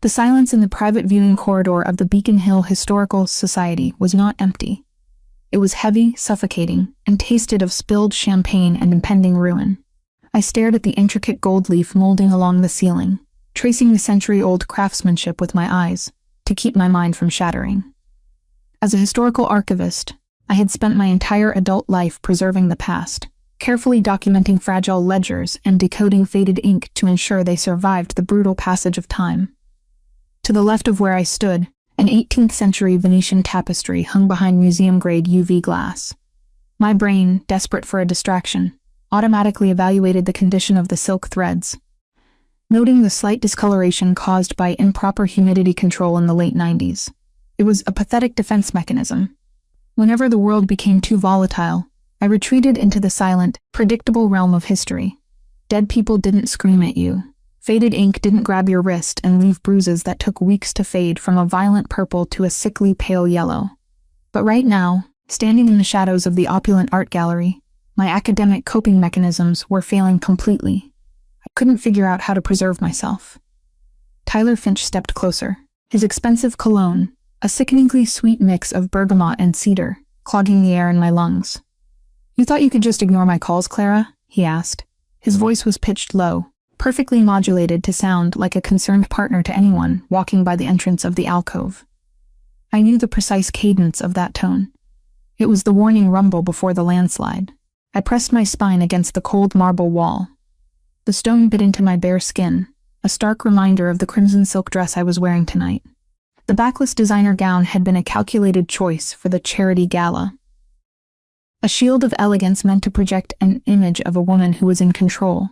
The silence in the private viewing corridor of the Beacon Hill Historical Society was not empty. It was heavy, suffocating, and tasted of spilled champagne and impending ruin. I stared at the intricate gold leaf molding along the ceiling, tracing the century-old craftsmanship with my eyes, to keep my mind from shattering. As a historical archivist, I had spent my entire adult life preserving the past, carefully documenting fragile ledgers and decoding faded ink to ensure they survived the brutal passage of time. To the left of where I stood, an 18th-century Venetian tapestry hung behind museum-grade UV glass. My brain, desperate for a distraction, automatically evaluated the condition of the silk threads, noting the slight discoloration caused by improper humidity control in the late 90s. It was a pathetic defense mechanism. Whenever the world became too volatile, I retreated into the silent, predictable realm of history. Dead people didn't scream at you. Faded ink didn't grab your wrist and leave bruises that took weeks to fade from a violent purple to a sickly pale yellow. But right now, standing in the shadows of the opulent art gallery, my academic coping mechanisms were failing completely. I couldn't figure out how to preserve myself. Tyler Finch stepped closer, his expensive cologne, a sickeningly sweet mix of bergamot and cedar, clogging the air in my lungs. "You thought you could just ignore my calls, Clara?" he asked. His voice was pitched low, perfectly modulated to sound like a concerned partner to anyone walking by the entrance of the alcove. I knew the precise cadence of that tone. It was the warning rumble before the landslide. I pressed my spine against the cold marble wall. The stone bit into my bare skin, a stark reminder of the crimson silk dress I was wearing tonight. The backless designer gown had been a calculated choice for the charity gala. A shield of elegance meant to project an image of a woman who was in control.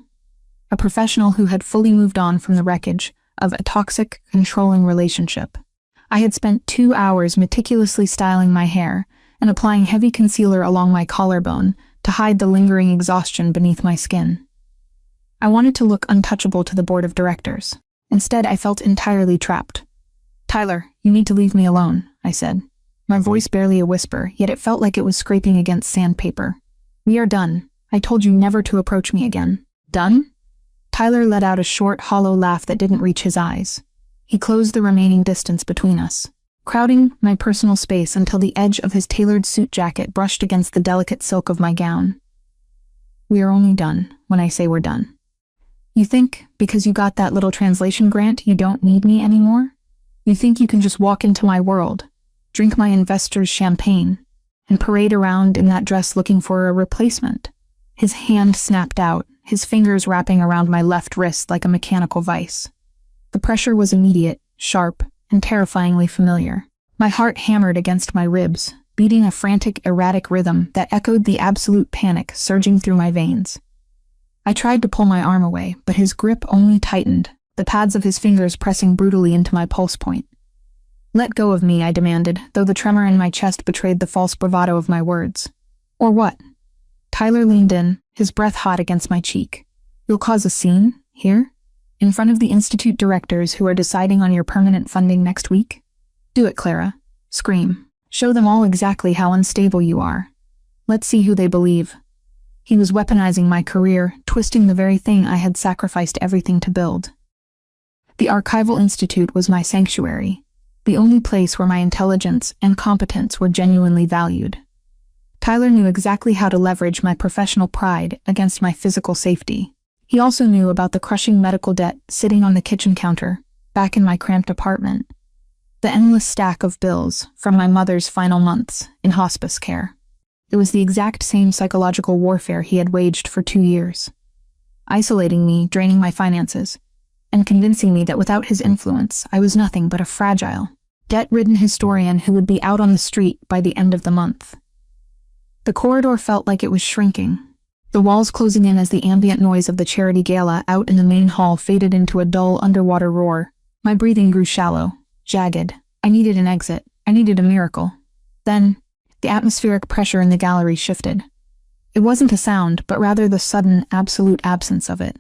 A professional who had fully moved on from the wreckage of a toxic, controlling relationship. I had spent 2 hours meticulously styling my hair and applying heavy concealer along my collarbone to hide the lingering exhaustion beneath my skin. I wanted to look untouchable to the board of directors. Instead, I felt entirely trapped. "Tyler, you need to leave me alone," I said. My voice barely a whisper, yet it felt like it was scraping against sandpaper. "We are done. I told you never to approach me again." "Done?" Tyler let out a short, hollow laugh that didn't reach his eyes. He closed the remaining distance between us, crowding my personal space until the edge of his tailored suit jacket brushed against the delicate silk of my gown. "We are only done when I say we're done. You think, because you got that little translation grant, you don't need me anymore? You think you can just walk into my world, drink my investors' champagne, and parade around in that dress looking for a replacement?" His hand snapped out, his fingers wrapping around my left wrist like a mechanical vice. The pressure was immediate, sharp, and terrifyingly familiar. My heart hammered against my ribs, beating a frantic, erratic rhythm that echoed the absolute panic surging through my veins. I tried to pull my arm away, but his grip only tightened, the pads of his fingers pressing brutally into my pulse point. "Let go of me," I demanded, though the tremor in my chest betrayed the false bravado of my words. "Or what?" Tyler leaned in, his breath hot against my cheek. "You'll cause a scene? Here? In front of the institute directors who are deciding on your permanent funding next week? Do it, Clara. Scream. Show them all exactly how unstable you are. Let's see who they believe." He was weaponizing my career, twisting the very thing I had sacrificed everything to build. The Archival Institute was my sanctuary, the only place where my intelligence and competence were genuinely valued. Tyler knew exactly how to leverage my professional pride against my physical safety. He also knew about the crushing medical debt sitting on the kitchen counter, back in my cramped apartment. The endless stack of bills from my mother's final months in hospice care. It was the exact same psychological warfare he had waged for 2 years. Isolating me, draining my finances, and convincing me that without his influence, I was nothing but a fragile, debt-ridden historian who would be out on the street by the end of the month. The corridor felt like it was shrinking, the walls closing in as the ambient noise of the charity gala out in the main hall faded into a dull underwater roar. My breathing grew shallow, jagged. I needed an exit. I needed a miracle. Then, the atmospheric pressure in the gallery shifted. It wasn't a sound, but rather the sudden, absolute absence of it.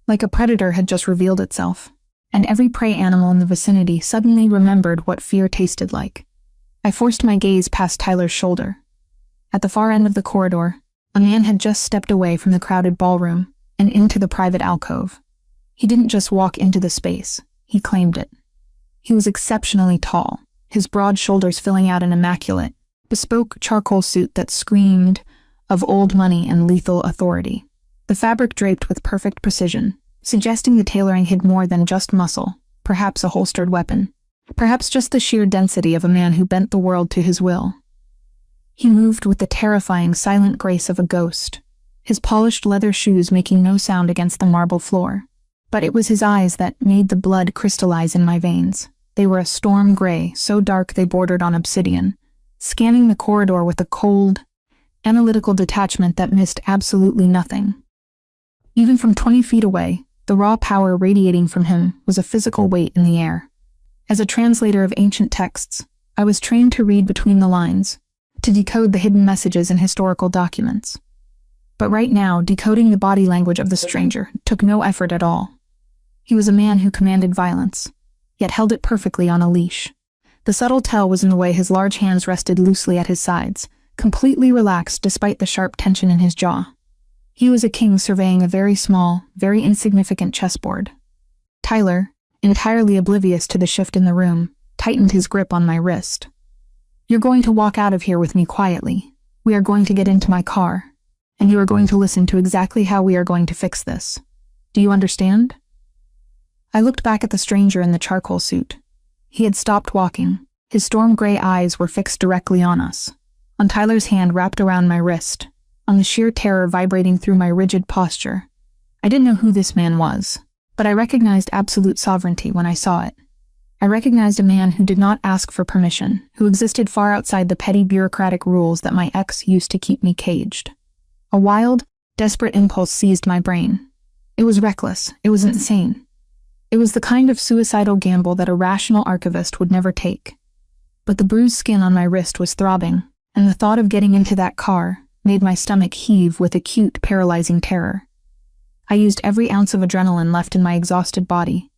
Like a predator had just revealed itself, and every prey animal in the vicinity suddenly remembered what fear tasted like. I forced my gaze past Tyler's shoulder. At the far end of the corridor, a man had just stepped away from the crowded ballroom and into the private alcove. He didn't just walk into the space, he claimed it. He was exceptionally tall, his broad shoulders filling out an immaculate, bespoke charcoal suit that screamed of old money and lethal authority. The fabric draped with perfect precision, suggesting the tailoring hid more than just muscle, perhaps a holstered weapon, perhaps just the sheer density of a man who bent the world to his will. He moved with the terrifying, silent grace of a ghost, his polished leather shoes making no sound against the marble floor. But it was his eyes that made the blood crystallize in my veins. They were a storm gray, so dark they bordered on obsidian, scanning the corridor with a cold, analytical detachment that missed absolutely nothing. Even from 20 feet away, the raw power radiating from him was a physical weight in the air. As a translator of ancient texts, I was trained to read between the lines, to decode the hidden messages in historical documents. But right now, decoding the body language of the stranger took no effort at all. He was a man who commanded violence, yet held it perfectly on a leash. The subtle tell was in the way his large hands rested loosely at his sides, completely relaxed despite the sharp tension in his jaw. He was a king surveying a very small, very insignificant chessboard. Tyler, entirely oblivious to the shift in the room, tightened his grip on my wrist. "You're going to walk out of here with me quietly. We are going to get into my car, and you are going to listen to exactly how we are going to fix this. Do you understand?" I looked back at the stranger in the charcoal suit. He had stopped walking. His storm gray eyes were fixed directly on us, on Tyler's hand wrapped around my wrist, on the sheer terror vibrating through my rigid posture. I didn't know who this man was, but I recognized absolute sovereignty when I saw it. I recognized a man who did not ask for permission, who existed far outside the petty bureaucratic rules that my ex used to keep me caged. A wild, desperate impulse seized my brain. It was reckless. It was insane. It was the kind of suicidal gamble that a rational archivist would never take. But the bruised skin on my wrist was throbbing, and the thought of getting into that car made my stomach heave with acute, paralyzing terror. I used every ounce of adrenaline left in my exhausted body.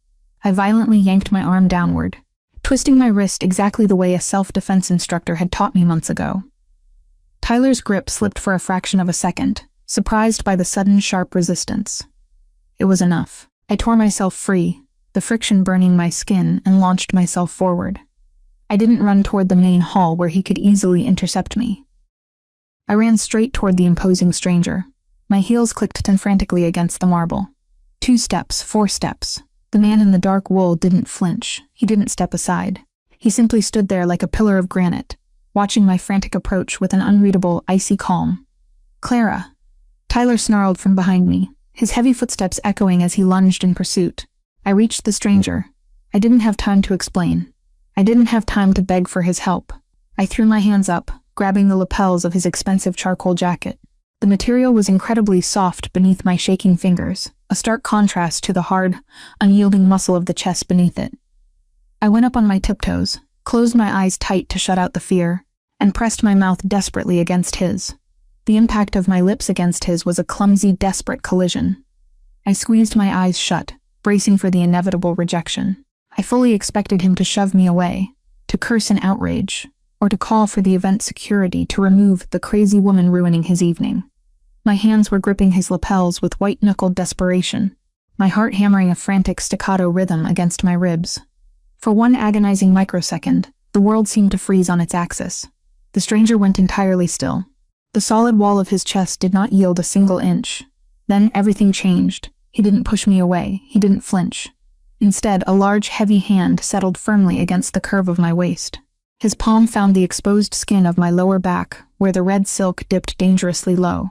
I violently yanked my arm downward, twisting my wrist exactly the way a self-defense instructor had taught me months ago. Tyler's grip slipped for a fraction of a second, surprised by the sudden, sharp resistance. It was enough. I tore myself free, the friction burning my skin, and launched myself forward. I didn't run toward the main hall where he could easily intercept me. I ran straight toward the imposing stranger. My heels clicked frantically against the marble. 2 steps, 4 steps. The man in the dark wool didn't flinch. He didn't step aside. He simply stood there like a pillar of granite, watching my frantic approach with an unreadable, icy calm. "Clara!" Tyler snarled from behind me, his heavy footsteps echoing as he lunged in pursuit. I reached the stranger. I didn't have time to explain. I didn't have time to beg for his help. I threw my hands up, grabbing the lapels of his expensive charcoal jacket. The material was incredibly soft beneath my shaking fingers, a stark contrast to the hard, unyielding muscle of the chest beneath it. I went up on my tiptoes, closed my eyes tight to shut out the fear, and pressed my mouth desperately against his. The impact of my lips against his was a clumsy, desperate collision. I squeezed my eyes shut, bracing for the inevitable rejection. I fully expected him to shove me away, to curse in outrage, or to call for the event security to remove the crazy woman ruining his evening. My hands were gripping his lapels with white-knuckled desperation, my heart hammering a frantic staccato rhythm against my ribs. For one agonizing microsecond, the world seemed to freeze on its axis. The stranger went entirely still. The solid wall of his chest did not yield a single inch. Then everything changed. He didn't push me away. He didn't flinch. Instead, a large, heavy hand settled firmly against the curve of my waist. His palm found the exposed skin of my lower back, where the red silk dipped dangerously low.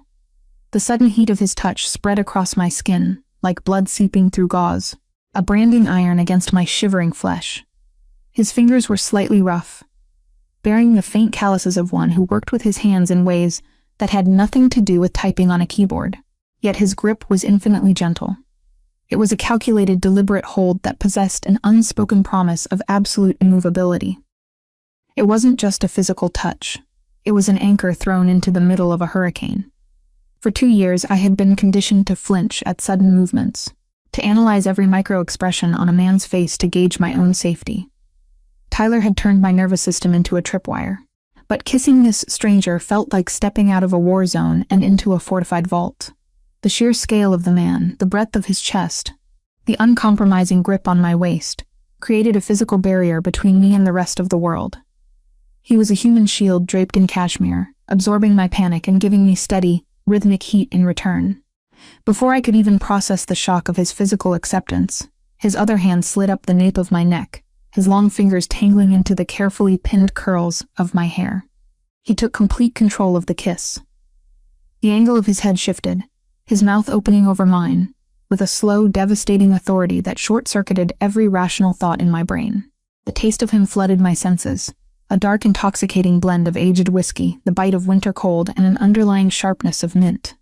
The sudden heat of his touch spread across my skin, like blood seeping through gauze, a branding iron against my shivering flesh. His fingers were slightly rough, bearing the faint calluses of one who worked with his hands in ways that had nothing to do with typing on a keyboard. Yet his grip was infinitely gentle. It was a calculated, deliberate hold that possessed an unspoken promise of absolute immovability. It wasn't just a physical touch. It was an anchor thrown into the middle of a hurricane. For 2 years, I had been conditioned to flinch at sudden movements, to analyze every micro-expression on a man's face to gauge my own safety. Tyler had turned my nervous system into a tripwire. But kissing this stranger felt like stepping out of a war zone and into a fortified vault. The sheer scale of the man, the breadth of his chest, the uncompromising grip on my waist, created a physical barrier between me and the rest of the world. He was a human shield draped in cashmere, absorbing my panic and giving me steady, rhythmic heat in return. Before I could even process the shock of his physical acceptance, his other hand slid up the nape of my neck, his long fingers tangling into the carefully pinned curls of my hair. He took complete control of the kiss. The angle of his head shifted, his mouth opening over mine, with a slow, devastating authority that short-circuited every rational thought in my brain. The taste of him flooded my senses, a dark, intoxicating blend of aged whiskey, the bite of winter cold, and an underlying sharpness of mint.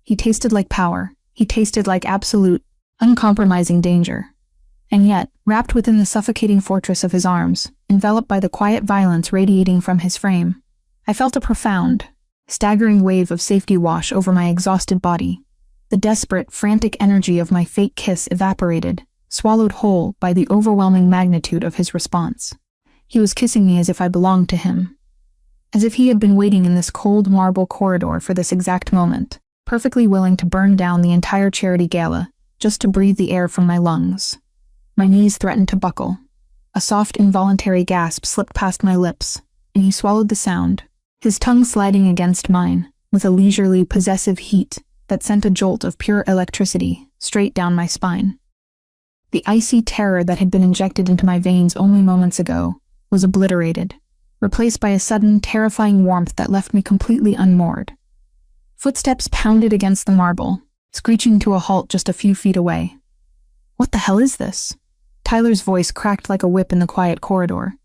He tasted like power. He tasted like absolute, uncompromising danger. And yet, wrapped within the suffocating fortress of his arms, enveloped by the quiet violence radiating from his frame, I felt a profound, staggering wave of safety wash over my exhausted body. The desperate, frantic energy of my fake kiss evaporated, swallowed whole by the overwhelming magnitude of his response. He was kissing me as if I belonged to him. As if he had been waiting in this cold marble corridor for this exact moment, perfectly willing to burn down the entire charity gala, just to breathe the air from my lungs. My knees threatened to buckle. A soft, involuntary gasp slipped past my lips, and he swallowed the sound, his tongue sliding against mine, with a leisurely, possessive heat that sent a jolt of pure electricity straight down my spine. The icy terror that had been injected into my veins only moments ago was obliterated, replaced by a sudden, terrifying warmth that left me completely unmoored. Footsteps pounded against the marble, screeching to a halt just a few feet away. "What the hell is this?" Tyler's voice cracked like a whip in the quiet corridor.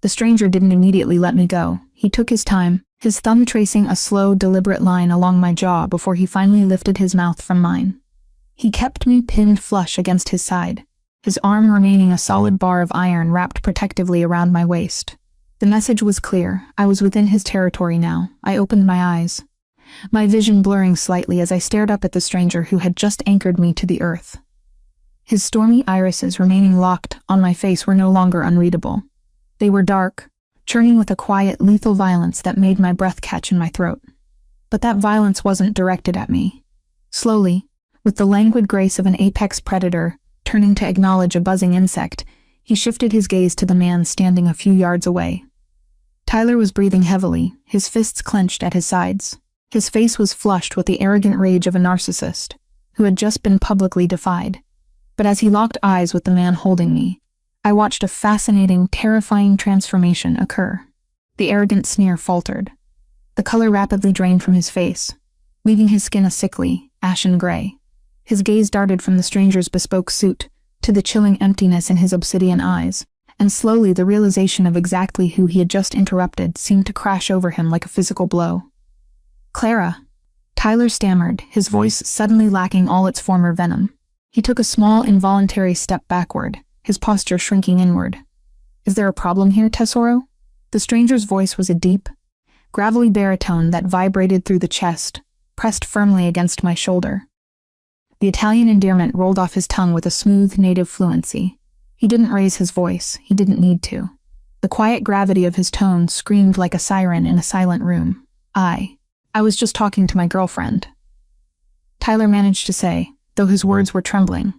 The stranger didn't immediately let me go. He took his time, his thumb tracing a slow, deliberate line along my jaw before he finally lifted his mouth from mine. He kept me pinned flush against his side, his arm remaining a solid bar of iron wrapped protectively around my waist. The message was clear. I was within his territory now. I opened my eyes, my vision blurring slightly as I stared up at the stranger who had just anchored me to the earth. His stormy irises remaining locked on my face were no longer unreadable. They were dark, churning with a quiet, lethal violence that made my breath catch in my throat. But that violence wasn't directed at me. Slowly, with the languid grace of an apex predator turning to acknowledge a buzzing insect, he shifted his gaze to the man standing a few yards away. Tyler was breathing heavily, his fists clenched at his sides. His face was flushed with the arrogant rage of a narcissist who had just been publicly defied. But as he locked eyes with the man holding me, I watched a fascinating, terrifying transformation occur. The arrogant sneer faltered. The color rapidly drained from his face, leaving his skin a sickly, ashen gray. His gaze darted from the stranger's bespoke suit to the chilling emptiness in his obsidian eyes, and slowly the realization of exactly who he had just interrupted seemed to crash over him like a physical blow. "Clara," Tyler stammered, his voice suddenly lacking all its former venom. He took a small, involuntary step backward, his posture shrinking inward. "Is there a problem here, Tesoro?" The stranger's voice was a deep, gravelly baritone that vibrated through the chest, pressed firmly against my shoulder. The Italian endearment rolled off his tongue with a smooth, native fluency. He didn't raise his voice. He didn't need to. The quiet gravity of his tone screamed like a siren in a silent room. I was just talking to my girlfriend," Tyler managed to say, though his words were trembling.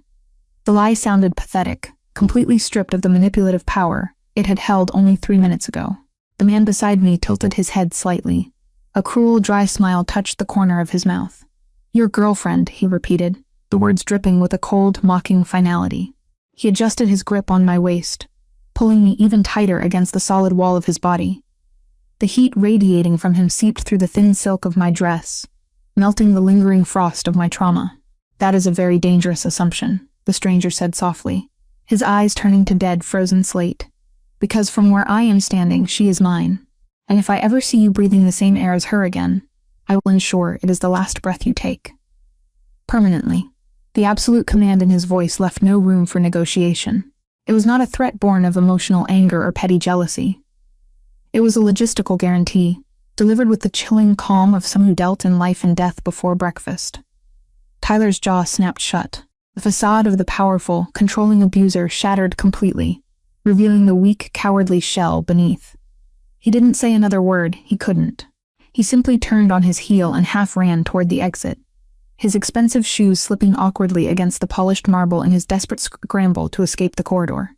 The lie sounded pathetic, completely stripped of the manipulative power it had held only 3 minutes ago. The man beside me tilted his head slightly. A cruel, dry smile touched the corner of his mouth. "Your girlfriend," he repeated, the words dripping with a cold, mocking finality. He adjusted his grip on my waist, pulling me even tighter against the solid wall of his body. The heat radiating from him seeped through the thin silk of my dress, melting the lingering frost of my trauma. "That is a very dangerous assumption," the stranger said softly, his eyes turning to dead, frozen slate. "Because from where I am standing, she is mine. And if I ever see you breathing the same air as her again, I will ensure it is the last breath you take." Permanently. The absolute command in his voice left no room for negotiation. It was not a threat born of emotional anger or petty jealousy. It was a logistical guarantee, delivered with the chilling calm of someone who dealt in life and death before breakfast. Tyler's jaw snapped shut. The facade of the powerful, controlling abuser shattered completely, revealing the weak, cowardly shell beneath. He didn't say another word. He couldn't. He simply turned on his heel and half ran toward the exit, his expensive shoes slipping awkwardly against the polished marble in his desperate scramble to escape the corridor.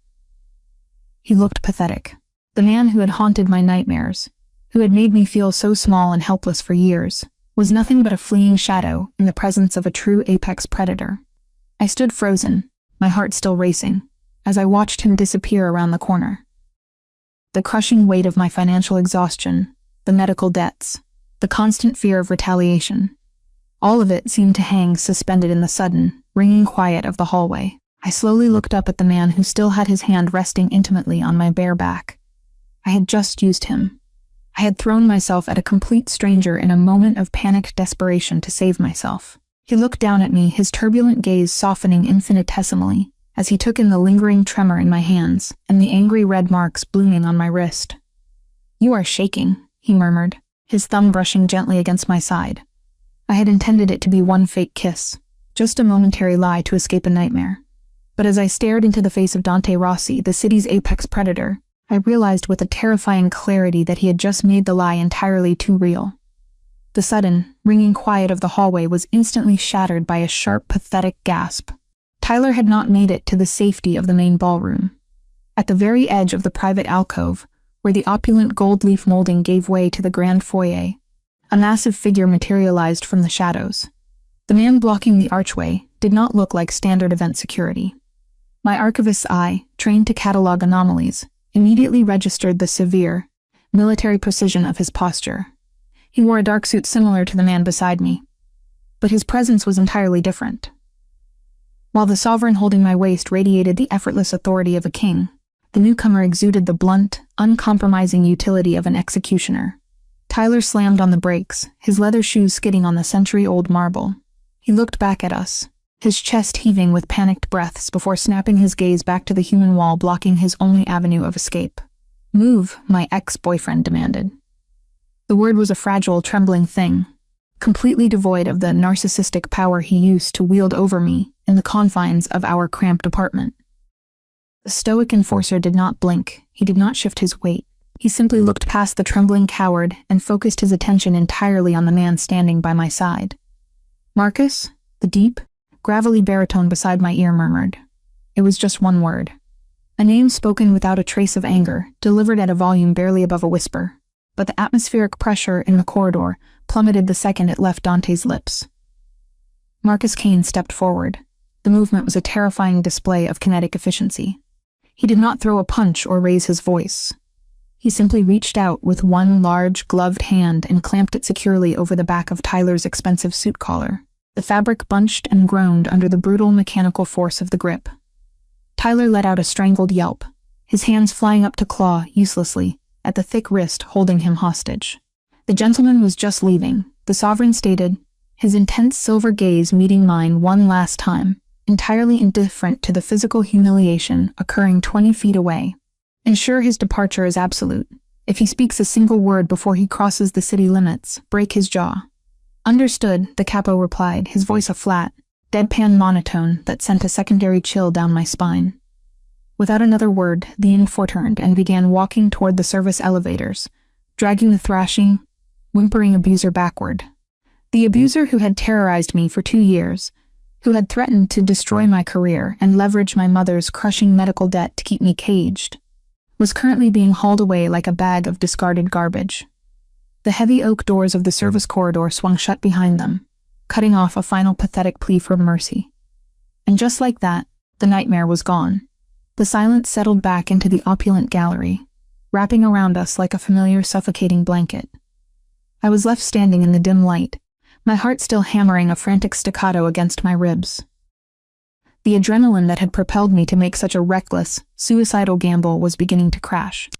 He looked pathetic. The man who had haunted my nightmares, who had made me feel so small and helpless for years, was nothing but a fleeing shadow in the presence of a true apex predator. I stood frozen, my heart still racing, as I watched him disappear around the corner. The crushing weight of my financial exhaustion, the medical debts, the constant fear of retaliation, all of it seemed to hang suspended in the sudden, ringing quiet of the hallway. I slowly looked up at the man who still had his hand resting intimately on my bare back. I had just used him. I had thrown myself at a complete stranger in a moment of panicked desperation to save myself. He looked down at me, his turbulent gaze softening infinitesimally, as he took in the lingering tremor in my hands and the angry red marks blooming on my wrist. "You are shaking," he murmured, his thumb brushing gently against my side. I had intended it to be one fake kiss, just a momentary lie to escape a nightmare. But as I stared into the face of Dante Rossi, the city's apex predator, I realized with a terrifying clarity that he had just made the lie entirely too real. The sudden, ringing quiet of the hallway was instantly shattered by a sharp, pathetic gasp. Tyler had not made it to the safety of the main ballroom. At the very edge of the private alcove, where the opulent gold leaf molding gave way to the grand foyer, a massive figure materialized from the shadows. The man blocking the archway did not look like standard event security. My archivist's eye, trained to catalog anomalies, immediately registered the severe, military precision of his posture. He wore a dark suit similar to the man beside me, but his presence was entirely different. While the sovereign holding my waist radiated the effortless authority of a king, the newcomer exuded the blunt, uncompromising utility of an executioner. Tyler slammed on the brakes, his leather shoes skidding on the century-old marble. He looked back at us, his chest heaving with panicked breaths before snapping his gaze back to the human wall blocking his only avenue of escape. "Move," my ex-boyfriend demanded. The word was a fragile, trembling thing, completely devoid of the narcissistic power he used to wield over me in the confines of our cramped apartment. The stoic enforcer did not blink, he did not shift his weight. He simply looked past the trembling coward and focused his attention entirely on the man standing by my side. "Marcus?" the deep, gravelly baritone beside my ear murmured. It was just one word. A name spoken without a trace of anger, delivered at a volume barely above a whisper. But the atmospheric pressure in the corridor plummeted the second it left Dante's lips. Marcus Kane stepped forward. The movement was a terrifying display of kinetic efficiency. He did not throw a punch or raise his voice. He simply reached out with one large, gloved hand and clamped it securely over the back of Tyler's expensive suit collar. The fabric bunched and groaned under the brutal mechanical force of the grip. Tyler let out a strangled yelp, his hands flying up to claw, uselessly, at the thick wrist holding him hostage. The gentleman was just leaving, the sovereign stated, his intense silver gaze meeting mine one last time, entirely indifferent to the physical humiliation occurring 20 feet away. Ensure his departure is absolute. If he speaks a single word before he crosses the city limits, break his jaw. Understood, the capo replied, his voice a flat, deadpan monotone that sent a secondary chill down my spine. Without another word, the enfor turned and began walking toward the service elevators, dragging the thrashing, whimpering abuser backward. The abuser who had terrorized me for 2 years, who had threatened to destroy my career and leverage my mother's crushing medical debt to keep me caged, was currently being hauled away like a bag of discarded garbage. The heavy oak doors of the service corridor swung shut behind them, cutting off a final pathetic plea for mercy. And just like that, the nightmare was gone. The silence settled back into the opulent gallery, wrapping around us like a familiar suffocating blanket. I was left standing in the dim light, my heart still hammering a frantic staccato against my ribs. The adrenaline that had propelled me to make such a reckless, suicidal gamble was beginning to crash,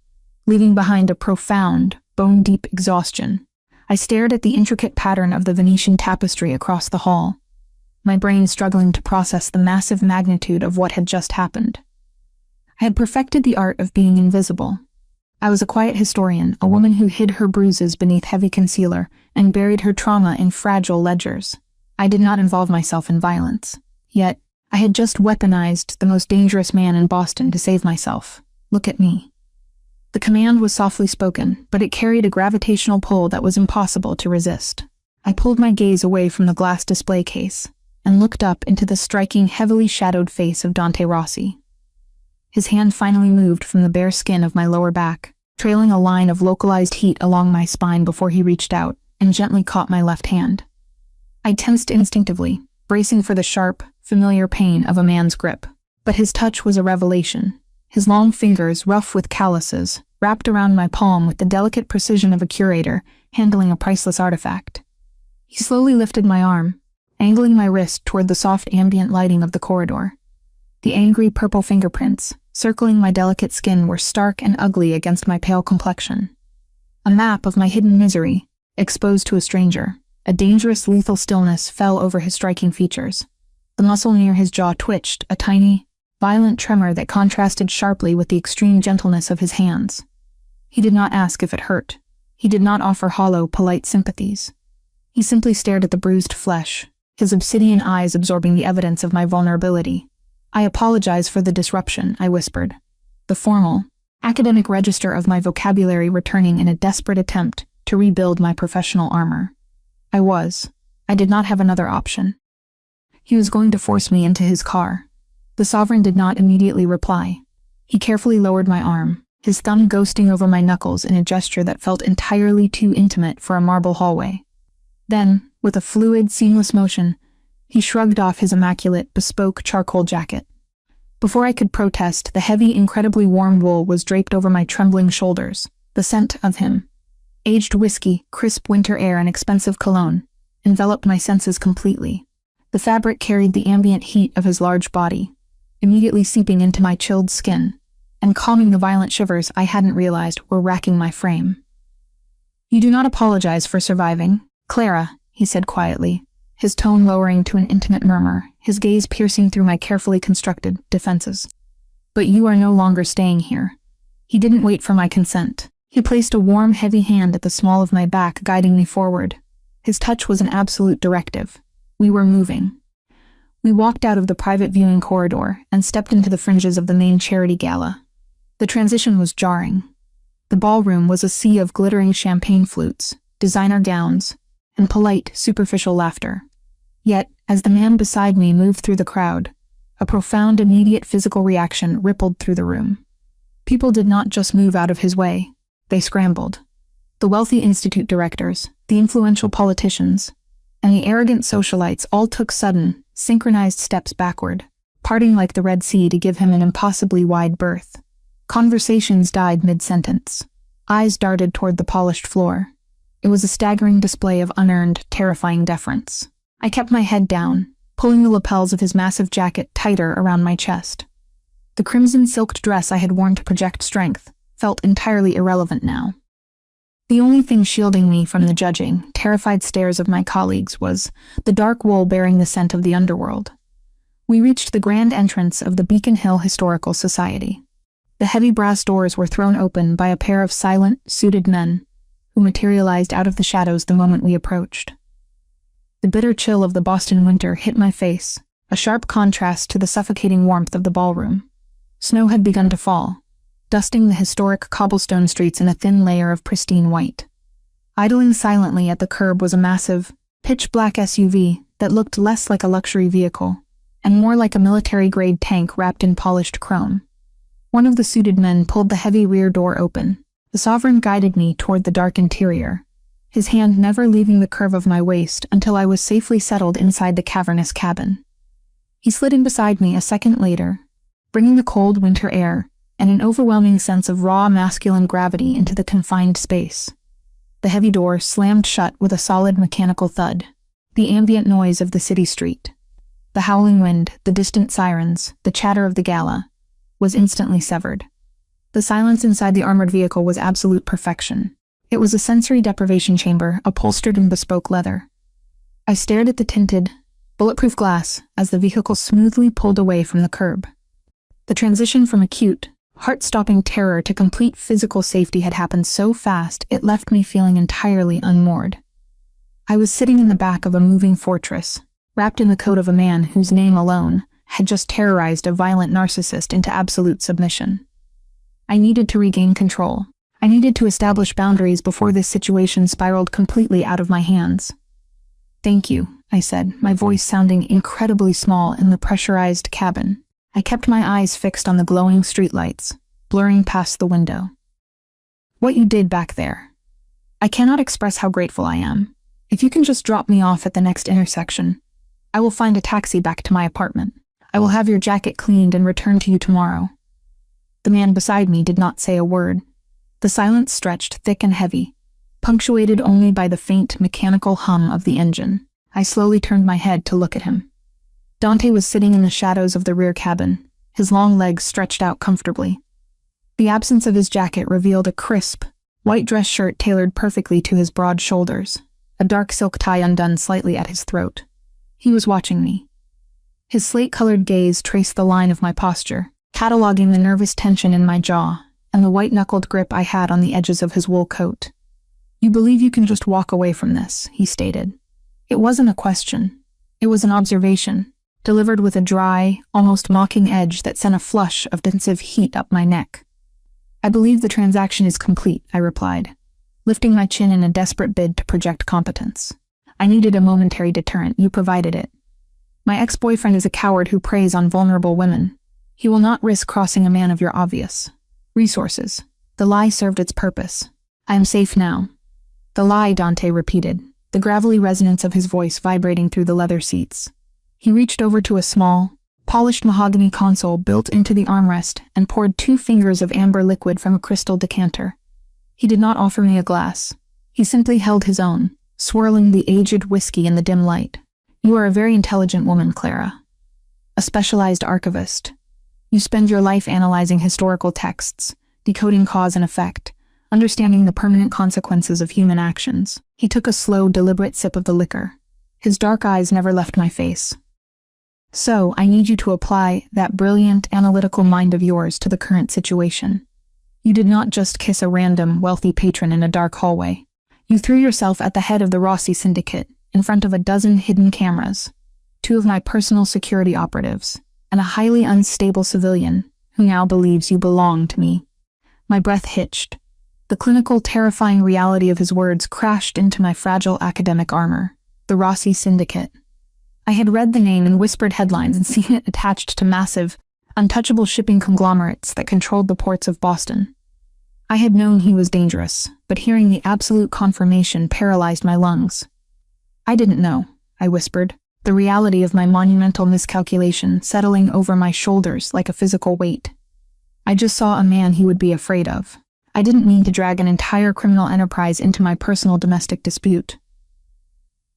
leaving behind a profound, bone-deep exhaustion. I stared at the intricate pattern of the Venetian tapestry across the hall, my brain struggling to process the massive magnitude of what had just happened. I had perfected the art of being invisible. I was a quiet historian, a woman who hid her bruises beneath heavy concealer and buried her trauma in fragile ledgers. I did not involve myself in violence. Yet, I had just weaponized the most dangerous man in Boston to save myself. Look at me. The command was softly spoken, but it carried a gravitational pull that was impossible to resist. I pulled my gaze away from the glass display case and looked up into the striking, heavily shadowed face of Dante Rossi. His hand finally moved from the bare skin of my lower back, trailing a line of localized heat along my spine before he reached out and gently caught my left hand. I tensed instinctively, bracing for the sharp, familiar pain of a man's grip. But his touch was a revelation. His long fingers, rough with calluses, wrapped around my palm with the delicate precision of a curator handling a priceless artifact. He slowly lifted my arm, angling my wrist toward the soft ambient lighting of the corridor. The angry purple fingerprints, circling my delicate skin, were stark and ugly against my pale complexion. A map of my hidden misery, exposed to a stranger. A dangerous, lethal stillness fell over his striking features. The muscle near his jaw twitched, a tiny, violent tremor that contrasted sharply with the extreme gentleness of his hands. He did not ask if it hurt. He did not offer hollow, polite sympathies. He simply stared at the bruised flesh, his obsidian eyes absorbing the evidence of my vulnerability. "I apologize for the disruption," I whispered, the formal, academic register of my vocabulary returning in a desperate attempt to rebuild my professional armor. I did not have another option. He was going to force me into his car. The sovereign did not immediately reply. He carefully lowered my arm, his thumb ghosting over my knuckles in a gesture that felt entirely too intimate for a marble hallway. Then, with a fluid, seamless motion, he shrugged off his immaculate, bespoke charcoal jacket. Before I could protest, the heavy, incredibly warm wool was draped over my trembling shoulders. The scent of him, aged whiskey, crisp winter air, and expensive cologne, enveloped my senses completely. The fabric carried the ambient heat of his large body, immediately seeping into my chilled skin, and calming the violent shivers I hadn't realized were racking my frame. "You do not apologize for surviving, Clara," he said quietly, his tone lowering to an intimate murmur, his gaze piercing through my carefully constructed defenses. "But you are no longer staying here." He didn't wait for my consent. He placed a warm, heavy hand at the small of my back, guiding me forward. His touch was an absolute directive. We were moving. We walked out of the private viewing corridor and stepped into the fringes of the main charity gala. The transition was jarring. The ballroom was a sea of glittering champagne flutes, designer gowns, and polite, superficial laughter. Yet, as the man beside me moved through the crowd, a profound, immediate physical reaction rippled through the room. People did not just move out of his way. They scrambled. The wealthy institute directors, the influential politicians, and the arrogant socialites all took sudden, synchronized steps backward, parting like the Red Sea to give him an impossibly wide berth. Conversations died mid-sentence. Eyes darted toward the polished floor. It was a staggering display of unearned, terrifying deference. I kept my head down, pulling the lapels of his massive jacket tighter around my chest. The crimson silked dress I had worn to project strength felt entirely irrelevant now. The only thing shielding me from the judging, terrified stares of my colleagues was the dark wool bearing the scent of the underworld. We reached the grand entrance of the Beacon Hill Historical Society. The heavy brass doors were thrown open by a pair of silent, suited men who materialized out of the shadows the moment we approached. The bitter chill of the Boston winter hit my face, a sharp contrast to the suffocating warmth of the ballroom. Snow had begun to fall, dusting the historic cobblestone streets in a thin layer of pristine white. Idling silently at the curb was a massive, pitch-black SUV that looked less like a luxury vehicle and more like a military-grade tank wrapped in polished chrome. One of the suited men pulled the heavy rear door open. The sovereign guided me toward the dark interior, his hand never leaving the curve of my waist until I was safely settled inside the cavernous cabin. He slid in beside me a second later, bringing the cold winter air and an overwhelming sense of raw masculine gravity into the confined space. The heavy door slammed shut with a solid mechanical thud, the ambient noise of the city street. The howling wind, the distant sirens, the chatter of the gala, was instantly severed. The silence inside the armored vehicle was absolute perfection. It was a sensory deprivation chamber, upholstered in bespoke leather. I stared at the tinted, bulletproof glass as the vehicle smoothly pulled away from the curb. The transition from acute, heart-stopping terror to complete physical safety had happened so fast it left me feeling entirely unmoored. I was sitting in the back of a moving fortress, wrapped in the coat of a man whose name alone had just terrorized a violent narcissist into absolute submission. I needed to regain control. I needed to establish boundaries before this situation spiraled completely out of my hands. "Thank you," I said, my voice sounding incredibly small in the pressurized cabin. I kept my eyes fixed on the glowing streetlights, blurring past the window. What you did back there. I cannot express how grateful I am. If you can just drop me off at the next intersection, I will find a taxi back to my apartment. I will have your jacket cleaned and return to you tomorrow. The man beside me did not say a word. The silence stretched thick and heavy, punctuated only by the faint mechanical hum of the engine. I slowly turned my head to look at him. Dante was sitting in the shadows of the rear cabin, his long legs stretched out comfortably. The absence of his jacket revealed a crisp, white dress shirt tailored perfectly to his broad shoulders, a dark silk tie undone slightly at his throat. He was watching me. His slate-colored gaze traced the line of my posture, cataloging the nervous tension in my jaw and the white-knuckled grip I had on the edges of his wool coat. "You believe you can just walk away from this," he stated. It wasn't a question. It was an observation, delivered with a dry, almost mocking edge that sent a flush of pensive heat up my neck. "I believe the transaction is complete," I replied, lifting my chin in a desperate bid to project competence. "I needed a momentary deterrent. You provided it. My ex-boyfriend is a coward who preys on vulnerable women. He will not risk crossing a man of your obvious resources. The lie served its purpose. I am safe now." "The lie," Dante repeated, the gravelly resonance of his voice vibrating through the leather seats. He reached over to a small, polished mahogany console built into the armrest and poured 2 fingers of amber liquid from a crystal decanter. He did not offer me a glass. He simply held his own, swirling the aged whiskey in the dim light. "You are a very intelligent woman, Clara. A specialized archivist. You spend your life analyzing historical texts, decoding cause and effect, understanding the permanent consequences of human actions." He took a slow, deliberate sip of the liquor. His dark eyes never left my face. "So, I need you to apply that brilliant, analytical mind of yours to the current situation. You did not just kiss a random, wealthy patron in a dark hallway. You threw yourself at the head of the Rossi syndicate, in front of a dozen hidden cameras, 2 of my personal security operatives, and a highly unstable civilian who now believes you belong to me." My breath hitched. The clinical, terrifying reality of his words crashed into my fragile academic armor. The Rossi Syndicate. I had read the name in whispered headlines and seen it attached to massive, untouchable shipping conglomerates that controlled the ports of Boston. I had known he was dangerous, but hearing the absolute confirmation paralyzed my lungs. "I didn't know," I whispered, the reality of my monumental miscalculation settling over my shoulders like a physical weight. "I just saw a man he would be afraid of. I didn't mean to drag an entire criminal enterprise into my personal domestic dispute."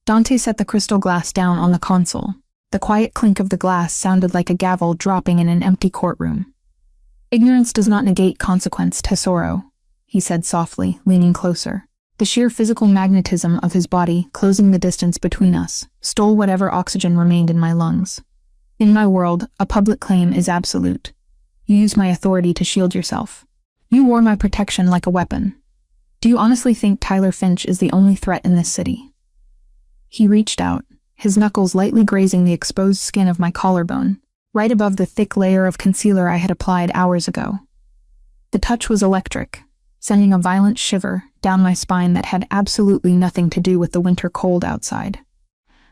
Dante set the crystal glass down on the console. The quiet clink of the glass sounded like a gavel dropping in an empty courtroom. "Ignorance does not negate consequence, Tesoro," he said softly, leaning closer. The sheer physical magnetism of his body, closing the distance between us, stole whatever oxygen remained in my lungs. "In my world, a public claim is absolute. You used my authority to shield yourself. You wore my protection like a weapon. Do you honestly think Tyler Finch is the only threat in this city?" He reached out, his knuckles lightly grazing the exposed skin of my collarbone, right above the thick layer of concealer I had applied hours ago. The touch was electric, sending a violent shiver down my spine that had absolutely nothing to do with the winter cold outside.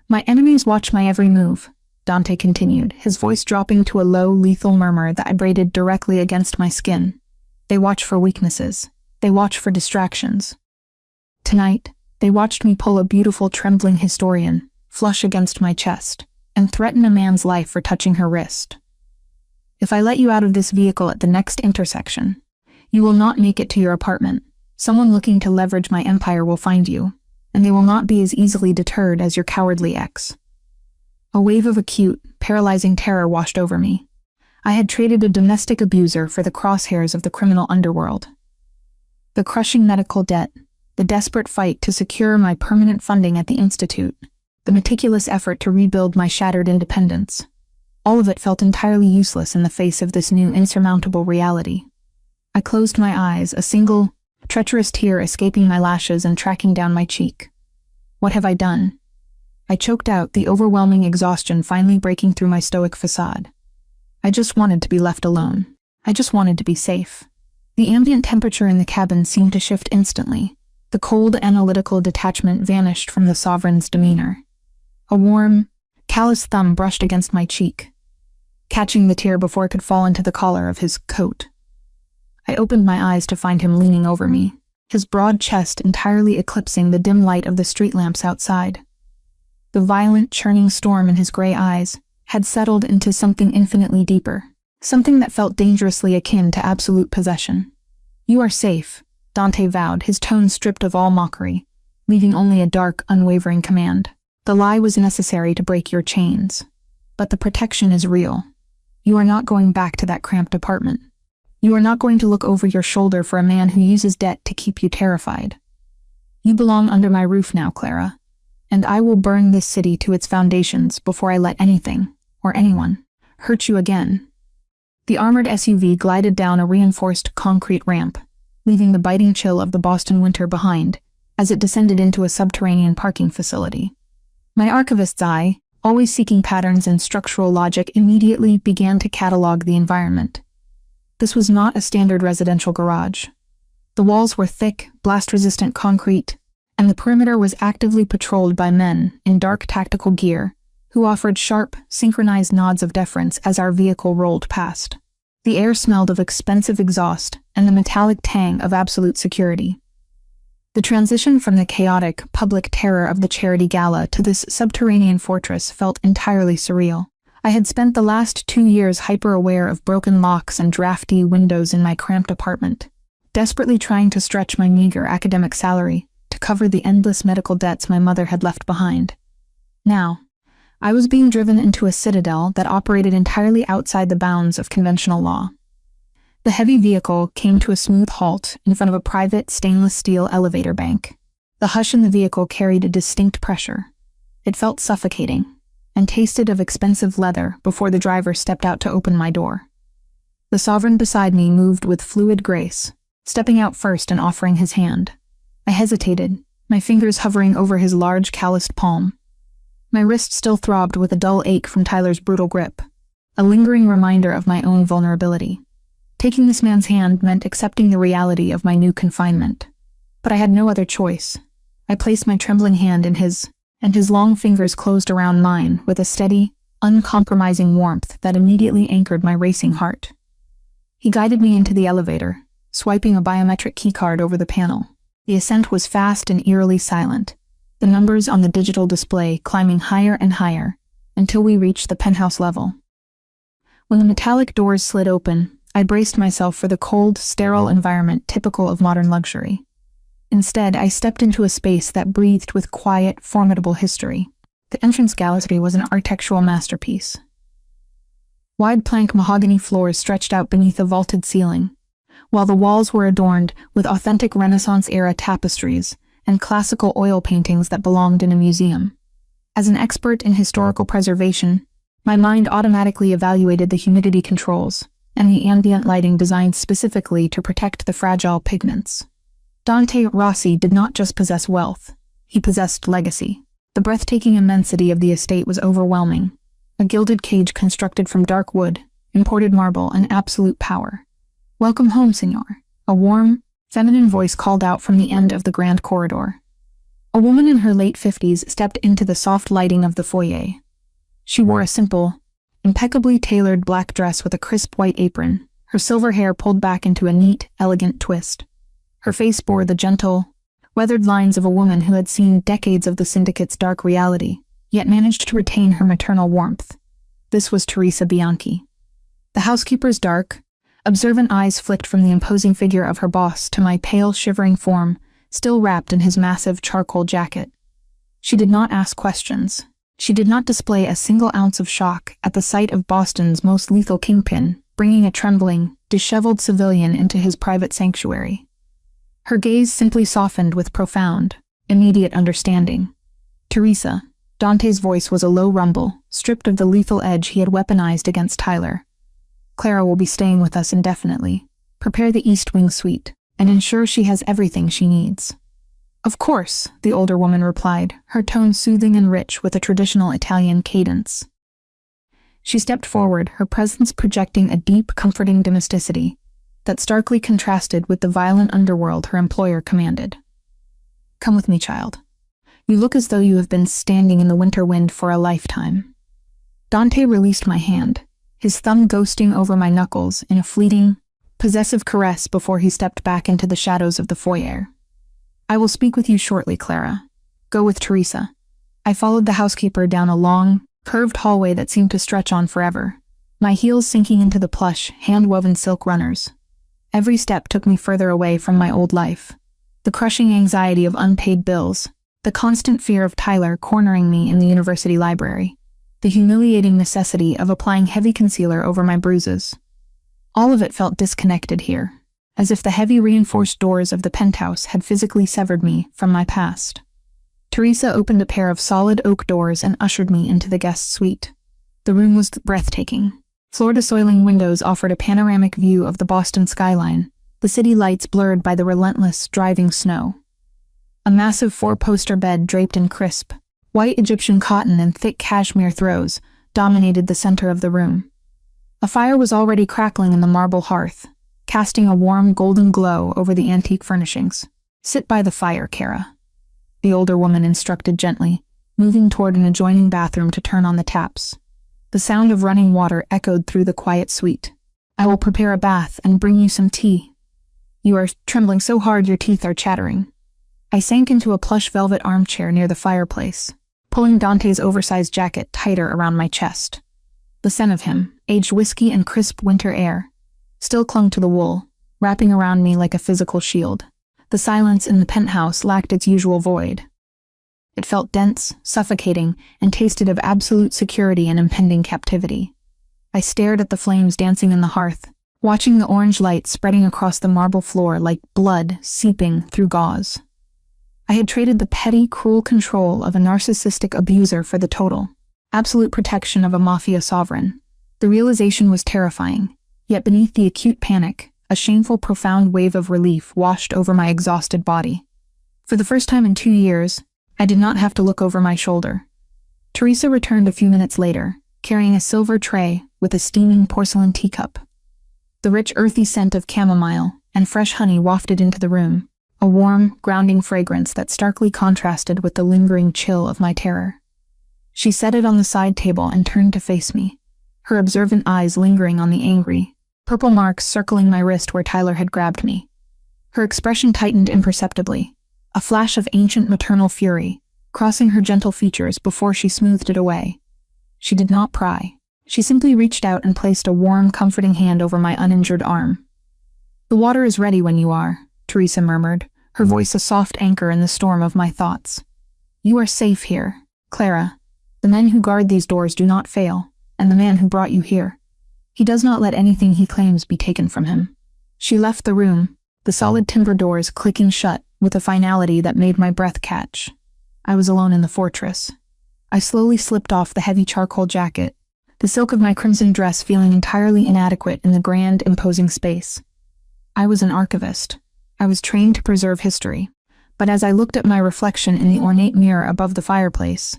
"My enemies watch my every move," Dante continued, his voice dropping to a low, lethal murmur that vibrated directly against my skin. "They watch for weaknesses. They watch for distractions. Tonight, they watched me pull a beautiful, trembling historian, flush against my chest, and threaten a man's life for touching her wrist. If I let you out of this vehicle at the next intersection, you will not make it to your apartment. Someone looking to leverage my empire will find you, and they will not be as easily deterred as your cowardly ex." A wave of acute, paralyzing terror washed over me. I had traded a domestic abuser for the crosshairs of the criminal underworld. The crushing medical debt, the desperate fight to secure my permanent funding at the Institute, the meticulous effort to rebuild my shattered independence. All of it felt entirely useless in the face of this new insurmountable reality. I closed my eyes, a single, treacherous tear escaping my lashes and tracking down my cheek. What have I done? I choked out, the overwhelming exhaustion finally breaking through my stoic facade. I just wanted to be left alone. I just wanted to be safe. The ambient temperature in the cabin seemed to shift instantly. The cold, analytical detachment vanished from the sovereign's demeanor. A warm, callous thumb brushed against my cheek. catching the tear before it could fall into the collar of his coat. I opened my eyes to find him leaning over me, his broad chest entirely eclipsing the dim light of the street lamps outside. The violent, churning storm in his gray eyes had settled into something infinitely deeper, something that felt dangerously akin to absolute possession. "You are safe," Dante vowed, his tone stripped of all mockery, leaving only a dark, unwavering command. "The lie was necessary to break your chains, but the protection is real. You are not going back to that cramped apartment. You are not going to look over your shoulder for a man who uses debt to keep you terrified. You belong under my roof now, Clara, and I will burn this city to its foundations before I let anything, or anyone, hurt you again." The armored SUV glided down a reinforced concrete ramp, leaving the biting chill of the Boston winter behind as it descended into a subterranean parking facility. My archivist's eye, always seeking patterns and structural logic, immediately began to catalog the environment. This was not a standard residential garage. The walls were thick, blast-resistant concrete, and the perimeter was actively patrolled by men in dark tactical gear who offered sharp, synchronized nods of deference as our vehicle rolled past. The air smelled of expensive exhaust and the metallic tang of absolute security. The transition from the chaotic, public terror of the charity gala to this subterranean fortress felt entirely surreal. I had spent the last 2 years hyper-aware of broken locks and drafty windows in my cramped apartment, desperately trying to stretch my meager academic salary to cover the endless medical debts my mother had left behind. Now, I was being driven into a citadel that operated entirely outside the bounds of conventional law. The heavy vehicle came to a smooth halt in front of a private stainless steel elevator bank. The hush in the vehicle carried a distinct pressure. It felt suffocating, and tasted of expensive leather before the driver stepped out to open my door. The sovereign beside me moved with fluid grace, stepping out first and offering his hand. I hesitated, my fingers hovering over his large calloused palm. My wrist still throbbed with a dull ache from Tyler's brutal grip, a lingering reminder of my own vulnerability. Taking this man's hand meant accepting the reality of my new confinement. But I had no other choice. I placed my trembling hand in his, and his long fingers closed around mine with a steady, uncompromising warmth that immediately anchored my racing heart. He guided me into the elevator, swiping a biometric keycard over the panel. The ascent was fast and eerily silent, the numbers on the digital display climbing higher and higher until we reached the penthouse level. When the metallic doors slid open, I braced myself for the cold, sterile environment typical of modern luxury. Instead, I stepped into a space that breathed with quiet, formidable history. The entrance gallery was an architectural masterpiece. Wide plank mahogany floors stretched out beneath a vaulted ceiling, while the walls were adorned with authentic Renaissance-era tapestries and classical oil paintings that belonged in a museum. As an expert in historical preservation, my mind automatically evaluated the humidity controls and the ambient lighting designed specifically to protect the fragile pigments. Dante Rossi did not just possess wealth, he possessed legacy. The breathtaking immensity of the estate was overwhelming. A gilded cage constructed from dark wood, imported marble, and absolute power. "Welcome home, senor," a warm, feminine voice called out from the end of the grand corridor. A woman in her late 50s stepped into the soft lighting of the foyer. She wore a simple, impeccably tailored black dress with a crisp white apron, her silver hair pulled back into a neat, elegant twist. Her face bore the gentle, weathered lines of a woman who had seen decades of the syndicate's dark reality, yet managed to retain her maternal warmth. This was Teresa Bianchi. The housekeeper's dark, observant eyes flicked from the imposing figure of her boss to my pale, shivering form, still wrapped in his massive charcoal jacket. She did not ask questions. She did not display a single ounce of shock at the sight of Boston's most lethal kingpin, bringing a trembling, disheveled civilian into his private sanctuary. Her gaze simply softened with profound, immediate understanding. "Teresa," Dante's voice was a low rumble, stripped of the lethal edge he had weaponized against Tyler. "Clara will be staying with us indefinitely. Prepare the East Wing suite, and ensure she has everything she needs." "Of course," the older woman replied, her tone soothing and rich with a traditional Italian cadence. She stepped forward, her presence projecting a deep, comforting domesticity that starkly contrasted with the violent underworld her employer commanded. "Come with me, child. You look as though you have been standing in the winter wind for a lifetime." Dante released my hand, his thumb ghosting over my knuckles in a fleeting, possessive caress before he stepped back into the shadows of the foyer. "I will speak with you shortly, Clara. Go with Teresa." I followed the housekeeper down a long, curved hallway that seemed to stretch on forever, my heels sinking into the plush, hand-woven silk runners. Every step took me further away from my old life. The crushing anxiety of unpaid bills, the constant fear of Tyler cornering me in the university library, the humiliating necessity of applying heavy concealer over my bruises. All of it felt disconnected here, as if the heavy reinforced doors of the penthouse had physically severed me from my past. Teresa opened a pair of solid oak doors and ushered me into the guest suite. The room was breathtaking. Floor-to-ceiling windows offered a panoramic view of the Boston skyline, the city lights blurred by the relentless, driving snow. A massive four-poster bed draped in crisp, white Egyptian cotton and thick cashmere throws dominated the center of the room. A fire was already crackling in the marble hearth, casting a warm golden glow over the antique furnishings. "Sit by the fire, Kara," the older woman instructed gently, moving toward an adjoining bathroom to turn on the taps. The sound of running water echoed through the quiet suite. "I will prepare a bath and bring you some tea. You are trembling so hard your teeth are chattering." I sank into a plush velvet armchair near the fireplace, pulling Dante's oversized jacket tighter around my chest. The scent of him, aged whiskey and crisp winter air, still clung to the wool, wrapping around me like a physical shield. The silence in the penthouse lacked its usual void. It felt dense, suffocating, and tasted of absolute security and impending captivity. I stared at the flames dancing in the hearth, watching the orange light spreading across the marble floor like blood seeping through gauze. I had traded the petty, cruel control of a narcissistic abuser for the total, absolute protection of a mafia sovereign. The realization was terrifying, yet beneath the acute panic, a shameful, profound wave of relief washed over my exhausted body. For the first time in 2 years, I did not have to look over my shoulder. Teresa returned a few minutes later, carrying a silver tray with a steaming porcelain teacup. The rich, earthy scent of chamomile and fresh honey wafted into the room, a warm, grounding fragrance that starkly contrasted with the lingering chill of my terror. She set it on the side table and turned to face me, her observant eyes lingering on the angry, purple marks circling my wrist where Tyler had grabbed me. Her expression tightened imperceptibly, a flash of ancient maternal fury, crossing her gentle features before she smoothed it away. She did not pry. She simply reached out and placed a warm, comforting hand over my uninjured arm. "The water is ready when you are," Teresa murmured, her voice a soft anchor in the storm of my thoughts. "You are safe here, Clara. The men who guard these doors do not fail, and the man who brought you here, he does not let anything he claims be taken from him." She left the room, the solid timber doors clicking shut with a finality that made my breath catch. I was alone in the fortress. I slowly slipped off the heavy charcoal jacket, the silk of my crimson dress feeling entirely inadequate in the grand, imposing space. I was an archivist. I was trained to preserve history, but as I looked at my reflection in the ornate mirror above the fireplace,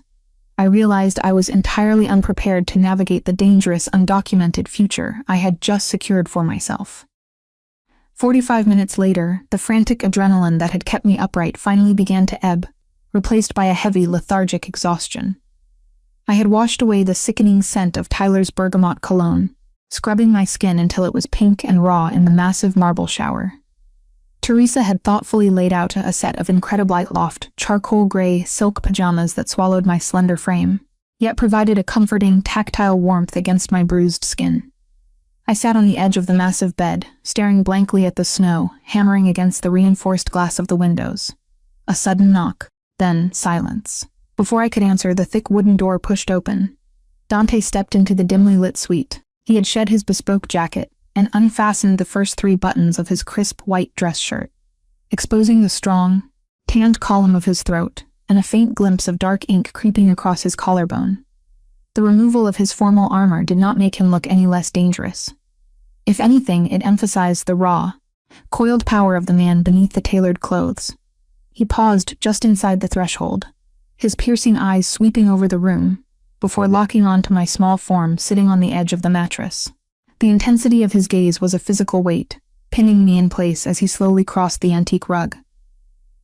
I realized I was entirely unprepared to navigate the dangerous, undocumented future I had just secured for myself. 45 minutes later, the frantic adrenaline that had kept me upright finally began to ebb, replaced by a heavy, lethargic exhaustion. I had washed away the sickening scent of Tyler's bergamot cologne, scrubbing my skin until it was pink and raw in the massive marble shower. Teresa had thoughtfully laid out a set of incredibly loft, charcoal gray silk pajamas that swallowed my slender frame, yet provided a comforting, tactile warmth against my bruised skin. I sat on the edge of the massive bed, staring blankly at the snow, hammering against the reinforced glass of the windows. A sudden knock, then silence. Before I could answer, the thick wooden door pushed open. Dante stepped into the dimly lit suite. He had shed his bespoke jacket and unfastened the first 3 buttons of his crisp white dress shirt, exposing the strong, tanned column of his throat and a faint glimpse of dark ink creeping across his collarbone. The removal of his formal armor did not make him look any less dangerous. If anything, it emphasized the raw, coiled power of the man beneath the tailored clothes. He paused just inside the threshold, his piercing eyes sweeping over the room, before locking onto my small form sitting on the edge of the mattress. The intensity of his gaze was a physical weight, pinning me in place as he slowly crossed the antique rug.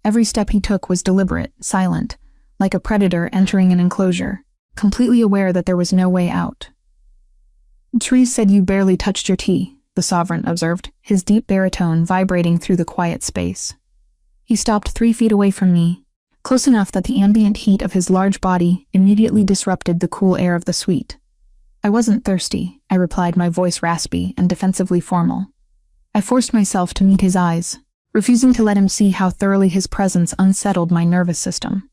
Every step he took was deliberate, silent, like a predator entering an enclosure, completely aware that there was no way out. Therese said you barely touched your tea, the sovereign observed, his deep baritone vibrating through the quiet space. He stopped 3 feet away from me, close enough that the ambient heat of his large body immediately disrupted the cool air of the suite. I wasn't thirsty, I replied, my voice raspy and defensively formal. I forced myself to meet his eyes, refusing to let him see how thoroughly his presence unsettled my nervous system.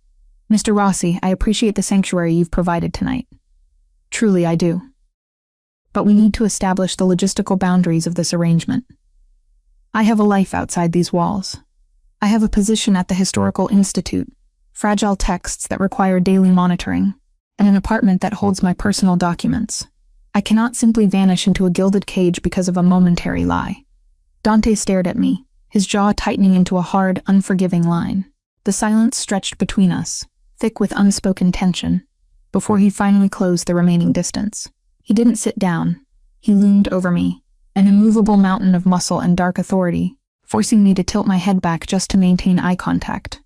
Mr. Rossi, I appreciate the sanctuary you've provided tonight. Truly, I do. But we need to establish the logistical boundaries of this arrangement. I have a life outside these walls. I have a position at the Historical Institute, fragile texts that require daily monitoring, and an apartment that holds my personal documents. I cannot simply vanish into a gilded cage because of a momentary lie. Dante stared at me, his jaw tightening into a hard, unforgiving line. The silence stretched between us, thick with unspoken tension, before he finally closed the remaining distance. He didn't sit down. He loomed over me, an immovable mountain of muscle and dark authority, forcing me to tilt my head back just to maintain eye contact.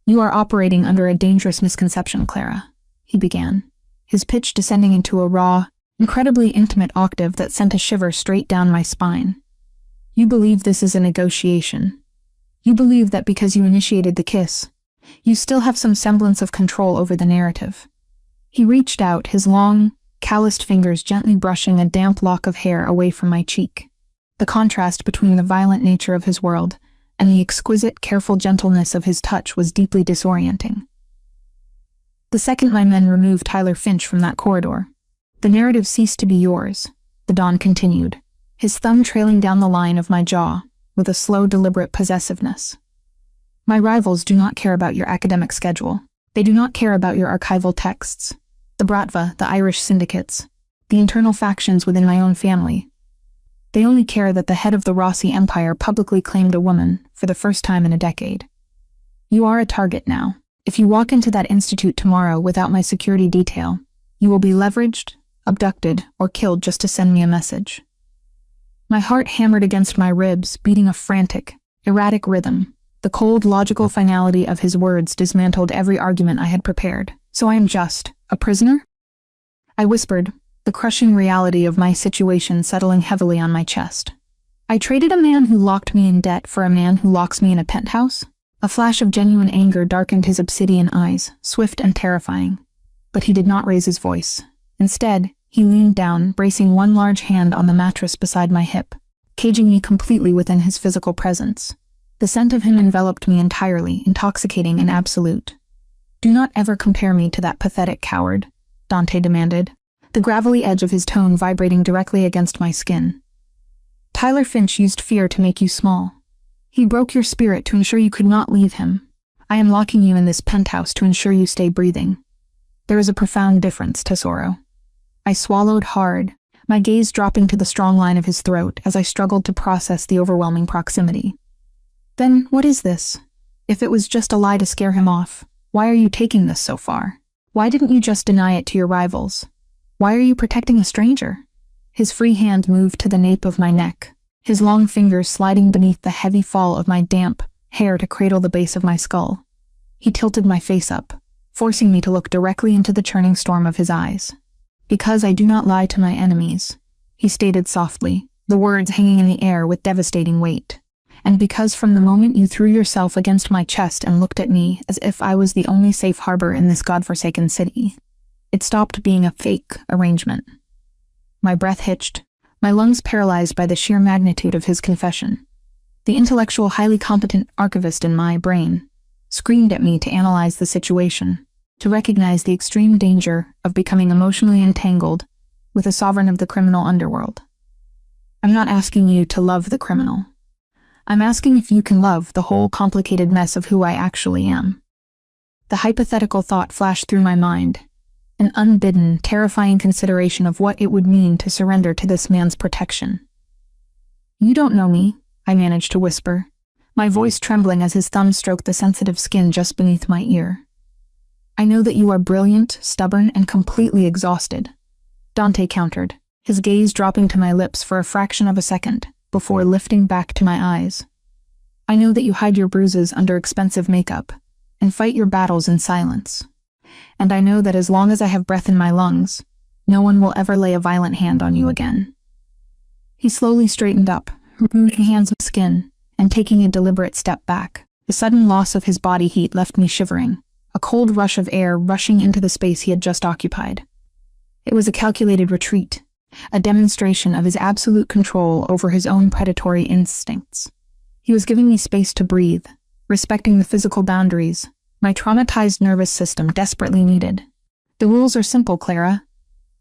You are operating under a dangerous misconception, Clara, he began, his pitch descending into a raw, incredibly intimate octave that sent a shiver straight down my spine. You believe this is a negotiation. You believe that because you initiated the kiss, you still have some semblance of control over the narrative. He reached out, his long, calloused fingers gently brushing a damp lock of hair away from my cheek. The contrast between the violent nature of his world and the exquisite, careful gentleness of his touch was deeply disorienting. The second my men removed Tyler Finch from that corridor, the narrative ceased to be yours, the Don continued, his thumb trailing down the line of my jaw with a slow, deliberate possessiveness. My rivals do not care about your academic schedule. They do not care about your archival texts, the Bratva, the Irish syndicates, the internal factions within my own family. They only care that the head of the Rossi Empire publicly claimed a woman for the first time in a decade. You are a target now. If you walk into that institute tomorrow without my security detail, you will be leveraged, abducted, or killed just to send me a message. My heart hammered against my ribs, beating a frantic, erratic rhythm. The cold, logical finality of his words dismantled every argument I had prepared. So I am just a prisoner? I whispered, the crushing reality of my situation settling heavily on my chest. I traded a man who locked me in debt for a man who locks me in a penthouse? A flash of genuine anger darkened his obsidian eyes, swift and terrifying. But he did not raise his voice. Instead, he leaned down, bracing one large hand on the mattress beside my hip, caging me completely within his physical presence. The scent of him enveloped me entirely, intoxicating and absolute. Do not ever compare me to that pathetic coward, Dante demanded, the gravelly edge of his tone vibrating directly against my skin. Tyler Finch used fear to make you small. He broke your spirit to ensure you could not leave him. I am locking you in this penthouse to ensure you stay breathing. There is a profound difference, Tesoro. I swallowed hard, my gaze dropping to the strong line of his throat as I struggled to process the overwhelming proximity. Then, what is this? If it was just a lie to scare him off, why are you taking this so far? Why didn't you just deny it to your rivals? Why are you protecting a stranger? His free hand moved to the nape of my neck, his long fingers sliding beneath the heavy fall of my damp hair to cradle the base of my skull. He tilted my face up, forcing me to look directly into the churning storm of his eyes. Because I do not lie to my enemies, he stated softly, the words hanging in the air with devastating weight. And because from the moment you threw yourself against my chest and looked at me as if I was the only safe harbor in this godforsaken city, it stopped being a fake arrangement. My breath hitched, my lungs paralyzed by the sheer magnitude of his confession. The intellectual, highly competent archivist in my brain screamed at me to analyze the situation, to recognize the extreme danger of becoming emotionally entangled with a sovereign of the criminal underworld. I'm not asking you to love the criminal. I'm asking if you can love the whole complicated mess of who I actually am. The hypothetical thought flashed through my mind, an unbidden, terrifying consideration of what it would mean to surrender to this man's protection. You don't know me, I managed to whisper, my voice trembling as his thumb stroked the sensitive skin just beneath my ear. I know that you are brilliant, stubborn, and completely exhausted, Dante countered, his gaze dropping to my lips for a fraction of a second, before lifting back to my eyes. I know that you hide your bruises under expensive makeup and fight your battles in silence. And I know that as long as I have breath in my lungs, No one will ever lay a violent hand on you again. He slowly straightened up, removing hands of skin, and taking a deliberate step back. The sudden loss of his body heat left me shivering, a cold rush of air rushing into the space he had just occupied. It was a calculated retreat, a demonstration of his absolute control over his own predatory instincts. He was giving me space to breathe, respecting the physical boundaries my traumatized nervous system desperately needed. "The rules are simple, Clara,"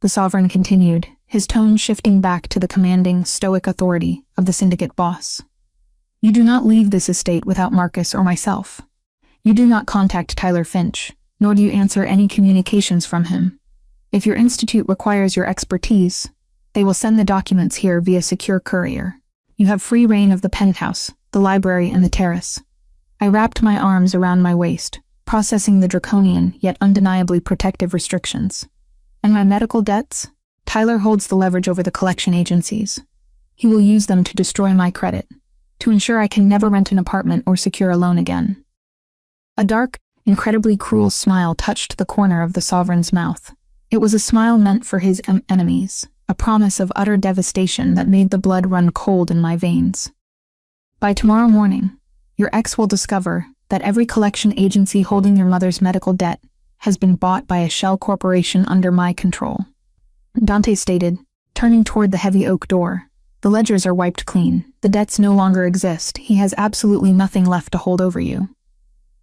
the Sovereign continued, his tone shifting back to the commanding, stoic authority of the syndicate boss. "You do not leave this estate without Marcus or myself. You do not contact Tyler Finch, nor do you answer any communications from him. If your institute requires your expertise, they will send the documents here via secure courier. You have free reign of the penthouse, the library, and the terrace." I wrapped my arms around my waist, processing the draconian yet undeniably protective restrictions. "And my medical debts? Tyler holds the leverage over the collection agencies. He will use them to destroy my credit, to ensure I can never rent an apartment or secure a loan again." A dark, incredibly cruel smile touched the corner of the Sovereign's mouth. It was a smile meant for his enemies, a promise of utter devastation that made the blood run cold in my veins. "By tomorrow morning, your ex will discover that every collection agency holding your mother's medical debt has been bought by a shell corporation under my control," Dante stated, turning toward the heavy oak door. "The ledgers are wiped clean. The debts no longer exist. He has absolutely nothing left to hold over you."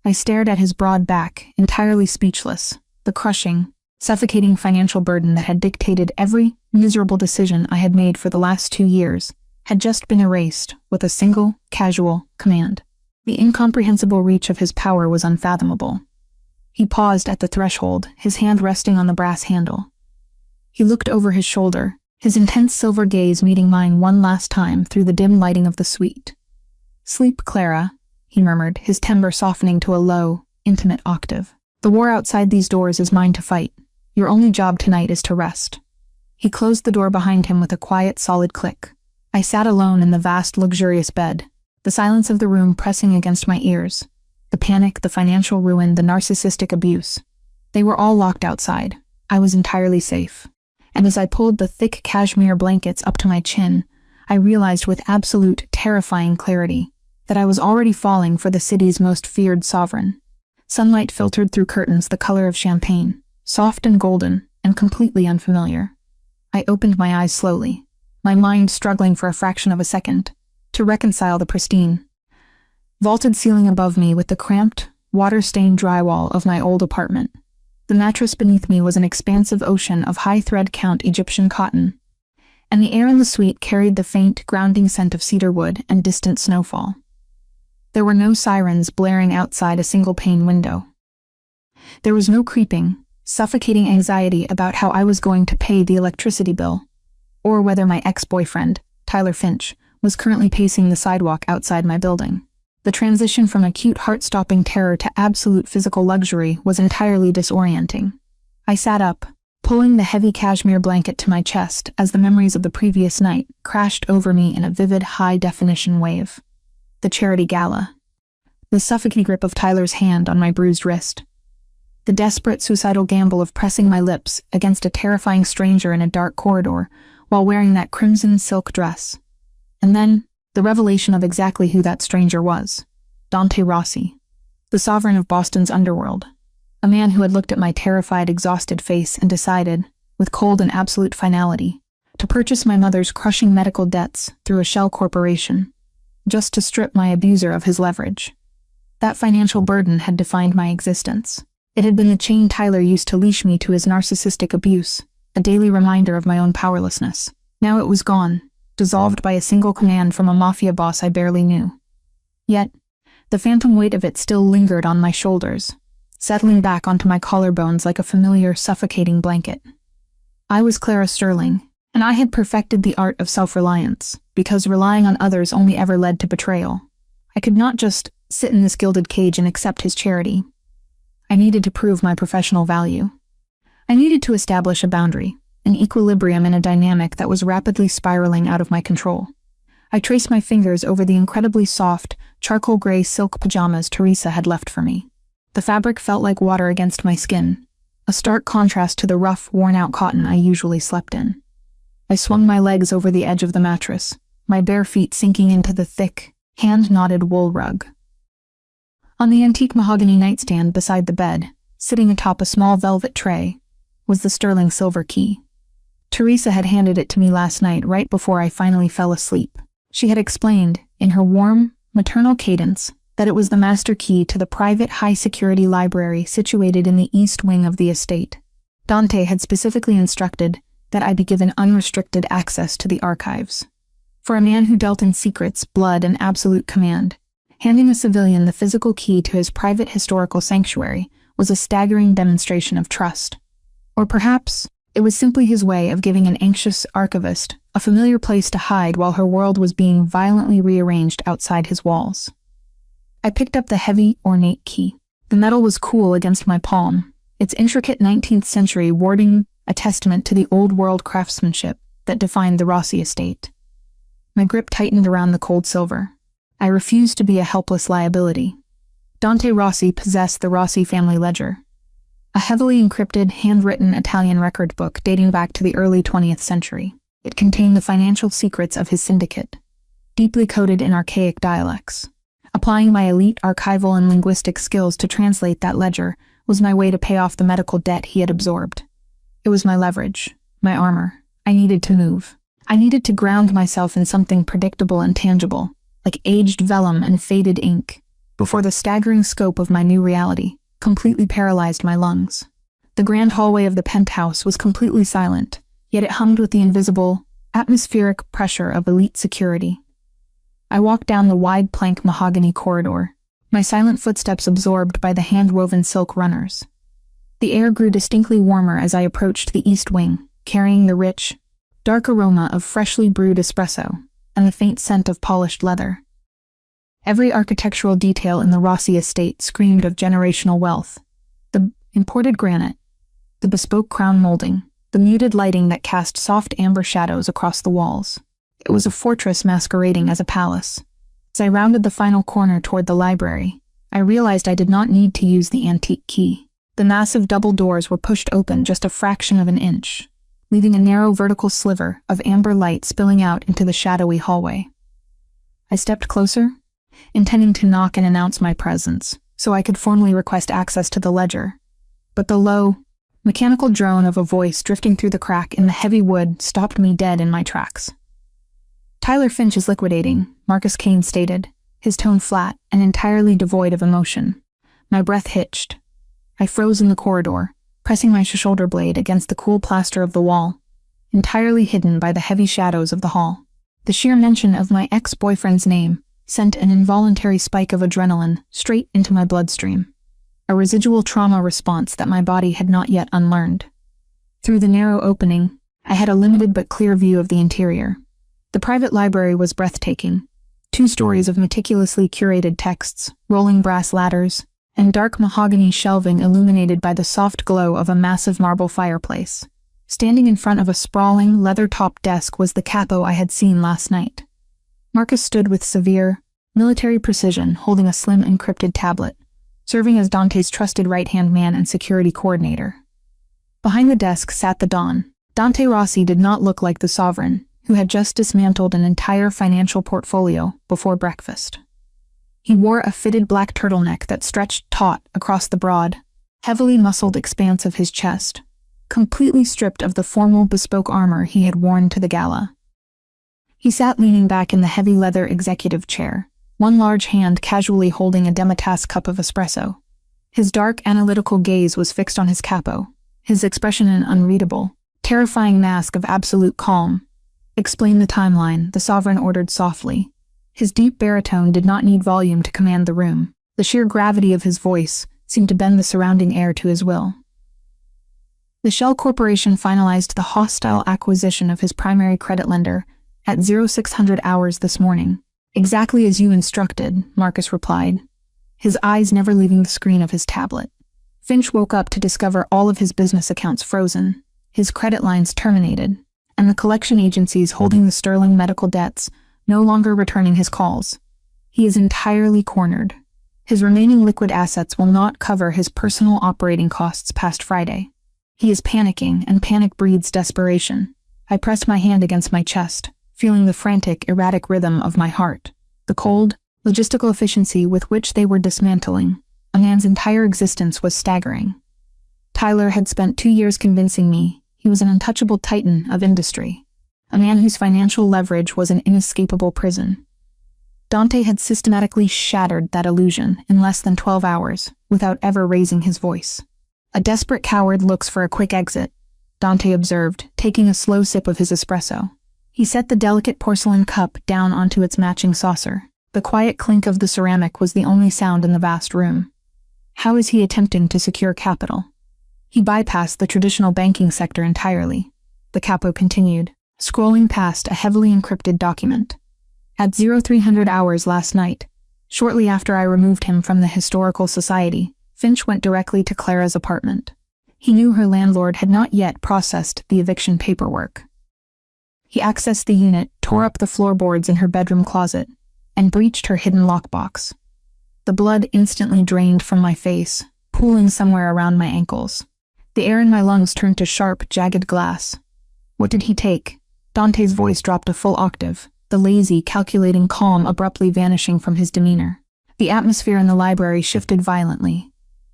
I stared at his broad back, entirely speechless. The crushing, suffocating financial burden that had dictated every miserable decision I had made for the last 2 years had just been erased with a single, casual command. The incomprehensible reach of his power was unfathomable. He paused at the threshold, his hand resting on the brass handle. He looked over his shoulder, his intense silver gaze meeting mine one last time through the dim lighting of the suite. "Sleep, Clara," he murmured, his timbre softening to a low, intimate octave. "The war outside these doors is mine to fight. Your only job tonight is to rest." He closed the door behind him with a quiet, solid click. I sat alone in the vast, luxurious bed, the silence of the room pressing against my ears. The panic, the financial ruin, the narcissistic abuse. They were all locked outside. I was entirely safe. And as I pulled the thick cashmere blankets up to my chin, I realized with absolute, terrifying clarity that I was already falling for the city's most feared sovereign. Sunlight filtered through curtains the color of champagne, soft and golden, and completely unfamiliar. I opened my eyes slowly, my mind struggling for a fraction of a second to reconcile the pristine, vaulted ceiling above me with the cramped, water-stained drywall of my old apartment. The mattress beneath me was an expansive ocean of high-thread count Egyptian cotton, and the air in the suite carried the faint, grounding scent of cedar wood and distant snowfall. There were no sirens blaring outside a single-pane window. There was no creeping, suffocating anxiety about how I was going to pay the electricity bill, or whether my ex-boyfriend, Tyler Finch, was currently pacing the sidewalk outside my building. The transition from acute heart-stopping terror to absolute physical luxury was entirely disorienting. I sat up, pulling the heavy cashmere blanket to my chest as the memories of the previous night crashed over me in a vivid, high-definition wave. The charity gala. The suffocating grip of Tyler's hand on my bruised wrist. The desperate, suicidal gamble of pressing my lips against a terrifying stranger in a dark corridor while wearing that crimson silk dress. And then, the revelation of exactly who that stranger was. Dante Rossi, the sovereign of Boston's underworld. A man who had looked at my terrified, exhausted face and decided, with cold and absolute finality, to purchase my mother's crushing medical debts through a shell corporation, just to strip my abuser of his leverage. That financial burden had defined my existence. It had been the chain Tyler used to leash me to his narcissistic abuse, a daily reminder of my own powerlessness. Now it was gone, dissolved by a single command from a mafia boss I barely knew. Yet, the phantom weight of it still lingered on my shoulders, settling back onto my collarbones like a familiar, suffocating blanket. I was Clara Sterling, and I had perfected the art of self-reliance, because relying on others only ever led to betrayal. I could not just sit in this gilded cage and accept his charity. I needed to prove my professional value. I needed to establish a boundary, an equilibrium in a dynamic that was rapidly spiraling out of my control. I traced my fingers over the incredibly soft, charcoal gray silk pajamas Teresa had left for me. The fabric felt like water against my skin, a stark contrast to the rough, worn-out cotton I usually slept in. I swung my legs over the edge of the mattress, my bare feet sinking into the thick, hand-knotted wool rug. On the antique mahogany nightstand beside the bed, sitting atop a small velvet tray, was the sterling silver key. Teresa had handed it to me last night right before I finally fell asleep. She had explained, in her warm, maternal cadence, that it was the master key to the private high-security library situated in the east wing of the estate. Dante had specifically instructed that I be given unrestricted access to the archives. For a man who dealt in secrets, blood, and absolute command, handing a civilian the physical key to his private historical sanctuary was a staggering demonstration of trust. Or perhaps it was simply his way of giving an anxious archivist a familiar place to hide while her world was being violently rearranged outside his walls. I picked up the heavy, ornate key. The metal was cool against my palm, its intricate 19th century wording a testament to the old-world craftsmanship that defined the Rossi estate. My grip tightened around the cold silver. I refused to be a helpless liability. Dante Rossi possessed the Rossi family ledger, a heavily encrypted, handwritten Italian record book dating back to the early 20th century. It contained the financial secrets of his syndicate, deeply coded in archaic dialects. Applying my elite archival and linguistic skills to translate that ledger was my way to pay off the medical debt he had absorbed. It was my leverage, my armor. I needed to move. I needed to ground myself in something predictable and tangible, like aged vellum and faded ink, before the staggering scope of my new reality completely paralyzed my lungs. The grand hallway of the penthouse was completely silent, yet it hummed with the invisible, atmospheric pressure of elite security. I walked down the wide plank mahogany corridor, my silent footsteps absorbed by the hand-woven silk runners. The air grew distinctly warmer as I approached the east wing, carrying the rich, dark aroma of freshly brewed espresso and the faint scent of polished leather. Every architectural detail in the Rossi estate screamed of generational wealth. The imported granite, the bespoke crown molding, the muted lighting that cast soft amber shadows across the walls. It was a fortress masquerading as a palace. As I rounded the final corner toward the library, I realized I did not need to use the antique key. The massive double doors were pushed open just a fraction of an inch, leaving a narrow vertical sliver of amber light spilling out into the shadowy hallway. I stepped closer, intending to knock and announce my presence, so I could formally request access to the ledger. But the low, mechanical drone of a voice drifting through the crack in the heavy wood stopped me dead in my tracks. "Tyler Finch is liquidating," Marcus Kane stated, his tone flat and entirely devoid of emotion. My breath hitched. I froze in the corridor, pressing my shoulder blade against the cool plaster of the wall, entirely hidden by the heavy shadows of the hall. The sheer mention of my ex-boyfriend's name sent an involuntary spike of adrenaline straight into my bloodstream, a residual trauma response that my body had not yet unlearned. Through the narrow opening, I had a limited but clear view of the interior. The private library was breathtaking. 2 stories of meticulously curated texts, rolling brass ladders, and dark mahogany shelving illuminated by the soft glow of a massive marble fireplace. Standing in front of a sprawling, leather-topped desk was the capo I had seen last night. Marcus stood with severe, military precision, holding a slim encrypted tablet, serving as Dante's trusted right-hand man and security coordinator. Behind the desk sat the Don. Dante Rossi did not look like the sovereign, who had just dismantled an entire financial portfolio before breakfast. He wore a fitted black turtleneck that stretched taut across the broad, heavily muscled expanse of his chest, completely stripped of the formal bespoke armor he had worn to the gala. He sat leaning back in the heavy leather executive chair, one large hand casually holding a demitasse cup of espresso. His dark, analytical gaze was fixed on his capo, his expression an unreadable, terrifying mask of absolute calm. "Explain the timeline," the sovereign ordered softly. His deep baritone did not need volume to command the room. The sheer gravity of his voice seemed to bend the surrounding air to his will. The Shell Corporation finalized the hostile acquisition of his primary credit lender at 0600 hours this morning. "Exactly as you instructed," Marcus replied, his eyes never leaving the screen of his tablet. Finch woke up to discover all of his business accounts frozen, his credit lines terminated, and the collection agencies holding the sterling medical debts no longer returning his calls. He is entirely cornered. His remaining liquid assets will not cover his personal operating costs past Friday. He is panicking, and panic breeds desperation. I pressed my hand against my chest, feeling the frantic, erratic rhythm of my heart. The cold, logistical efficiency with which they were dismantling a man's entire existence was staggering. Tyler had spent 2 years convincing me he was an untouchable titan of industry, a man whose financial leverage was an inescapable prison. Dante had systematically shattered that illusion in less than 12 hours, without ever raising his voice. A desperate coward looks for a quick exit, Dante observed, taking a slow sip of his espresso. He set the delicate porcelain cup down onto its matching saucer. The quiet clink of the ceramic was the only sound in the vast room. How is he attempting to secure capital? He bypassed the traditional banking sector entirely, the capo continued, scrolling past a heavily encrypted document. At 0300 hours last night, shortly after I removed him from the Historical Society, Finch went directly to Clara's apartment. He knew her landlord had not yet processed the eviction paperwork. He accessed the unit, tore up the floorboards in her bedroom closet, and breached her hidden lockbox. The blood instantly drained from my face, pooling somewhere around my ankles. The air in my lungs turned to sharp, jagged glass. What did he take? Dante's voice dropped a full octave, the lazy, calculating calm abruptly vanishing from his demeanor. The atmosphere in the library shifted violently,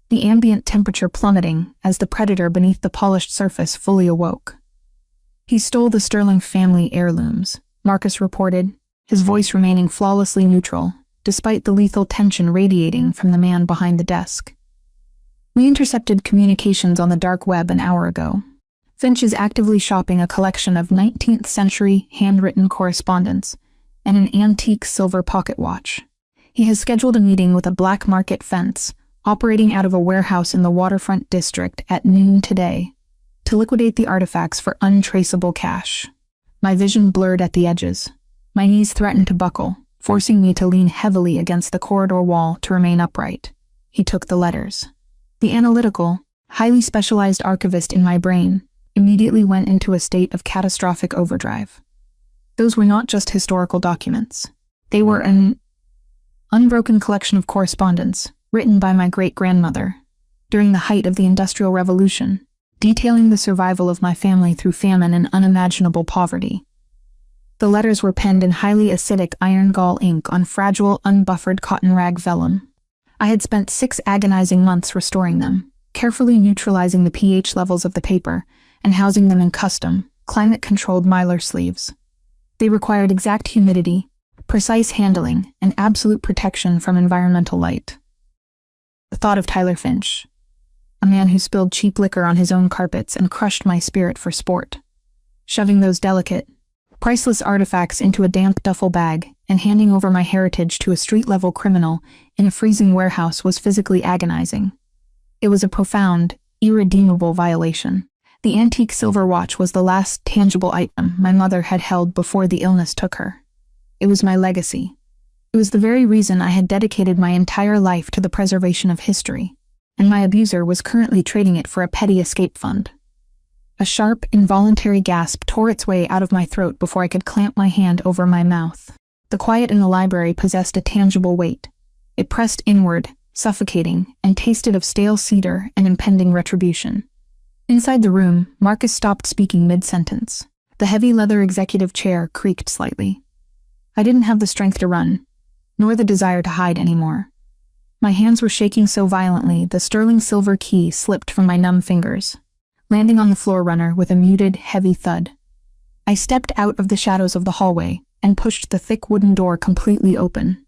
the ambient temperature plummeting as the predator beneath the polished surface fully awoke. He stole the Sterling family heirlooms, Marcus reported, his voice remaining flawlessly neutral, despite the lethal tension radiating from the man behind the desk. We intercepted communications on the dark web an hour ago. Finch is actively shopping a collection of 19th century handwritten correspondence and an antique silver pocket watch. He has scheduled a meeting with a black market fence operating out of a warehouse in the waterfront district at noon today to liquidate the artifacts for untraceable cash. My vision blurred at the edges. My knees threatened to buckle, forcing me to lean heavily against the corridor wall to remain upright. He took the letters. The analytical, highly specialized archivist in my brain immediately went into a state of catastrophic overdrive. Those were not just historical documents. They were an unbroken collection of correspondence written by my great-grandmother during the height of the Industrial Revolution, detailing the survival of my family through famine and unimaginable poverty. The letters were penned in highly acidic iron gall ink on fragile, unbuffered cotton rag vellum. I had spent 6 agonizing months restoring them, carefully neutralizing the pH levels of the paper and housing them in custom, climate-controlled mylar sleeves. They required exact humidity, precise handling, and absolute protection from environmental light. The thought of Tyler Finch, a man who spilled cheap liquor on his own carpets and crushed my spirit for sport, shoving those delicate, priceless artifacts into a damp duffel bag and handing over my heritage to a street-level criminal in a freezing warehouse was physically agonizing. It was a profound, irredeemable violation. The antique silver watch was the last tangible item my mother had held before the illness took her. It was my legacy. It was the very reason I had dedicated my entire life to the preservation of history, and my abuser was currently trading it for a petty escape fund. A sharp, involuntary gasp tore its way out of my throat before I could clamp my hand over my mouth. The quiet in the library possessed a tangible weight. It pressed inward, suffocating, and tasted of stale cedar and impending retribution. Inside the room, Marcus stopped speaking mid-sentence. The heavy leather executive chair creaked slightly. I didn't have the strength to run, nor the desire to hide anymore. My hands were shaking so violently the sterling silver key slipped from my numb fingers, landing on the floor runner with a muted, heavy thud. I stepped out of the shadows of the hallway and pushed the thick wooden door completely open.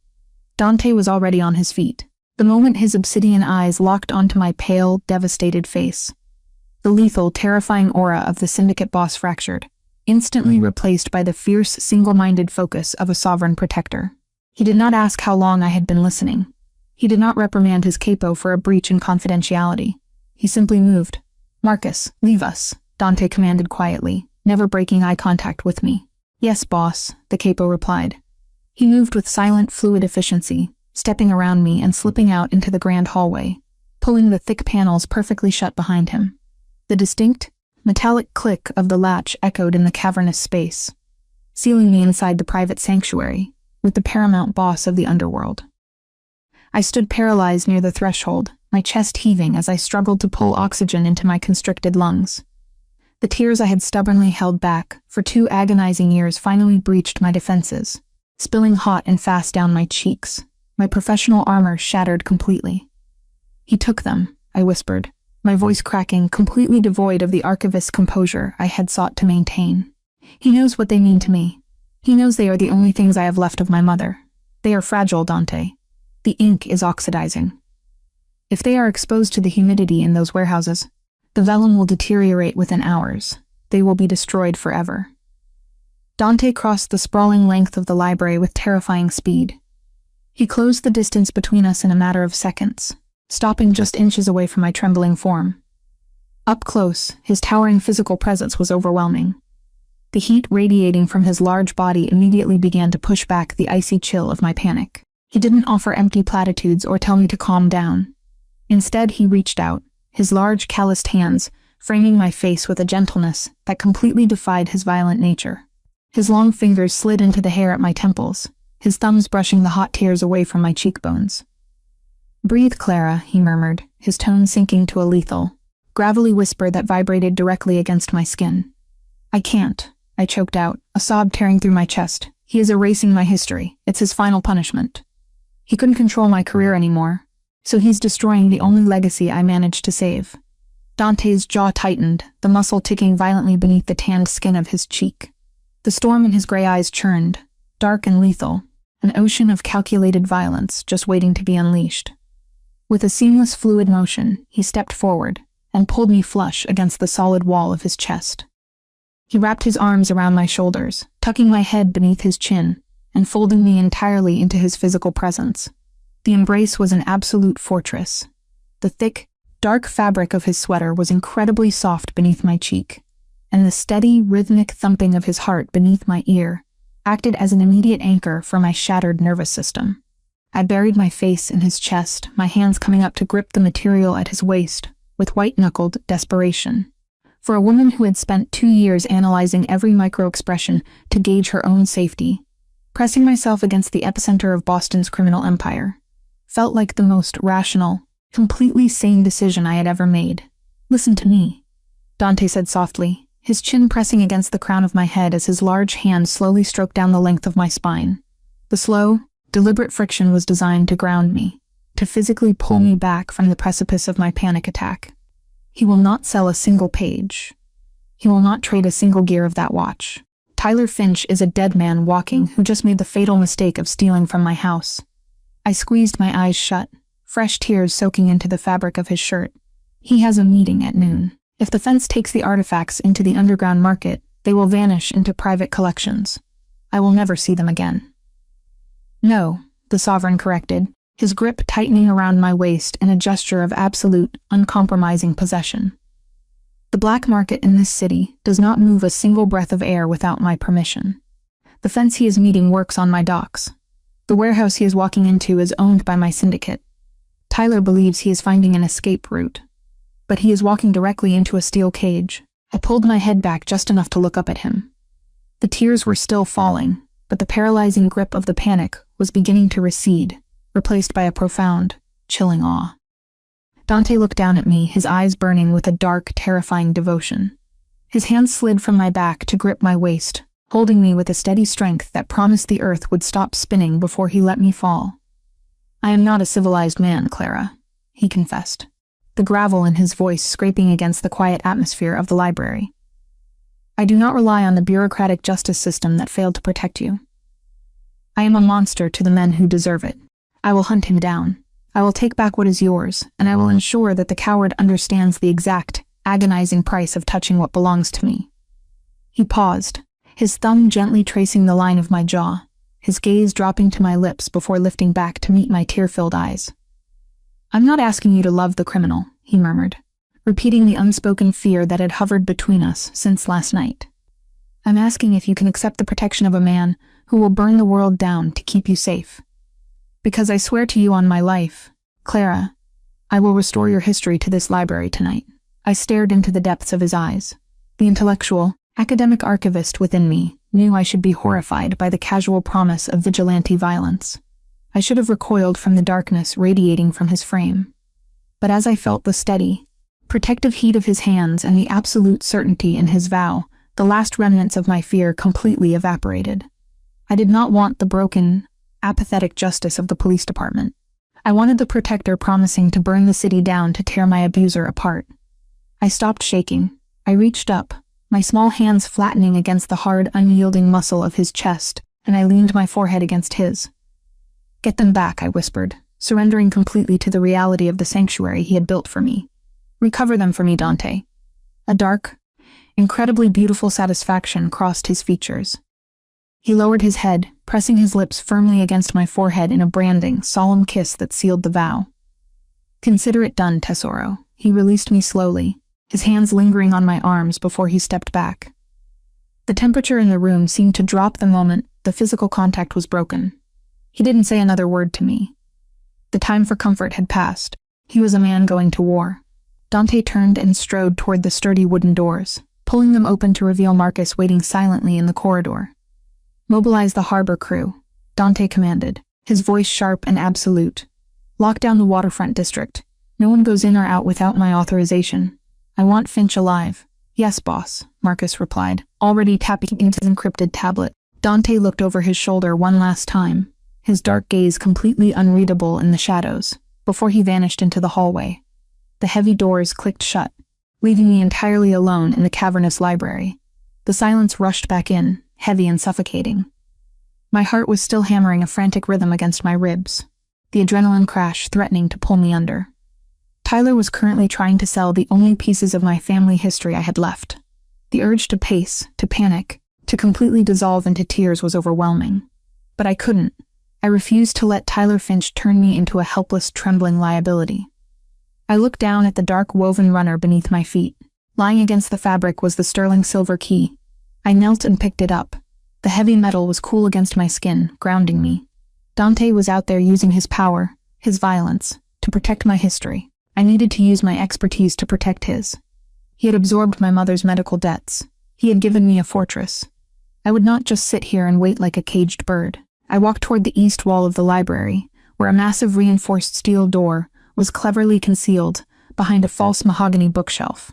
Dante was already on his feet, the moment his obsidian eyes locked onto my pale, devastated face. The lethal, terrifying aura of the syndicate boss fractured, instantly replaced by the fierce, single-minded focus of a sovereign protector. He did not ask how long I had been listening. He did not reprimand his capo for a breach in confidentiality. He simply moved. "Marcus, leave us," Dante commanded quietly, never breaking eye contact with me. "Yes, boss," the capo replied. He moved with silent, fluid efficiency, stepping around me and slipping out into the grand hallway, pulling the thick panels perfectly shut behind him. The distinct, metallic click of the latch echoed in the cavernous space, sealing me inside the private sanctuary with the paramount boss of the underworld. I stood paralyzed near the threshold, my chest heaving as I struggled to pull oxygen into my constricted lungs. The tears I had stubbornly held back for 2 agonizing years finally breached my defenses, spilling hot and fast down my cheeks. My professional armor shattered completely. "He took them," I whispered, my voice cracking, completely devoid of the archivist's composure I had sought to maintain. "He knows what they mean to me. He knows they are the only things I have left of my mother. They are fragile, Dante. The ink is oxidizing. If they are exposed to the humidity in those warehouses, the vellum will deteriorate within hours. They will be destroyed forever." Dante crossed the sprawling length of the library with terrifying speed. He closed the distance between us in a matter of seconds, stopping just inches away from my trembling form. Up close, his towering physical presence was overwhelming. The heat radiating from his large body immediately began to push back the icy chill of my panic. He didn't offer empty platitudes or tell me to calm down. Instead, he reached out, his large calloused hands framing my face with a gentleness that completely defied his violent nature. His long fingers slid into the hair at my temples, his thumbs brushing the hot tears away from my cheekbones. "Breathe, Clara," he murmured, his tone sinking to a lethal, gravelly whisper that vibrated directly against my skin. "I can't," I choked out, a sob tearing through my chest. "He is erasing my history. It's his final punishment. He couldn't control my career anymore, so he's destroying the only legacy I managed to save." Dante's jaw tightened, the muscle ticking violently beneath the tanned skin of his cheek. The storm in his gray eyes churned, dark and lethal, an ocean of calculated violence just waiting to be unleashed. With a seamless fluid motion, he stepped forward and pulled me flush against the solid wall of his chest. He wrapped his arms around my shoulders, tucking my head beneath his chin and folding me entirely into his physical presence. The embrace was an absolute fortress. The thick, dark fabric of his sweater was incredibly soft beneath my cheek, and the steady, rhythmic thumping of his heart beneath my ear acted as an immediate anchor for my shattered nervous system. I buried my face in his chest, my hands coming up to grip the material at his waist with white-knuckled desperation. For a woman who had spent 2 years analyzing every micro-expression to gauge her own safety, pressing myself against the epicenter of Boston's criminal empire felt like the most rational, completely sane decision I had ever made. "Listen to me," Dante said softly, his chin pressing against the crown of my head as his large hand slowly stroked down the length of my spine. The slow, deliberate friction was designed to ground me, to physically pull me back from the precipice of my panic attack. "He will not sell a single page. He will not trade a single gear of that watch. Tyler Finch is a dead man walking who just made the fatal mistake of stealing from my house." I squeezed my eyes shut, fresh tears soaking into the fabric of his shirt. "He has a meeting at noon. If the fence takes the artifacts into the underground market, they will vanish into private collections. I will never see them again." "No," the Sovereign corrected, his grip tightening around my waist in a gesture of absolute, uncompromising possession. "The black market in this city does not move a single breath of air without my permission. The fence he is meeting works on my docks. The warehouse he is walking into is owned by my syndicate. Tyler believes he is finding an escape route, but he is walking directly into a steel cage." I pulled my head back just enough to look up at him. The tears were still falling, but the paralyzing grip of the panic was beginning to recede, replaced by a profound, chilling awe. Dante looked down at me, his eyes burning with a dark, terrifying devotion. His hands slid from my back to grip my waist, holding me with a steady strength that promised the earth would stop spinning before he let me fall. "I am not a civilized man, Clara," he confessed, the gravel in his voice scraping against the quiet atmosphere of the library. "I do not rely on the bureaucratic justice system that failed to protect you. I am a monster to the men who deserve it. I will hunt him down. I will take back what is yours, and I will ensure that the coward understands the exact, agonizing price of touching what belongs to me." He paused, his thumb gently tracing the line of my jaw, his gaze dropping to my lips before lifting back to meet my tear-filled eyes. "I'm not asking you to love the criminal," he murmured, repeating the unspoken fear that had hovered between us since last night. "I'm asking if you can accept the protection of a man who will burn the world down to keep you safe. Because I swear to you on my life, Clara, I will restore your history to this library tonight." I stared into the depths of his eyes. The intellectual, academic archivist within me knew I should be horrified by the casual promise of vigilante violence. I should have recoiled from the darkness radiating from his frame. But as I felt the steady, protective heat of his hands and the absolute certainty in his vow, the last remnants of my fear completely evaporated. I did not want the broken, apathetic justice of the police department. I wanted the protector promising to burn the city down to tear my abuser apart. I stopped shaking. I reached up, my small hands flattening against the hard, unyielding muscle of his chest, and I leaned my forehead against his. "Get them back," I whispered, surrendering completely to the reality of the sanctuary he had built for me. "Recover them for me, Dante." A dark, incredibly beautiful satisfaction crossed his features. He lowered his head, pressing his lips firmly against my forehead in a branding, solemn kiss that sealed the vow. "Consider it done, Tesoro." He released me slowly, his hands lingering on my arms before he stepped back. The temperature in the room seemed to drop the moment the physical contact was broken. He didn't say another word to me. The time for comfort had passed. He was a man going to war. Dante turned and strode toward the sturdy wooden doors, pulling them open to reveal Marcus waiting silently in the corridor. "Mobilize the harbor crew," Dante commanded, his voice sharp and absolute. "Lock down the waterfront district. No one goes in or out without my authorization. I want Finch alive." "Yes, boss," Marcus replied, already tapping into his encrypted tablet. Dante looked over his shoulder one last time, his dark gaze completely unreadable in the shadows, before he vanished into the hallway. The heavy doors clicked shut, leaving me entirely alone in the cavernous library. The silence rushed back in, heavy and suffocating. My heart was still hammering a frantic rhythm against my ribs, the adrenaline crash threatening to pull me under. Tyler was currently trying to sell the only pieces of my family history I had left. The urge to pace, to panic, to completely dissolve into tears was overwhelming. But I couldn't. I refused to let Tyler Finch turn me into a helpless, trembling liability. I looked down at the dark woven runner beneath my feet. Lying against the fabric was the sterling silver key. I knelt and picked it up. The heavy metal was cool against my skin, grounding me. Dante was out there using his power, his violence, to protect my history. I needed to use my expertise to protect his. He had absorbed my mother's medical debts. He had given me a fortress. I would not just sit here and wait like a caged bird. I walked toward the east wall of the library, where a massive reinforced steel door was cleverly concealed behind a false mahogany bookshelf.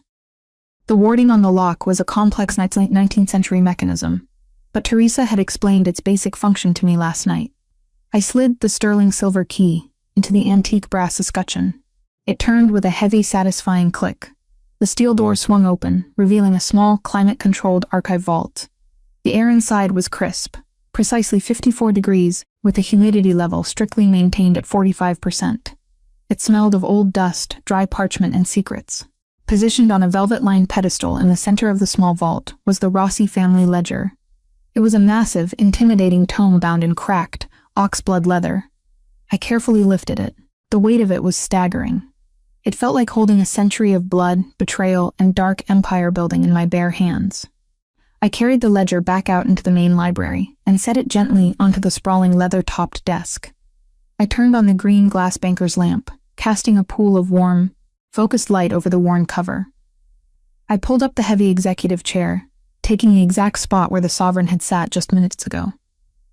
The warding on the lock was a complex 19th century mechanism, but Teresa had explained its basic function to me last night. I slid the sterling silver key into the antique brass escutcheon. It turned with a heavy, satisfying click. The steel door swung open, revealing a small, climate-controlled archive vault. The air inside was crisp, precisely 54 degrees, with the humidity level strictly maintained at 45%. It smelled of old dust, dry parchment, and secrets. Positioned on a velvet-lined pedestal in the center of the small vault was the Rossi family ledger. It was a massive, intimidating tome bound in cracked, oxblood leather. I carefully lifted it. The weight of it was staggering. It felt like holding a century of blood, betrayal, and dark empire building in my bare hands. I carried the ledger back out into the main library and set it gently onto the sprawling leather-topped desk. I turned on the green glass banker's lamp, casting a pool of warm, focused light over the worn cover. I pulled up the heavy executive chair, taking the exact spot where the sovereign had sat just minutes ago.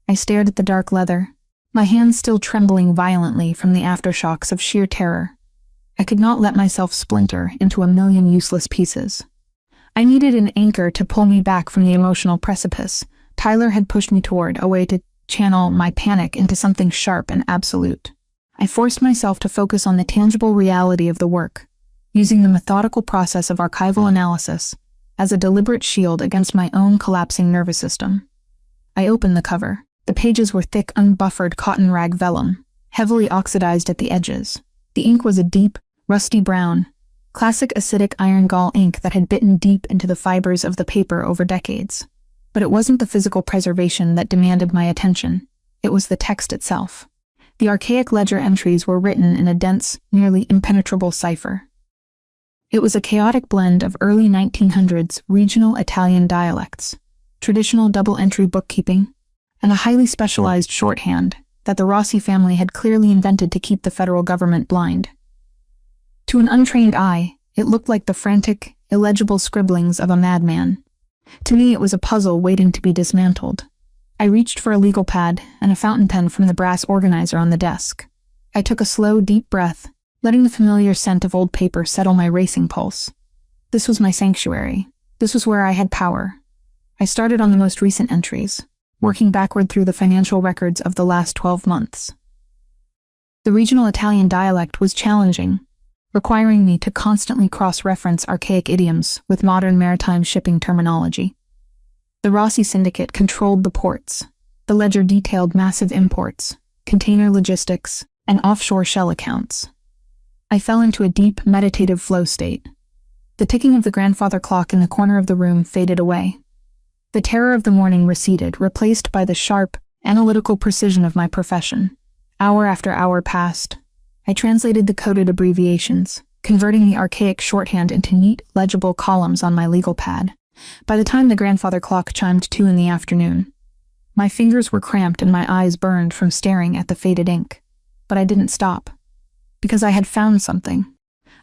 I stared at the dark leather, my hands still trembling violently from the aftershocks of sheer terror. I could not let myself splinter into a million useless pieces. I needed an anchor to pull me back from the emotional precipice Tyler had pushed me toward, a way to channel my panic into something sharp and absolute. I forced myself to focus on the tangible reality of the work, using the methodical process of archival analysis as a deliberate shield against my own collapsing nervous system. I opened the cover. The pages were thick, unbuffered cotton rag vellum, heavily oxidized at the edges. The ink was a deep, rusty brown, classic acidic iron gall ink that had bitten deep into the fibers of the paper over decades. But it wasn't the physical preservation that demanded my attention. It was the text itself. The archaic ledger entries were written in a dense, nearly impenetrable cipher. It was a chaotic blend of early 1900s regional Italian dialects, traditional double-entry bookkeeping, and a highly specialized shorthand that the Rossi family had clearly invented to keep the federal government blind. To an untrained eye, it looked like the frantic, illegible scribblings of a madman. To me, it was a puzzle waiting to be dismantled. I reached for a legal pad and a fountain pen from the brass organizer on the desk. I took a slow, deep breath, letting the familiar scent of old paper settle my racing pulse. This was my sanctuary. This was where I had power. I started on the most recent entries, working backward through the financial records of the last 12 months. The regional Italian dialect was challenging, requiring me to constantly cross-reference archaic idioms with modern maritime shipping terminology. The Rossi syndicate controlled the ports. The ledger detailed massive imports, container logistics, and offshore shell accounts. I fell into a deep, meditative flow state. The ticking of the grandfather clock in the corner of the room faded away. The terror of the morning receded, replaced by the sharp, analytical precision of my profession. Hour after hour passed. I translated the coded abbreviations, converting the archaic shorthand into neat, legible columns on my legal pad. By the time the grandfather clock chimed 2 in the afternoon, my fingers were cramped and my eyes burned from staring at the faded ink. But I didn't stop, because I had found something.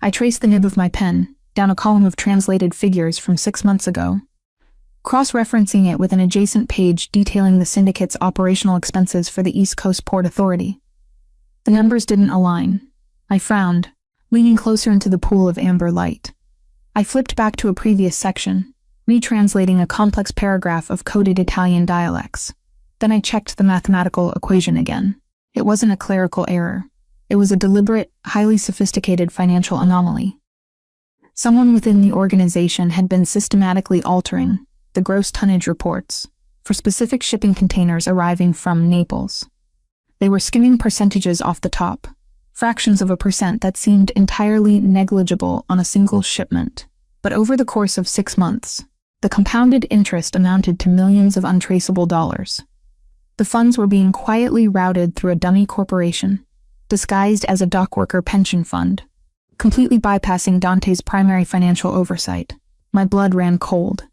I traced the nib of my pen down a column of translated figures from 6 months ago, cross-referencing it with an adjacent page detailing the syndicate's operational expenses for the East Coast Port Authority. The numbers didn't align. I frowned, leaning closer into the pool of amber light. I flipped back to a previous section, retranslating a complex paragraph of coded Italian dialects. Then I checked the mathematical equation again. It wasn't a clerical error. It was a deliberate, highly sophisticated financial anomaly. Someone within the organization had been systematically altering the gross tonnage reports for specific shipping containers arriving from Naples. They were skimming percentages off the top, fractions of a percent that seemed entirely negligible on a single shipment. But over the course of 6 months, the compounded interest amounted to millions of untraceable dollars. The funds were being quietly routed through a dummy corporation, disguised as a dockworker pension fund, completely bypassing Dante's primary financial oversight. My blood ran cold.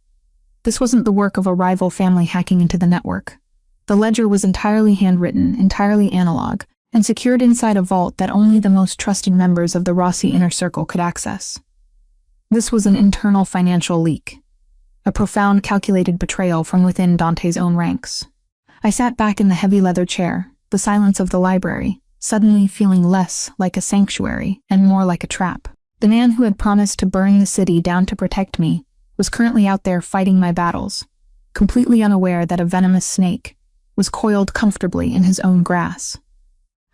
This wasn't the work of a rival family hacking into the network. The ledger was entirely handwritten, entirely analog, and secured inside a vault that only the most trusted members of the Rossi inner circle could access. This was an internal financial leak, a profound calculated betrayal from within Dante's own ranks. I sat back in the heavy leather chair, the silence of the library, suddenly feeling less like a sanctuary and more like a trap. The man who had promised to burn the city down to protect me was currently out there fighting my battles, completely unaware that a venomous snake was coiled comfortably in his own grass.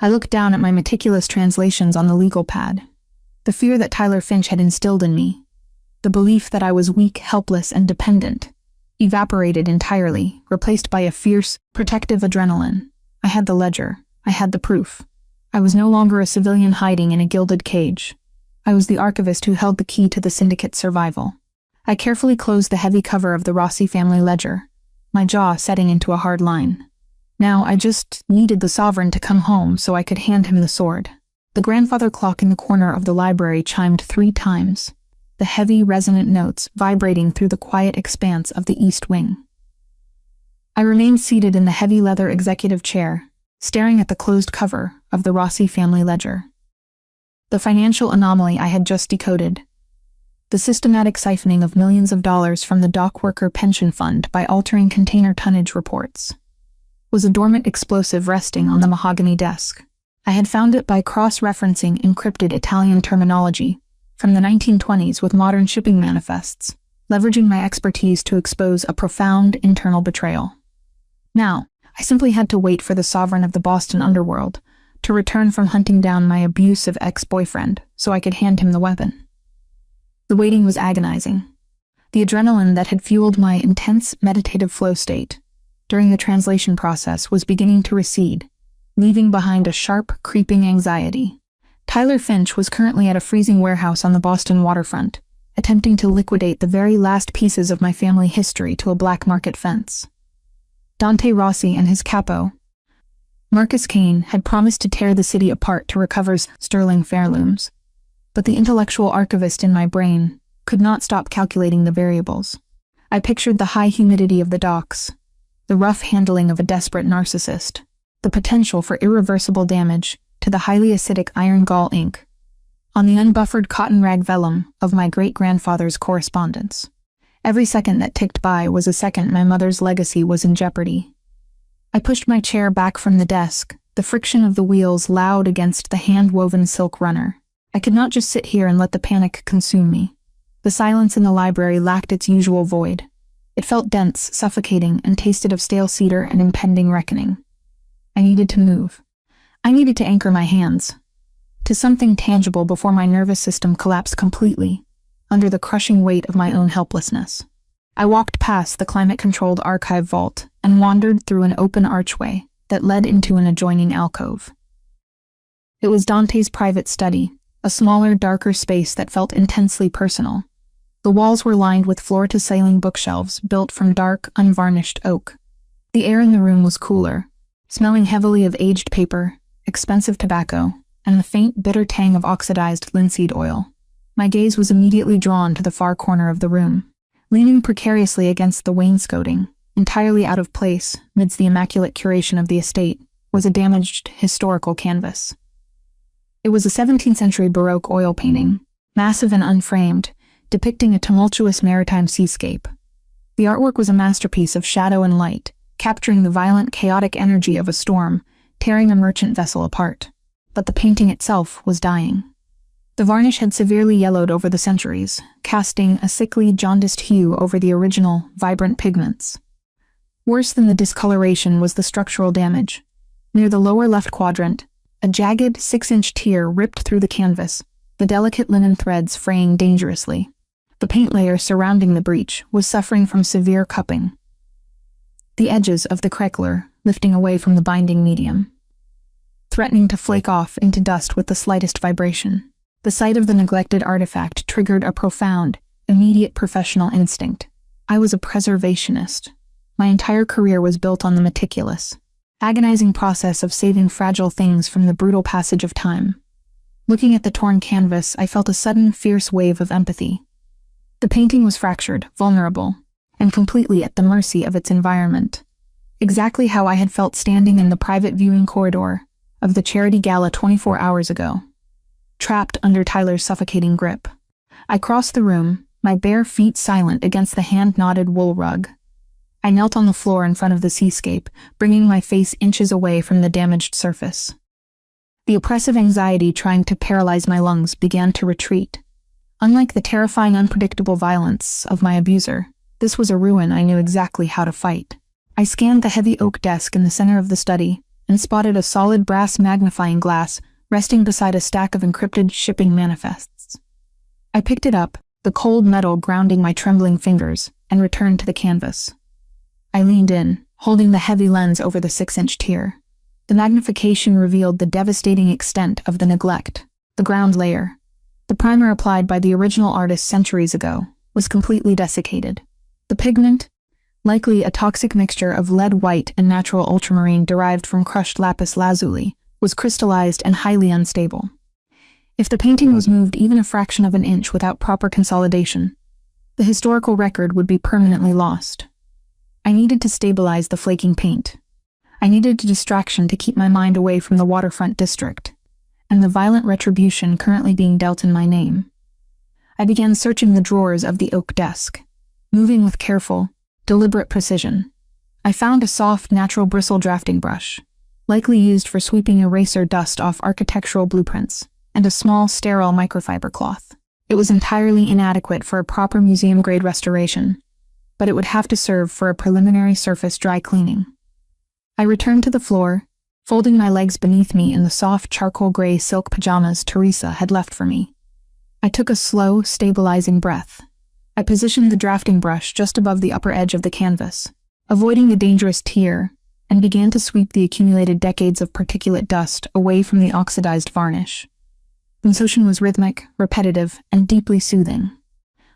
I looked down at my meticulous translations on the legal pad. The fear that Tyler Finch had instilled in me, the belief that I was weak, helpless, and dependent, evaporated entirely, replaced by a fierce, protective adrenaline. I had the ledger. I had the proof. I was no longer a civilian hiding in a gilded cage. I was the archivist who held the key to the syndicate's survival. I carefully closed the heavy cover of the Rossi family ledger, my jaw setting into a hard line. Now I just needed the sovereign to come home so I could hand him the sword. The grandfather clock in the corner of the library chimed 3 times, the heavy, resonant notes vibrating through the quiet expanse of the East Wing. I remained seated in the heavy leather executive chair, staring at the closed cover of the Rossi family ledger. The financial anomaly I had just decoded, the systematic siphoning of millions of dollars from the dockworker pension fund by altering container tonnage reports, was a dormant explosive resting on the mahogany desk. I had found it by cross-referencing encrypted Italian terminology from the 1920s with modern shipping manifests, leveraging my expertise to expose a profound internal betrayal. Now, I simply had to wait for the sovereign of the Boston underworld to return from hunting down my abusive ex-boyfriend so I could hand him the weapon. The waiting was agonizing. The adrenaline that had fueled my intense meditative flow state during the translation process was beginning to recede, leaving behind a sharp, creeping anxiety. Tyler Finch was currently at a freezing warehouse on the Boston waterfront, attempting to liquidate the very last pieces of my family history to a black market fence. Dante Rossi and his capo, Marcus Kane, had promised to tear the city apart to recover sterling heirlooms, but the intellectual archivist in my brain could not stop calculating the variables. I pictured the high humidity of the docks, the rough handling of a desperate narcissist, the potential for irreversible damage to the highly acidic iron gall ink on the unbuffered cotton rag vellum of my great-grandfather's correspondence. Every second that ticked by was a second my mother's legacy was in jeopardy. I pushed my chair back from the desk, the friction of the wheels loud against the hand-woven silk runner. I could not just sit here and let the panic consume me. The silence in the library lacked its usual void. It felt dense, suffocating, and tasted of stale cedar and impending reckoning. I needed to move. I needed to anchor my hands to something tangible before my nervous system collapsed completely under the crushing weight of my own helplessness. I walked past the climate-controlled archive vault and wandered through an open archway that led into an adjoining alcove. It was Dante's private study, a smaller, darker space that felt intensely personal. The walls were lined with floor-to-ceiling bookshelves built from dark, unvarnished oak. The air in the room was cooler, smelling heavily of aged paper, expensive tobacco, and the faint, bitter tang of oxidized linseed oil. My gaze was immediately drawn to the far corner of the room. Leaning precariously against the wainscoting, entirely out of place amidst the immaculate curation of the estate, was a damaged historical canvas. It was a 17th-century Baroque oil painting, massive and unframed, depicting a tumultuous maritime seascape. The artwork was a masterpiece of shadow and light, capturing the violent, chaotic energy of a storm, tearing a merchant vessel apart. But the painting itself was dying. The varnish had severely yellowed over the centuries, casting a sickly, jaundiced hue over the original, vibrant pigments. Worse than the discoloration was the structural damage. Near the lower left quadrant, a jagged 6-inch tear ripped through the canvas, the delicate linen threads fraying dangerously. The paint layer surrounding the breach was suffering from severe cupping, the edges of the craquelure lifting away from the binding medium, threatening to flake off into dust with the slightest vibration. The sight of the neglected artifact triggered a profound, immediate professional instinct. I was a preservationist. My entire career was built on the meticulous, agonizing process of saving fragile things from the brutal passage of time. Looking at the torn canvas, I felt a sudden, fierce wave of empathy. The painting was fractured, vulnerable, and completely at the mercy of its environment. Exactly how I had felt standing in the private viewing corridor of the charity gala 24 hours ago. Trapped under Tyler's suffocating grip. I crossed the room, my bare feet silent against the hand-knotted wool rug. I knelt on the floor in front of the seascape, bringing my face inches away from the damaged surface. The oppressive anxiety trying to paralyze my lungs began to retreat. Unlike the terrifying, unpredictable violence of my abuser, this was a ruin I knew exactly how to fight. I scanned the heavy oak desk in the center of the study and spotted a solid brass magnifying glass resting beside a stack of encrypted shipping manifests. I picked it up, the cold metal grounding my trembling fingers, and returned to the canvas. I leaned in, holding the heavy lens over the 6-inch tear. The magnification revealed the devastating extent of the neglect. The ground layer, the primer applied by the original artist centuries ago, was completely desiccated. The pigment, likely a toxic mixture of lead white and natural ultramarine derived from crushed lapis lazuli, was crystallized and highly unstable. If the painting was moved even a fraction of an inch without proper consolidation, the historical record would be permanently lost. I needed to stabilize the flaking paint. I needed a distraction to keep my mind away from the waterfront district and the violent retribution currently being dealt in my name. I began searching the drawers of the oak desk, moving with careful, deliberate precision. I found a soft, natural bristle drafting brush, likely used for sweeping eraser dust off architectural blueprints, and a small, sterile microfiber cloth. It was entirely inadequate for a proper museum-grade restoration, but it would have to serve for a preliminary surface dry cleaning. I returned to the floor, folding my legs beneath me in the soft charcoal gray silk pajamas Teresa had left for me. I took a slow, stabilizing breath. I positioned the drafting brush just above the upper edge of the canvas, avoiding the dangerous tear, and began to sweep the accumulated decades of particulate dust away from the oxidized varnish. The motion was rhythmic, repetitive, and deeply soothing.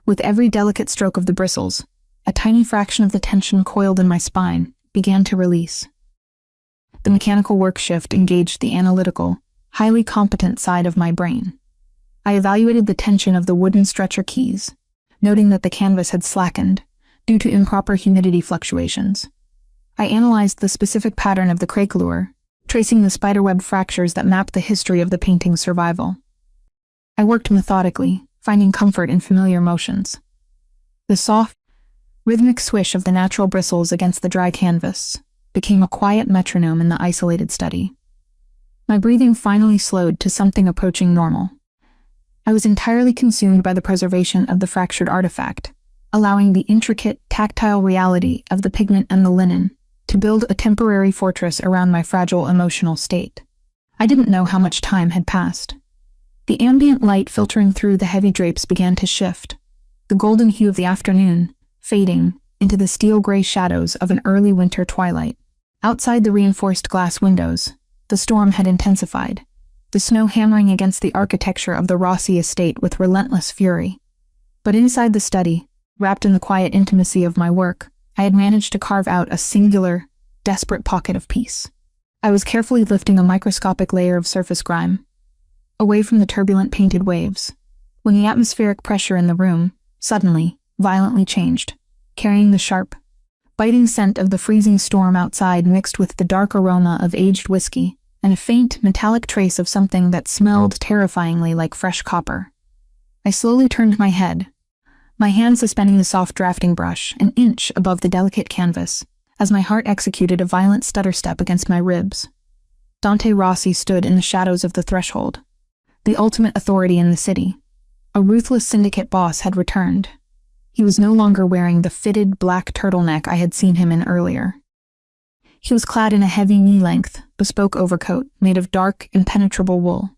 With every delicate stroke of the bristles, a tiny fraction of the tension coiled in my spine began to release. The mechanical work shift engaged the analytical, highly competent side of my brain. I evaluated the tension of the wooden stretcher keys, noting that the canvas had slackened due to improper humidity fluctuations. I analyzed the specific pattern of the craquelure, tracing the spiderweb fractures that mapped the history of the painting's survival. I worked methodically, finding comfort in familiar motions. The soft, rhythmic swish of the natural bristles against the dry canvas, became a quiet metronome in the isolated study. My breathing finally slowed to something approaching normal. I was entirely consumed by the preservation of the fractured artifact, allowing the intricate, tactile reality of the pigment and the linen to build a temporary fortress around my fragile emotional state. I didn't know how much time had passed. The ambient light filtering through the heavy drapes began to shift, the golden hue of the afternoon fading into the steel-gray shadows of an early winter twilight. Outside the reinforced glass windows, the storm had intensified, the snow hammering against the architecture of the Rossi estate with relentless fury. But inside the study, wrapped in the quiet intimacy of my work, I had managed to carve out a singular, desperate pocket of peace. I was carefully lifting a microscopic layer of surface grime, away from the turbulent painted waves, when the atmospheric pressure in the room, suddenly, violently changed, carrying the sharp, biting scent of the freezing storm outside mixed with the dark aroma of aged whiskey and a faint, metallic trace of something that smelled terrifyingly like fresh copper. I slowly turned my head, my hand suspending the soft drafting brush an inch above the delicate canvas, as my heart executed a violent stutter step against my ribs. Dante Rossi stood in the shadows of the threshold, the ultimate authority in the city. A ruthless syndicate boss had returned. He was no longer wearing the fitted black turtleneck I had seen him in earlier. He was clad in a heavy knee-length, bespoke overcoat made of dark, impenetrable wool.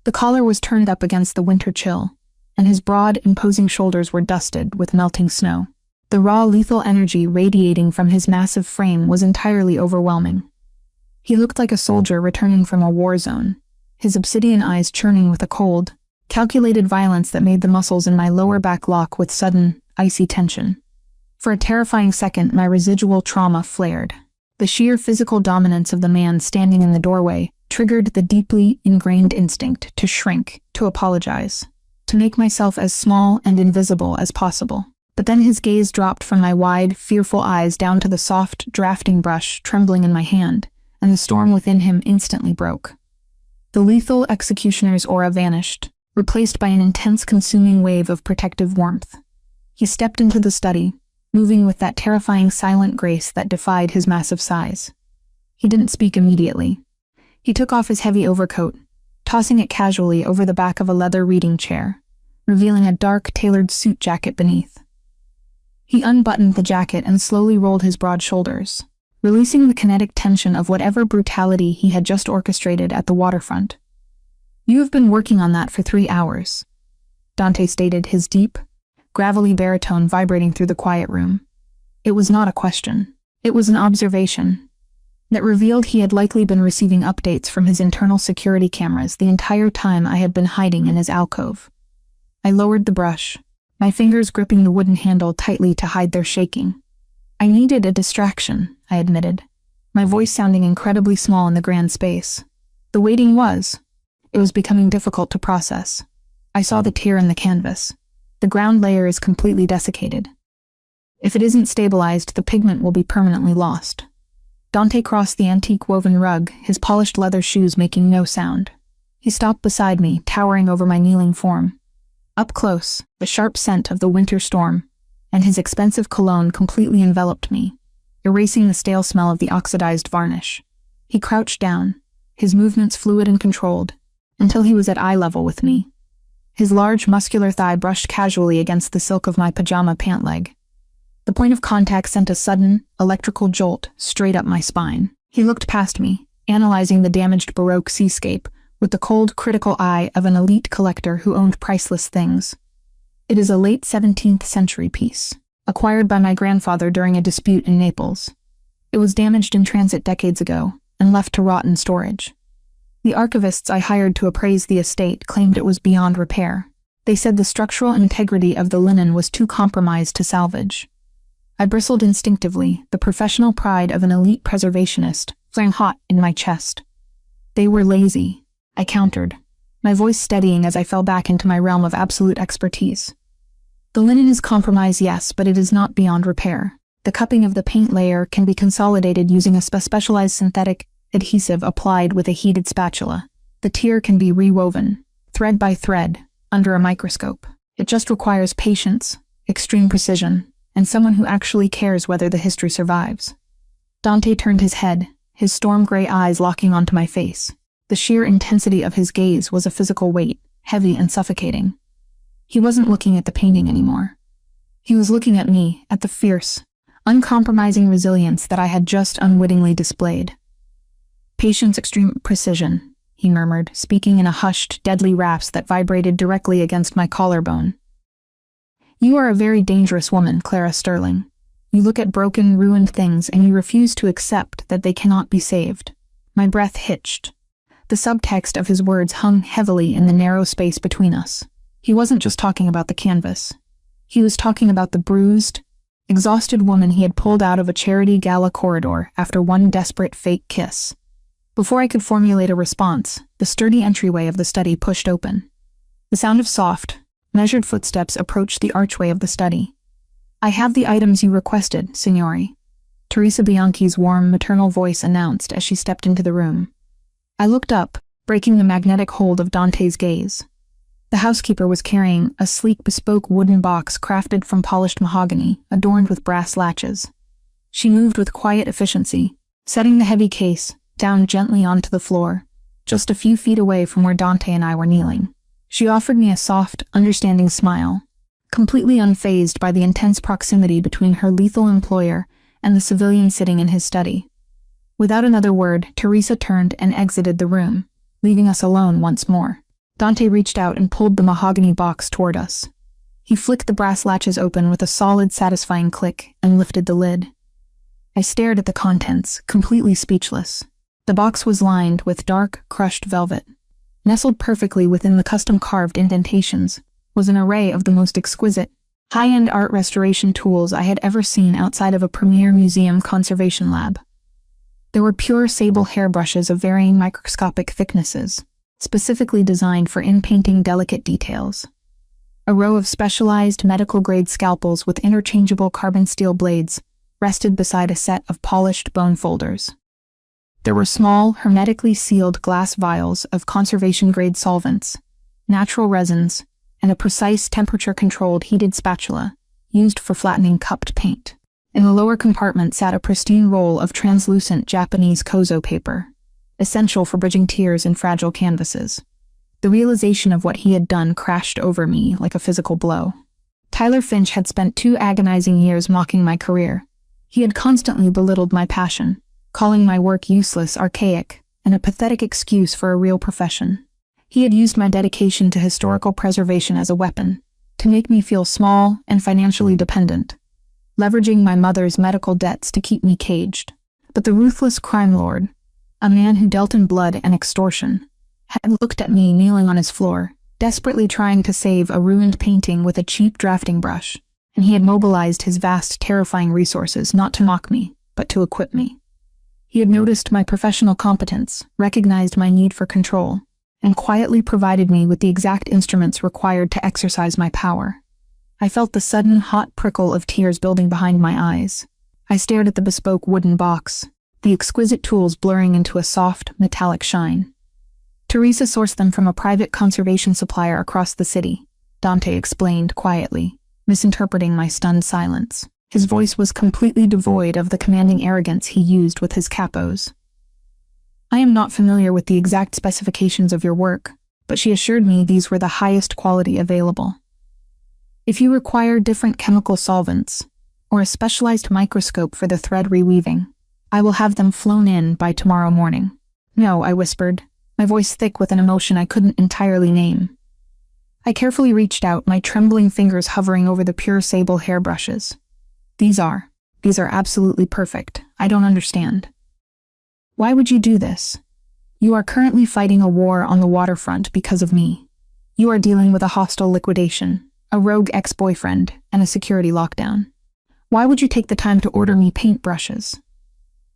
The collar was turned up against the winter chill, and his broad, imposing shoulders were dusted with melting snow. The raw, lethal energy radiating from his massive frame was entirely overwhelming. He looked like a soldier returning from a war zone, his obsidian eyes churning with a cold, calculated violence that made the muscles in my lower back lock with sudden, icy tension. For a terrifying second, my residual trauma flared. The sheer physical dominance of the man standing in the doorway triggered the deeply ingrained instinct to shrink, to apologize, to make myself as small and invisible as possible. But then his gaze dropped from my wide, fearful eyes down to the soft, drafting brush trembling in my hand, and the storm within him instantly broke. The lethal executioner's aura vanished, replaced by an intense consuming wave of protective warmth. He stepped into the study, moving with that terrifying silent grace that defied his massive size. He didn't speak immediately. He took off his heavy overcoat, tossing it casually over the back of a leather reading chair, revealing a dark, tailored suit jacket beneath. He unbuttoned the jacket and slowly rolled his broad shoulders, releasing the kinetic tension of whatever brutality he had just orchestrated at the waterfront. "You have been working on that for 3 hours," Dante stated, his deep, gravelly baritone vibrating through the quiet room. It was not a question. It was an observation that revealed he had likely been receiving updates from his internal security cameras the entire time I had been hiding in his alcove. I lowered the brush, my fingers gripping the wooden handle tightly to hide their shaking. "I needed a distraction," I admitted, my voice sounding incredibly small in the grand space. The waiting was. It was becoming difficult to process. I saw the tear in the canvas. The ground layer is completely desiccated. If it isn't stabilized, the pigment will be permanently lost. Dante crossed the antique woven rug, his polished leather shoes making no sound. He stopped beside me, towering over my kneeling form. Up close, the sharp scent of the winter storm and his expensive cologne completely enveloped me, erasing the stale smell of the oxidized varnish. He crouched down, his movements fluid and controlled, until he was at eye level with me. His large, muscular thigh brushed casually against the silk of my pajama pant leg. The point of contact sent a sudden, electrical jolt straight up my spine. He looked past me, analyzing the damaged Baroque seascape with the cold, critical eye of an elite collector who owned priceless things. It is a late 17th century piece, acquired by my grandfather during a dispute in Naples. It was damaged in transit decades ago and left to rot in storage. The archivists I hired to appraise the estate claimed it was beyond repair. They said the structural integrity of the linen was too compromised to salvage. I bristled instinctively, the professional pride of an elite preservationist flaring hot in my chest. "They were lazy," I countered, my voice steadying as I fell back into my realm of absolute expertise. "The linen is compromised, yes, but it is not beyond repair. The cupping of the paint layer can be consolidated using a specialized synthetic adhesive applied with a heated spatula. The tier can be rewoven, thread by thread, under a microscope. It just requires patience, extreme precision, and someone who actually cares whether the history survives." Dante turned his head, his storm-gray eyes locking onto my face. The sheer intensity of his gaze was a physical weight, heavy and suffocating. He wasn't looking at the painting anymore. He was looking at me, at the fierce, uncompromising resilience that I had just unwittingly displayed. "Patience, extreme precision," he murmured, speaking in a hushed, deadly rasp that vibrated directly against my collarbone. "You are a very dangerous woman, Clara Sterling. You look at broken, ruined things and you refuse to accept that they cannot be saved." My breath hitched. The subtext of his words hung heavily in the narrow space between us. He wasn't just talking about the canvas. He was talking about the bruised, exhausted woman he had pulled out of a charity gala corridor after one desperate fake kiss. Before I could formulate a response, the sturdy entryway of the study pushed open. The sound of soft, measured footsteps approached the archway of the study. "I have the items you requested, Signori," Teresa Bianchi's warm, maternal voice announced as she stepped into the room. I looked up, breaking the magnetic hold of Dante's gaze. The housekeeper was carrying a sleek, bespoke wooden box crafted from polished mahogany, adorned with brass latches. She moved with quiet efficiency, setting the heavy case down gently onto the floor, just a few feet away from where Dante and I were kneeling. She offered me a soft, understanding smile, completely unfazed by the intense proximity between her lethal employer and the civilian sitting in his study. Without another word, Teresa turned and exited the room, leaving us alone once more. Dante reached out and pulled the mahogany box toward us. He flicked the brass latches open with a solid, satisfying click and lifted the lid. I stared at the contents, completely speechless. The box was lined with dark, crushed velvet. Nestled perfectly within the custom-carved indentations was an array of the most exquisite, high-end art restoration tools I had ever seen outside of a premier museum conservation lab. There were pure sable hairbrushes of varying microscopic thicknesses, specifically designed for in-painting delicate details. A row of specialized medical-grade scalpels with interchangeable carbon steel blades rested beside a set of polished bone folders. There were small, hermetically sealed glass vials of conservation-grade solvents, natural resins, and a precise temperature-controlled heated spatula used for flattening cupped paint. In the lower compartment sat a pristine roll of translucent Japanese kozo paper, essential for bridging tears in fragile canvases. The realization of what he had done crashed over me like a physical blow. Tyler Finch had spent 2 agonizing years mocking my career. He had constantly belittled my passion, calling my work useless, archaic, and a pathetic excuse for a real profession. He had used my dedication to historical preservation as a weapon, to make me feel small and financially dependent, leveraging my mother's medical debts to keep me caged. But the ruthless crime lord, a man who dealt in blood and extortion, had looked at me kneeling on his floor, desperately trying to save a ruined painting with a cheap drafting brush, and he had mobilized his vast, terrifying resources not to mock me, but to equip me. He had noticed my professional competence, recognized my need for control, and quietly provided me with the exact instruments required to exercise my power. I felt the sudden hot prickle of tears building behind my eyes. I stared at the bespoke wooden box, the exquisite tools blurring into a soft, metallic shine. Teresa sourced them from a private conservation supplier across the city, Dante explained quietly, misinterpreting my stunned silence. His voice was completely devoid of the commanding arrogance he used with his capos. "I am not familiar with the exact specifications of your work, but she assured me these were the highest quality available. If you require different chemical solvents, or a specialized microscope for the thread reweaving, I will have them flown in by tomorrow morning." "No," I whispered, my voice thick with an emotion I couldn't entirely name. I carefully reached out, my trembling fingers hovering over the pure sable hairbrushes. These are absolutely perfect. I don't understand." "Why would you do this? You are currently fighting a war on the waterfront because of me. You are dealing with a hostile liquidation, a rogue ex-boyfriend, and a security lockdown. Why would you take the time to order me paintbrushes?"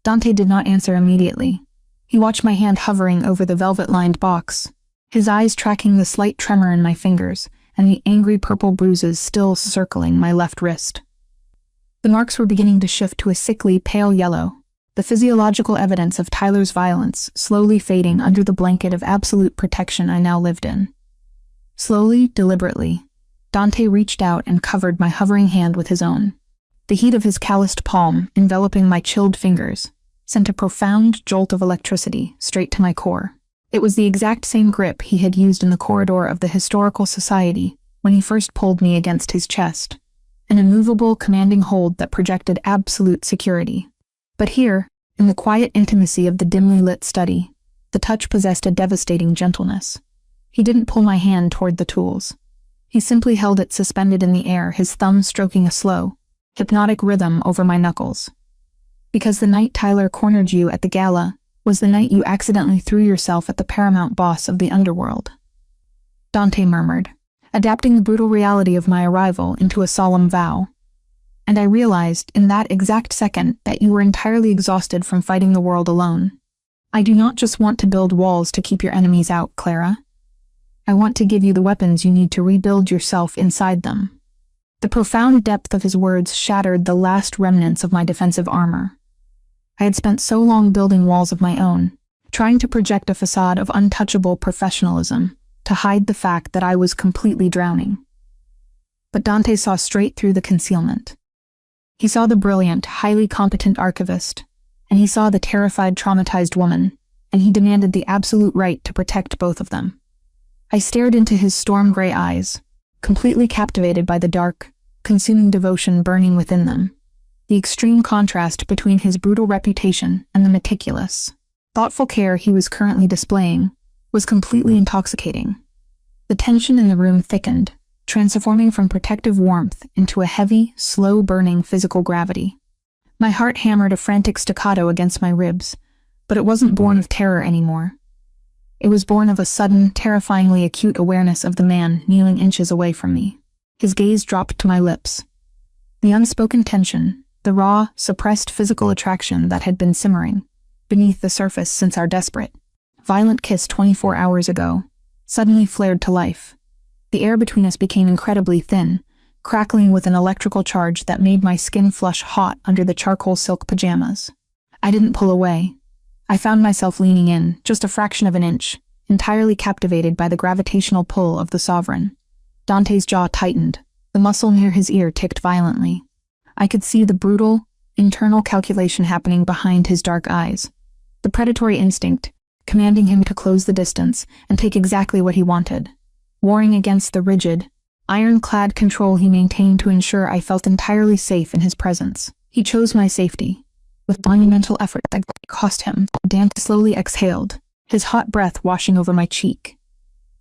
Dante did not answer immediately. He watched my hand hovering over the velvet-lined box, his eyes tracking the slight tremor in my fingers and the angry purple bruises still circling my left wrist. The marks were beginning to shift to a sickly, pale yellow, the physiological evidence of Tyler's violence slowly fading under the blanket of absolute protection I now lived in. Slowly, deliberately, Dante reached out and covered my hovering hand with his own. The heat of his calloused palm, enveloping my chilled fingers, sent a profound jolt of electricity straight to my core. It was the exact same grip he had used in the corridor of the Historical Society when he first pulled me against his chest, an immovable, commanding hold that projected absolute security. But here, in the quiet intimacy of the dimly lit study, the touch possessed a devastating gentleness. He didn't pull my hand toward the tools. He simply held it suspended in the air, his thumb stroking a slow, hypnotic rhythm over my knuckles. Because the night Tyler cornered you at the gala was the night you accidentally threw yourself at the paramount boss of the underworld. Dante murmured, adapting the brutal reality of my arrival into a solemn vow. And I realized in that exact second that you were entirely exhausted from fighting the world alone. I do not just want to build walls to keep your enemies out, Clara. I want to give you the weapons you need to rebuild yourself inside them. The profound depth of his words shattered the last remnants of my defensive armor. I had spent so long building walls of my own, trying to project a facade of untouchable professionalism to hide the fact that I was completely drowning. But Dante saw straight through the concealment. He saw the brilliant, highly competent archivist, and he saw the terrified, traumatized woman, and he demanded the absolute right to protect both of them. I stared into his storm-gray eyes, completely captivated by the dark, consuming devotion burning within them. The extreme contrast between his brutal reputation and the meticulous, thoughtful care he was currently displaying was completely intoxicating. The tension in the room thickened, transforming from protective warmth into a heavy, slow-burning physical gravity. My heart hammered a frantic staccato against my ribs, but it wasn't born of terror anymore. It was born of a sudden, terrifyingly acute awareness of the man kneeling inches away from me. His gaze dropped to my lips. The unspoken tension, the raw, suppressed physical attraction that had been simmering beneath the surface since our desperate, violent kiss 24 hours ago, suddenly flared to life. The air between us became incredibly thin, crackling with an electrical charge that made my skin flush hot under the charcoal silk pajamas. I didn't pull away. I found myself leaning in, just a fraction of an inch, entirely captivated by the gravitational pull of the sovereign. Dante's jaw tightened. The muscle near his ear ticked violently. I could see the brutal, internal calculation happening behind his dark eyes. The predatory instinct, commanding him to close the distance and take exactly what he wanted, warring against the rigid, ironclad control he maintained to ensure I felt entirely safe in his presence. He chose my safety. With monumental effort that cost him, Dante slowly exhaled, his hot breath washing over my cheek.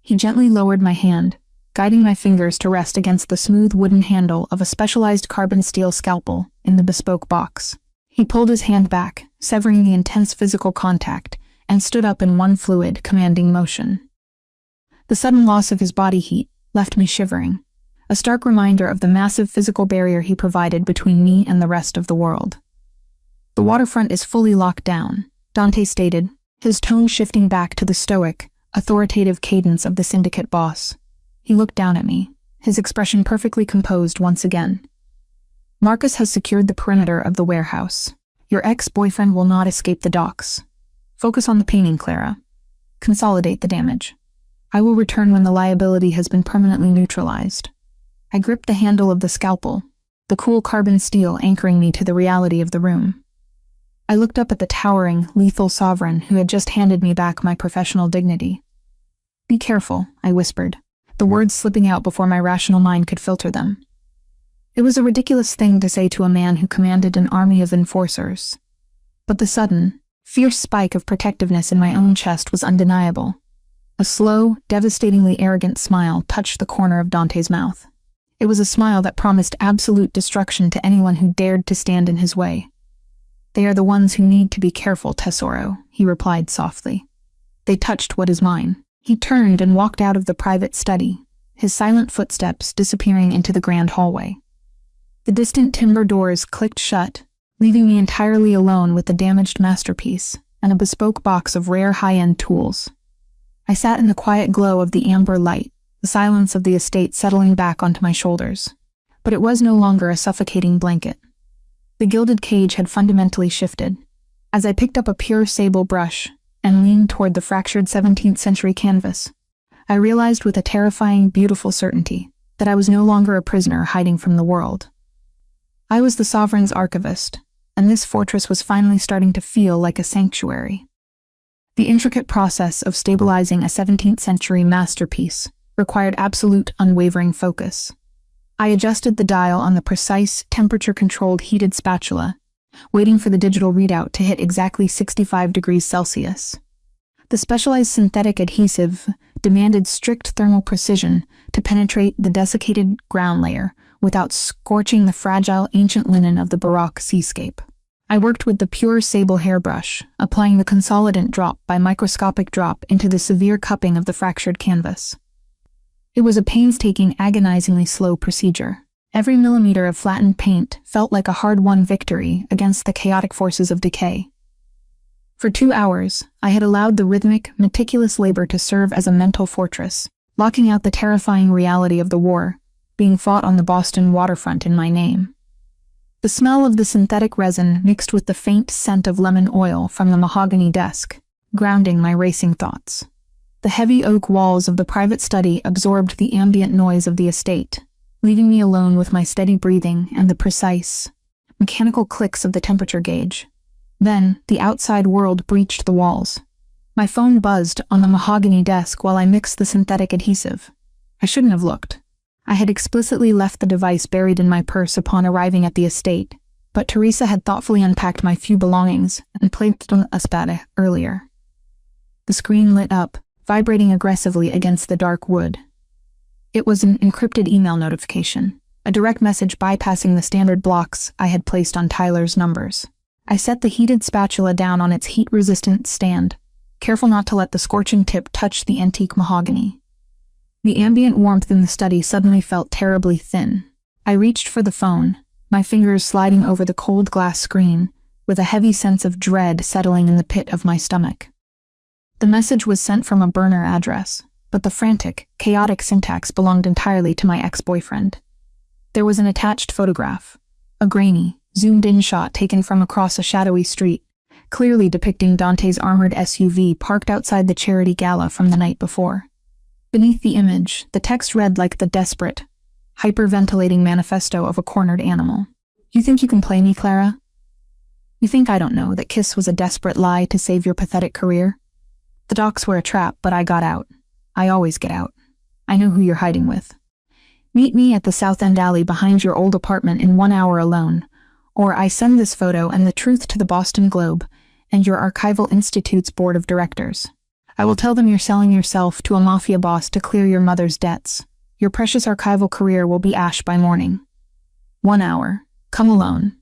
He gently lowered my hand, guiding my fingers to rest against the smooth wooden handle of a specialized carbon steel scalpel in the bespoke box. He pulled his hand back, severing the intense physical contact, and stood up in one fluid, commanding motion. The sudden loss of his body heat left me shivering, a stark reminder of the massive physical barrier he provided between me and the rest of the world. The waterfront is fully locked down, Dante stated, his tone shifting back to the stoic, authoritative cadence of the syndicate boss. He looked down at me, his expression perfectly composed once again. Marcus has secured the perimeter of the warehouse. Your ex-boyfriend will not escape the docks. Focus on the painting, Clara. Consolidate the damage. I will return when the liability has been permanently neutralized. I gripped the handle of the scalpel, the cool carbon steel anchoring me to the reality of the room. I looked up at the towering, lethal sovereign who had just handed me back my professional dignity. Be careful, I whispered, the words slipping out before my rational mind could filter them. It was a ridiculous thing to say to a man who commanded an army of enforcers. But the sudden, fierce spike of protectiveness in my own chest was undeniable. A slow, devastatingly arrogant smile touched the corner of Dante's mouth. It was a smile that promised absolute destruction to anyone who dared to stand in his way. They are the ones who need to be careful, Tesoro, he replied softly. They touched what is mine. He turned and walked out of the private study, his silent footsteps disappearing into the grand hallway. The distant timber doors clicked shut, leaving me entirely alone with the damaged masterpiece and a bespoke box of rare high-end tools. I sat in the quiet glow of the amber light, the silence of the estate settling back onto my shoulders. But it was no longer a suffocating blanket. The gilded cage had fundamentally shifted. As I picked up a pure sable brush and leaned toward the fractured 17th century canvas, I realized with a terrifying, beautiful certainty that I was no longer a prisoner hiding from the world. I was the sovereign's archivist, and this fortress was finally starting to feel like a sanctuary. The intricate process of stabilizing a 17th-century masterpiece required absolute, unwavering focus. I adjusted the dial on the precise, temperature-controlled heated spatula, waiting for the digital readout to hit exactly 65 degrees Celsius. The specialized synthetic adhesive demanded strict thermal precision to penetrate the desiccated ground layer without scorching the fragile ancient linen of the Baroque seascape. I worked with the pure sable hairbrush, applying the consolidant drop by microscopic drop into the severe cupping of the fractured canvas. It was a painstaking, agonizingly slow procedure. Every millimeter of flattened paint felt like a hard-won victory against the chaotic forces of decay. For 2 hours, I had allowed the rhythmic, meticulous labor to serve as a mental fortress, locking out the terrifying reality of the war being fought on the Boston waterfront in my name. The smell of the synthetic resin mixed with the faint scent of lemon oil from the mahogany desk, grounding my racing thoughts. The heavy oak walls of the private study absorbed the ambient noise of the estate, leaving me alone with my steady breathing and the precise, mechanical clicks of the temperature gauge. Then, the outside world breached the walls. My phone buzzed on the mahogany desk while I mixed the synthetic adhesive. I shouldn't have looked. I had explicitly left the device buried in my purse upon arriving at the estate, but Teresa had thoughtfully unpacked my few belongings and placed on a spade earlier. The screen lit up, vibrating aggressively against the dark wood. It was an encrypted email notification, a direct message bypassing the standard blocks I had placed on Tyler's numbers. I set the heated spatula down on its heat-resistant stand, careful not to let the scorching tip touch the antique mahogany. The ambient warmth in the study suddenly felt terribly thin. I reached for the phone, my fingers sliding over the cold glass screen, with a heavy sense of dread settling in the pit of my stomach. The message was sent from a burner address, but the frantic, chaotic syntax belonged entirely to my ex-boyfriend. There was an attached photograph, a grainy, zoomed-in shot taken from across a shadowy street, clearly depicting Dante's armored SUV parked outside the charity gala from the night before. Beneath the image, the text read like the desperate, hyperventilating manifesto of a cornered animal. You think you can play me, Clara? You think I don't know that Kiss was a desperate lie to save your pathetic career? The docs were a trap, but I got out. I always get out. I know who you're hiding with. Meet me at the South End alley behind your old apartment in 1 hour alone, or I send this photo and the truth to the Boston Globe and your Archival Institute's board of directors. I will tell them you're selling yourself to a mafia boss to clear your mother's debts. Your precious archival career will be ash by morning. 1 hour. Come alone.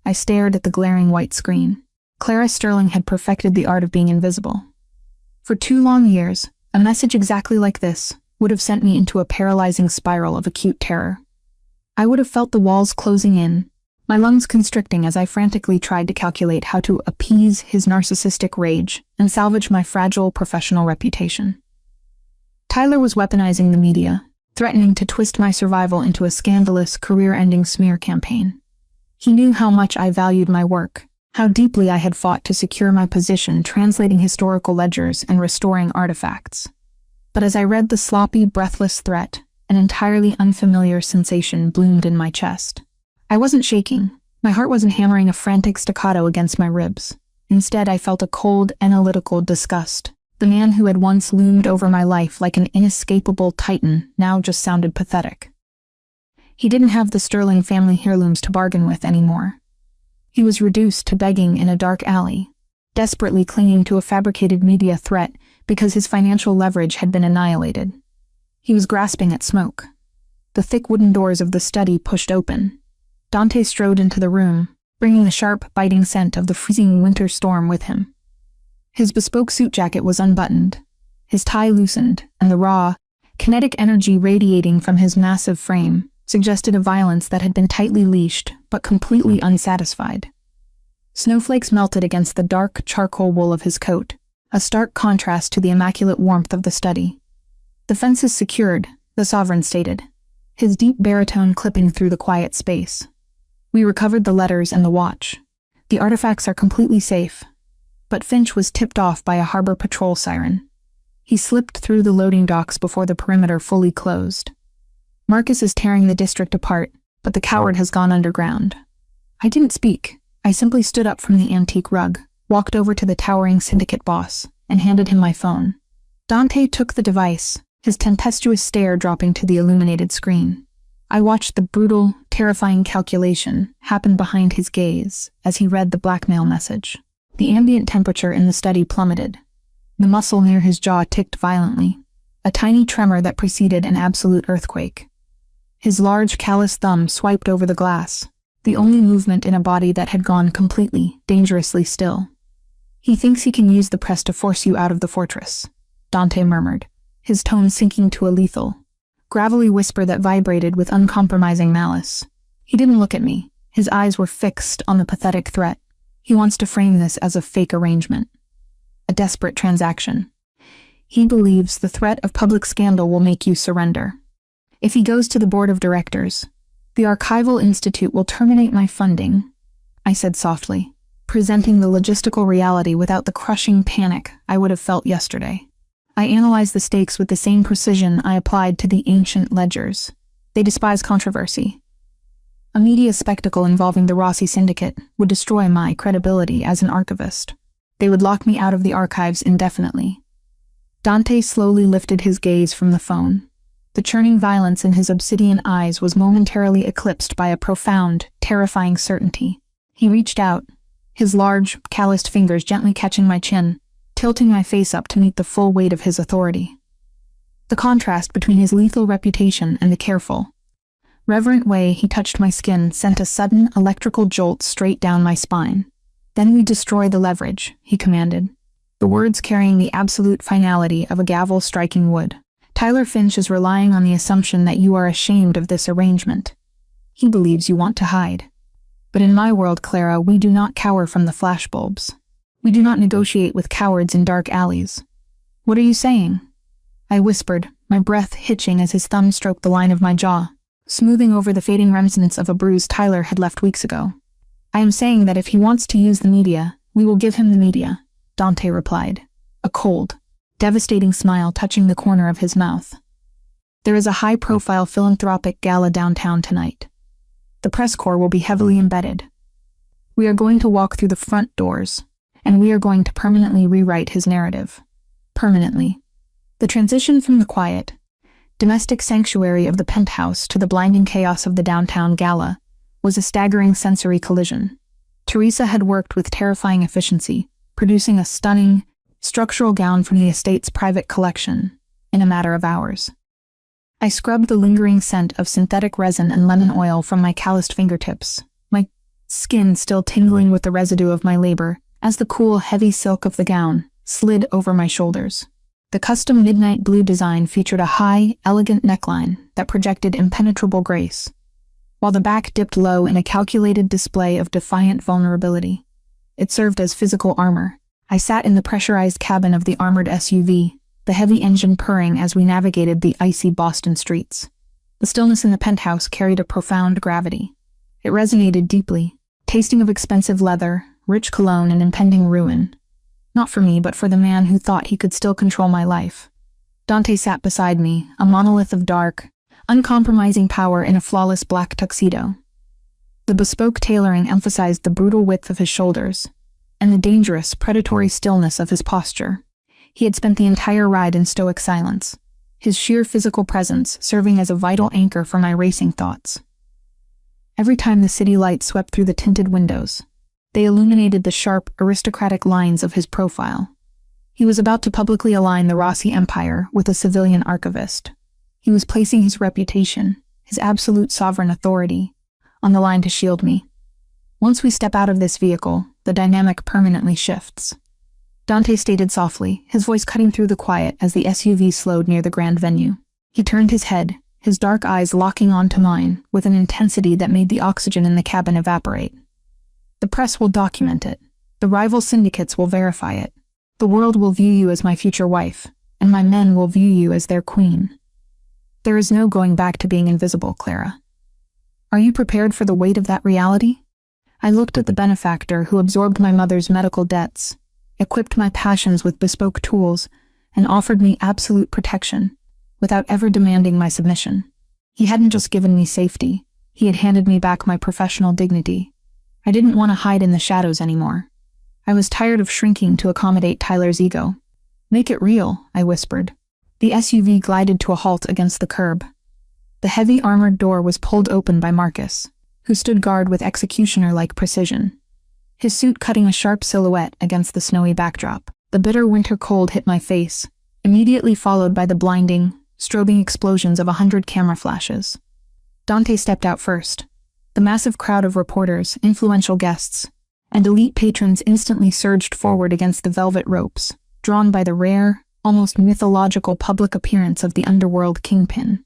I stared at the glaring white screen. Clara Sterling had perfected the art of being invisible. For 2 long years, a message exactly like this would have sent me into a paralyzing spiral of acute terror. I would have felt the walls closing in, my lungs constricting as I frantically tried to calculate how to appease his narcissistic rage and salvage my fragile professional reputation. Tyler was weaponizing the media, threatening to twist my survival into a scandalous, career-ending smear campaign. He knew how much I valued my work, how deeply I had fought to secure my position translating historical ledgers and restoring artifacts. But as I read the sloppy, breathless threat, an entirely unfamiliar sensation bloomed in my chest. I wasn't shaking. My heart wasn't hammering a frantic staccato against my ribs. Instead, I felt a cold, analytical disgust. The man who had once loomed over my life like an inescapable titan now just sounded pathetic. He didn't have the Sterling family heirlooms to bargain with anymore. He was reduced to begging in a dark alley, desperately clinging to a fabricated media threat because his financial leverage had been annihilated. He was grasping at smoke. The thick wooden doors of the study pushed open. Dante strode into the room, bringing the sharp, biting scent of the freezing winter storm with him. His bespoke suit jacket was unbuttoned, his tie loosened, and the raw, kinetic energy radiating from his massive frame suggested a violence that had been tightly leashed but completely unsatisfied. Snowflakes melted against the dark charcoal wool of his coat, a stark contrast to the immaculate warmth of the study. "The fence is secured," the sovereign stated, his deep baritone clipping through the quiet space. "We recovered the letters and the watch. The artifacts are completely safe." But Finch was tipped off by a harbor patrol siren. He slipped through the loading docks before the perimeter fully closed. "Marcus is tearing the district apart, but the coward has gone underground. I didn't speak. I simply stood up from the antique rug, walked over to the towering syndicate boss, and handed him my phone. Dante took the device, his tempestuous stare dropping to the illuminated screen. I watched the brutal, terrifying calculation happen behind his gaze as he read the blackmail message. The ambient temperature in the study plummeted. The muscle near his jaw ticked violently, a tiny tremor that preceded an absolute earthquake. His large, callous thumb swiped over the glass, the only movement in a body that had gone completely, dangerously still. "He thinks he can use the press to force you out of the fortress," Dante murmured, his tone sinking to a lethal, gravelly whisper that vibrated with uncompromising malice. He didn't look at me. His eyes were fixed on the pathetic threat. He wants to frame this as a fake arrangement, a desperate transaction. He believes the threat of public scandal will make you surrender. If he goes to the board of directors, the Archival Institute will terminate my funding, I said softly, presenting the logistical reality without the crushing panic I would have felt yesterday. I analyzed the stakes with the same precision I applied to the ancient ledgers. They despise controversy. A media spectacle involving the Rossi Syndicate would destroy my credibility as an archivist. They would lock me out of the archives indefinitely. Dante slowly lifted his gaze from the phone. The churning violence in his obsidian eyes was momentarily eclipsed by a profound, terrifying certainty. He reached out, his large, calloused fingers gently catching my chin, tilting my face up to meet the full weight of his authority. The contrast between his lethal reputation and the careful, reverent way he touched my skin sent a sudden electrical jolt straight down my spine. "Then we destroy the leverage," he commanded, the words carrying the absolute finality of a gavel striking wood. "Tyler Finch is relying on the assumption that you are ashamed of this arrangement. He believes you want to hide. But in my world, Clara, we do not cower from the flashbulbs. We do not negotiate with cowards in dark alleys." "What are you saying?" I whispered, my breath hitching as his thumb stroked the line of my jaw, smoothing over the fading remnants of a bruise Tyler had left weeks ago. "I am saying that if he wants to use the media, we will give him the media," Dante replied, a cold, devastating smile touching the corner of his mouth. "There is a high-profile philanthropic gala downtown tonight. The press corps will be heavily embedded. We are going to walk through the front doors, and we are going to permanently rewrite his narrative. Permanently." The transition from the quiet, domestic sanctuary of the penthouse to the blinding chaos of the downtown gala was a staggering sensory collision. Teresa had worked with terrifying efficiency, producing a stunning, structural gown from the estate's private collection in a matter of hours. I scrubbed the lingering scent of synthetic resin and lemon oil from my calloused fingertips, my skin still tingling with the residue of my labor as the cool, heavy silk of the gown slid over my shoulders. The custom midnight blue design featured a high, elegant neckline that projected impenetrable grace, while the back dipped low in a calculated display of defiant vulnerability. It served as physical armor. I sat in the pressurized cabin of the armored SUV, the heavy engine purring as we navigated the icy Boston streets. The stillness in the penthouse carried a profound gravity. It resonated deeply, tasting of expensive leather, rich cologne, and impending ruin. Not for me, but for the man who thought he could still control my life. Dante sat beside me, a monolith of dark, uncompromising power in a flawless black tuxedo. The bespoke tailoring emphasized the brutal width of his shoulders, and the dangerous, predatory stillness of his posture. He had spent the entire ride in stoic silence, his sheer physical presence serving as a vital anchor for my racing thoughts. Every time the city light swept through the tinted windows, they illuminated the sharp, aristocratic lines of his profile. He was about to publicly align the Rossi Empire with a civilian archivist. He was placing his reputation, his absolute sovereign authority, on the line to shield me. Once we step out of this vehicle, the dynamic permanently shifts. Dante stated softly, his voice cutting through the quiet as the SUV slowed near the grand venue. He turned his head, his dark eyes locking onto mine with an intensity that made the oxygen in the cabin evaporate. "The press will document it. The rival syndicates will verify it. The world will view you as my future wife, and my men will view you as their queen. There is no going back to being invisible, Clara. Are you prepared for the weight of that reality?" I looked at the benefactor who absorbed my mother's medical debts, equipped my passions with bespoke tools, and offered me absolute protection, without ever demanding my submission. He hadn't just given me safety, he had handed me back my professional dignity. I didn't want to hide in the shadows anymore. I was tired of shrinking to accommodate Tyler's ego. "Make it real," I whispered. The SUV glided to a halt against the curb. The heavy armored door was pulled open by Marcus, who stood guard with executioner-like precision, his suit cutting a sharp silhouette against the snowy backdrop. The bitter winter cold hit my face, immediately followed by the blinding, strobing explosions of 100 camera flashes. Dante stepped out first. The massive crowd of reporters, influential guests, and elite patrons instantly surged forward against the velvet ropes, drawn by the rare, almost mythological public appearance of the underworld kingpin.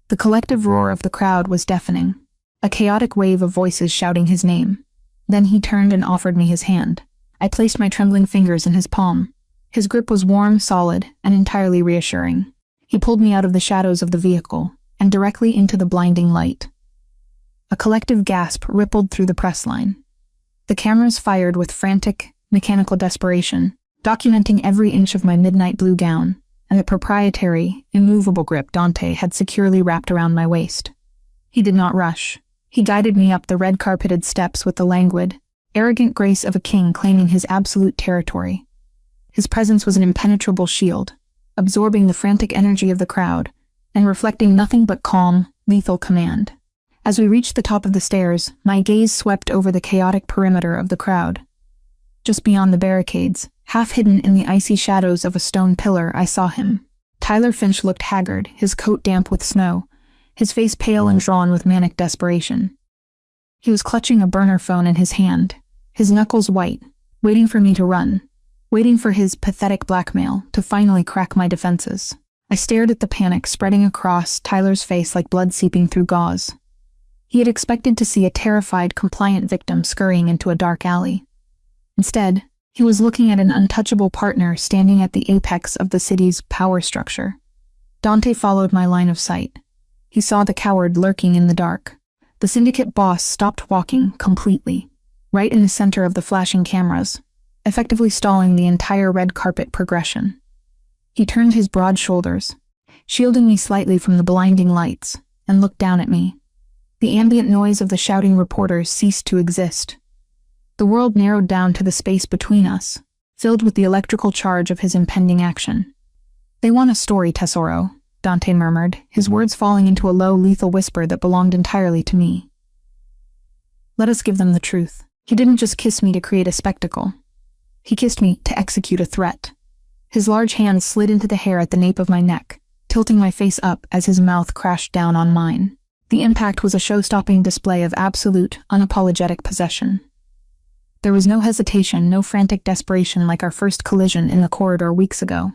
The collective roar of the crowd was deafening, a chaotic wave of voices shouting his name. Then he turned and offered me his hand. I placed my trembling fingers in his palm. His grip was warm, solid, and entirely reassuring. He pulled me out of the shadows of the vehicle and directly into the blinding light. A collective gasp rippled through the press line. The cameras fired with frantic, mechanical desperation, documenting every inch of my midnight blue gown and the proprietary, immovable grip Dante had securely wrapped around my waist. He did not rush. He guided me up the red-carpeted steps with the languid, arrogant grace of a king claiming his absolute territory. His presence was an impenetrable shield, absorbing the frantic energy of the crowd and reflecting nothing but calm, lethal command. As we reached the top of the stairs, my gaze swept over the chaotic perimeter of the crowd. Just beyond the barricades, half hidden in the icy shadows of a stone pillar, I saw him. Tyler Finch looked haggard, his coat damp with snow, his face pale and drawn with manic desperation. He was clutching a burner phone in his hand, his knuckles white, waiting for me to run, waiting for his pathetic blackmail to finally crack my defenses. I stared at the panic spreading across Tyler's face like blood seeping through gauze. He had expected to see a terrified, compliant victim scurrying into a dark alley. Instead, he was looking at an untouchable partner standing at the apex of the city's power structure. Dante followed my line of sight. He saw the coward lurking in the dark. The syndicate boss stopped walking completely, right in the center of the flashing cameras, effectively stalling the entire red carpet progression. He turned his broad shoulders, shielding me slightly from the blinding lights, and looked down at me. The ambient noise of the shouting reporters ceased to exist. The world narrowed down to the space between us, filled with the electrical charge of his impending action. "They want a story, Tesoro," Dante murmured, his words falling into a low, lethal whisper that belonged entirely to me. "Let us give them the truth." He didn't just kiss me to create a spectacle. He kissed me to execute a threat. His large hand slid into the hair at the nape of my neck, tilting my face up as his mouth crashed down on mine. The impact was a show-stopping display of absolute, unapologetic possession. There was no hesitation, no frantic desperation like our first collision in the corridor weeks ago.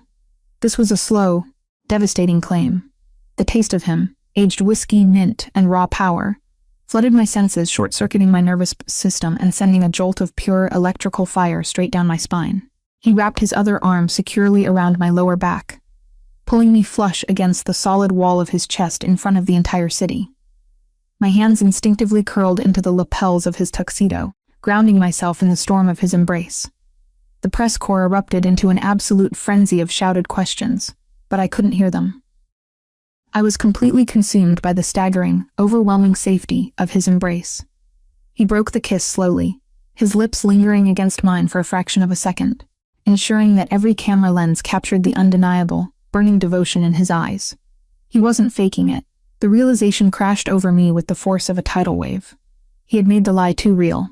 This was a slow, devastating claim. The taste of him, aged whiskey, mint, and raw power, flooded my senses, short-circuiting my nervous system and sending a jolt of pure electrical fire straight down my spine. He wrapped his other arm securely around my lower back, pulling me flush against the solid wall of his chest in front of the entire city. My hands instinctively curled into the lapels of his tuxedo, grounding myself in the storm of his embrace. The press corps erupted into an absolute frenzy of shouted questions, but I couldn't hear them. I was completely consumed by the staggering, overwhelming safety of his embrace. He broke the kiss slowly, his lips lingering against mine for a fraction of a second, ensuring that every camera lens captured the undeniable, burning devotion in his eyes. He wasn't faking it. The realization crashed over me with the force of a tidal wave. He had made the lie too real.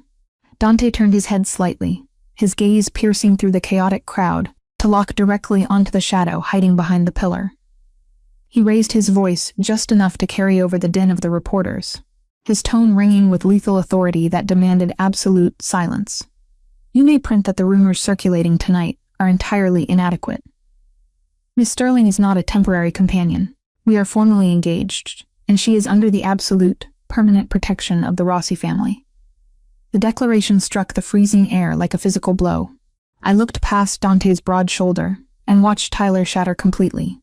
Dante turned his head slightly, his gaze piercing through the chaotic crowd to lock directly onto the shadow hiding behind the pillar. He raised his voice just enough to carry over the din of the reporters, his tone ringing with lethal authority that demanded absolute silence. "You may print that the rumors circulating tonight are entirely inadequate. Miss Sterling is not a temporary companion. We are formally engaged, and she is under the absolute, permanent protection of the Rossi family." The declaration struck the freezing air like a physical blow. I looked past Dante's broad shoulder and watched Tyler shatter completely.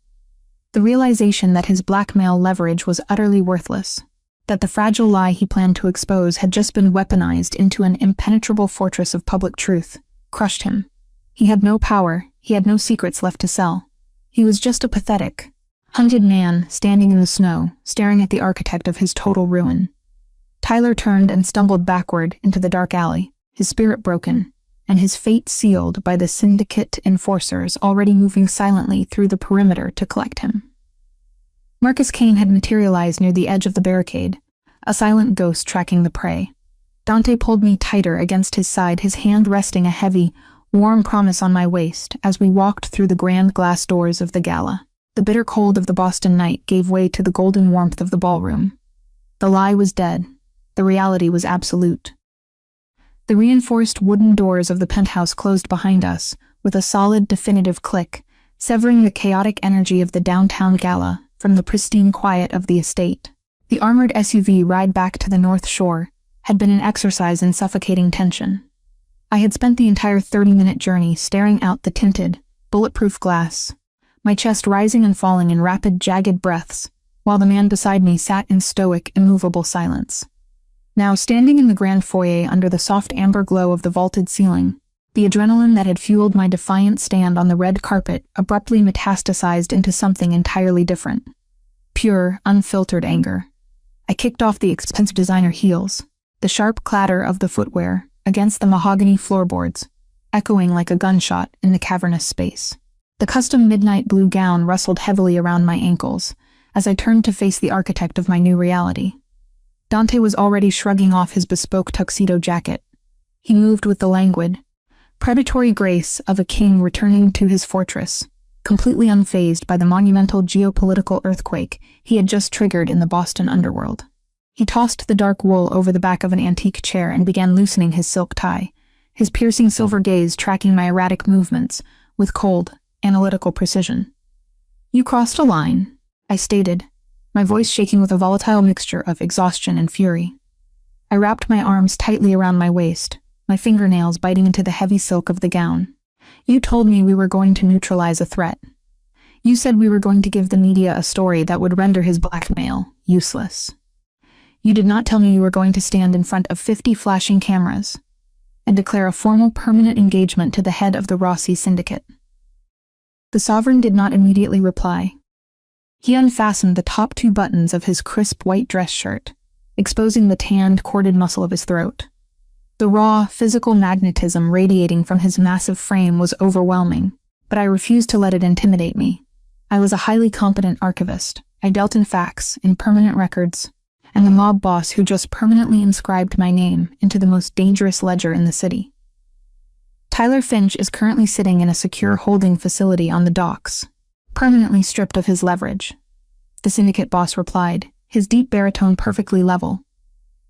The realization that his blackmail leverage was utterly worthless, that the fragile lie he planned to expose had just been weaponized into an impenetrable fortress of public truth, crushed him. He had no power, he had no secrets left to sell. He was just a pathetic, hunted man standing in the snow, staring at the architect of his total ruin. Tyler turned and stumbled backward into the dark alley, his spirit broken, and his fate sealed by the syndicate enforcers already moving silently through the perimeter to collect him. Marcus Kane had materialized near the edge of the barricade, a silent ghost tracking the prey. Dante pulled me tighter against his side, his hand resting a heavy, warm promise on my waist as we walked through the grand glass doors of the gala. The bitter cold of the Boston night gave way to the golden warmth of the ballroom. The lie was dead. The reality was absolute. The reinforced wooden doors of the penthouse closed behind us, with a solid, definitive click, severing the chaotic energy of the downtown gala from the pristine quiet of the estate. The armored SUV ride back to the North Shore had been an exercise in suffocating tension. I had spent the entire 30-minute journey staring out the tinted, bulletproof glass, my chest rising and falling in rapid, jagged breaths, while the man beside me sat in stoic, immovable silence. Now, standing in the grand foyer under the soft amber glow of the vaulted ceiling, the adrenaline that had fueled my defiant stand on the red carpet abruptly metastasized into something entirely different. Pure, unfiltered anger. I kicked off the expensive designer heels, the sharp clatter of the footwear against the mahogany floorboards, echoing like a gunshot in the cavernous space. The custom midnight blue gown rustled heavily around my ankles as I turned to face the architect of my new reality. Dante was already shrugging off his bespoke tuxedo jacket. He moved with the languid, predatory grace of a king returning to his fortress, completely unfazed by the monumental geopolitical earthquake he had just triggered in the Boston underworld. He tossed the dark wool over the back of an antique chair and began loosening his silk tie, his piercing silver gaze tracking my erratic movements with cold, analytical precision. "You crossed a line," I stated, my voice shaking with a volatile mixture of exhaustion and fury. I wrapped my arms tightly around my waist, my fingernails biting into the heavy silk of the gown. "You told me we were going to neutralize a threat. You said we were going to give the media a story that would render his blackmail useless. You did not tell me you were going to stand in front of 50 flashing cameras and declare a formal permanent engagement to the head of the Rossi syndicate." The sovereign did not immediately reply. He unfastened the top 2 buttons of his crisp white dress shirt, exposing the tanned, corded muscle of his throat. The raw, physical magnetism radiating from his massive frame was overwhelming, but I refused to let it intimidate me. I was a highly competent archivist. I dealt in facts, in permanent records, and the mob boss who just permanently inscribed my name into the most dangerous ledger in the city. Tyler Finch is currently sitting in a secure holding facility on the docks, permanently stripped of his leverage. The syndicate boss replied, his deep baritone perfectly level,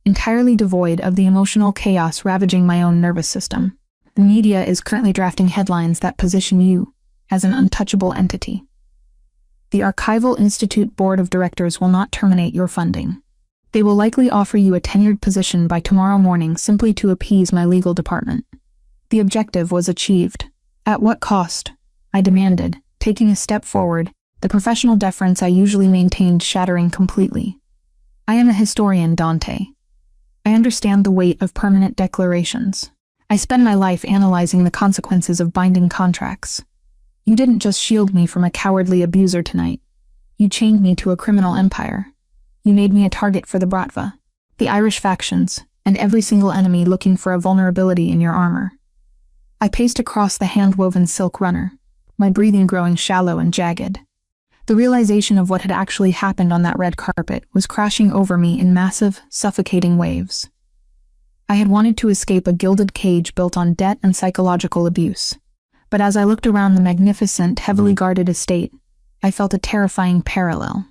entirely devoid of the emotional chaos ravaging my own nervous system. "The media is currently drafting headlines that position you as an untouchable entity. The Archival Institute Board of Directors will not terminate your funding. They will likely offer you a tenured position by tomorrow morning simply to appease my legal department." The objective was achieved. At what cost? I demanded, taking a step forward, the professional deference I usually maintained shattering completely. "I am a historian, Dante. I understand the weight of permanent declarations. I spend my life analyzing the consequences of binding contracts. You didn't just shield me from a cowardly abuser tonight. You chained me to a criminal empire. You made me a target for the Bratva, the Irish factions, and every single enemy looking for a vulnerability in your armor." I paced across the hand-woven silk runner, my breathing growing shallow and jagged. The realization of what had actually happened on that red carpet was crashing over me in massive, suffocating waves. I had wanted to escape a gilded cage built on debt and psychological abuse, but as I looked around the magnificent, heavily guarded estate, I felt a terrifying parallel.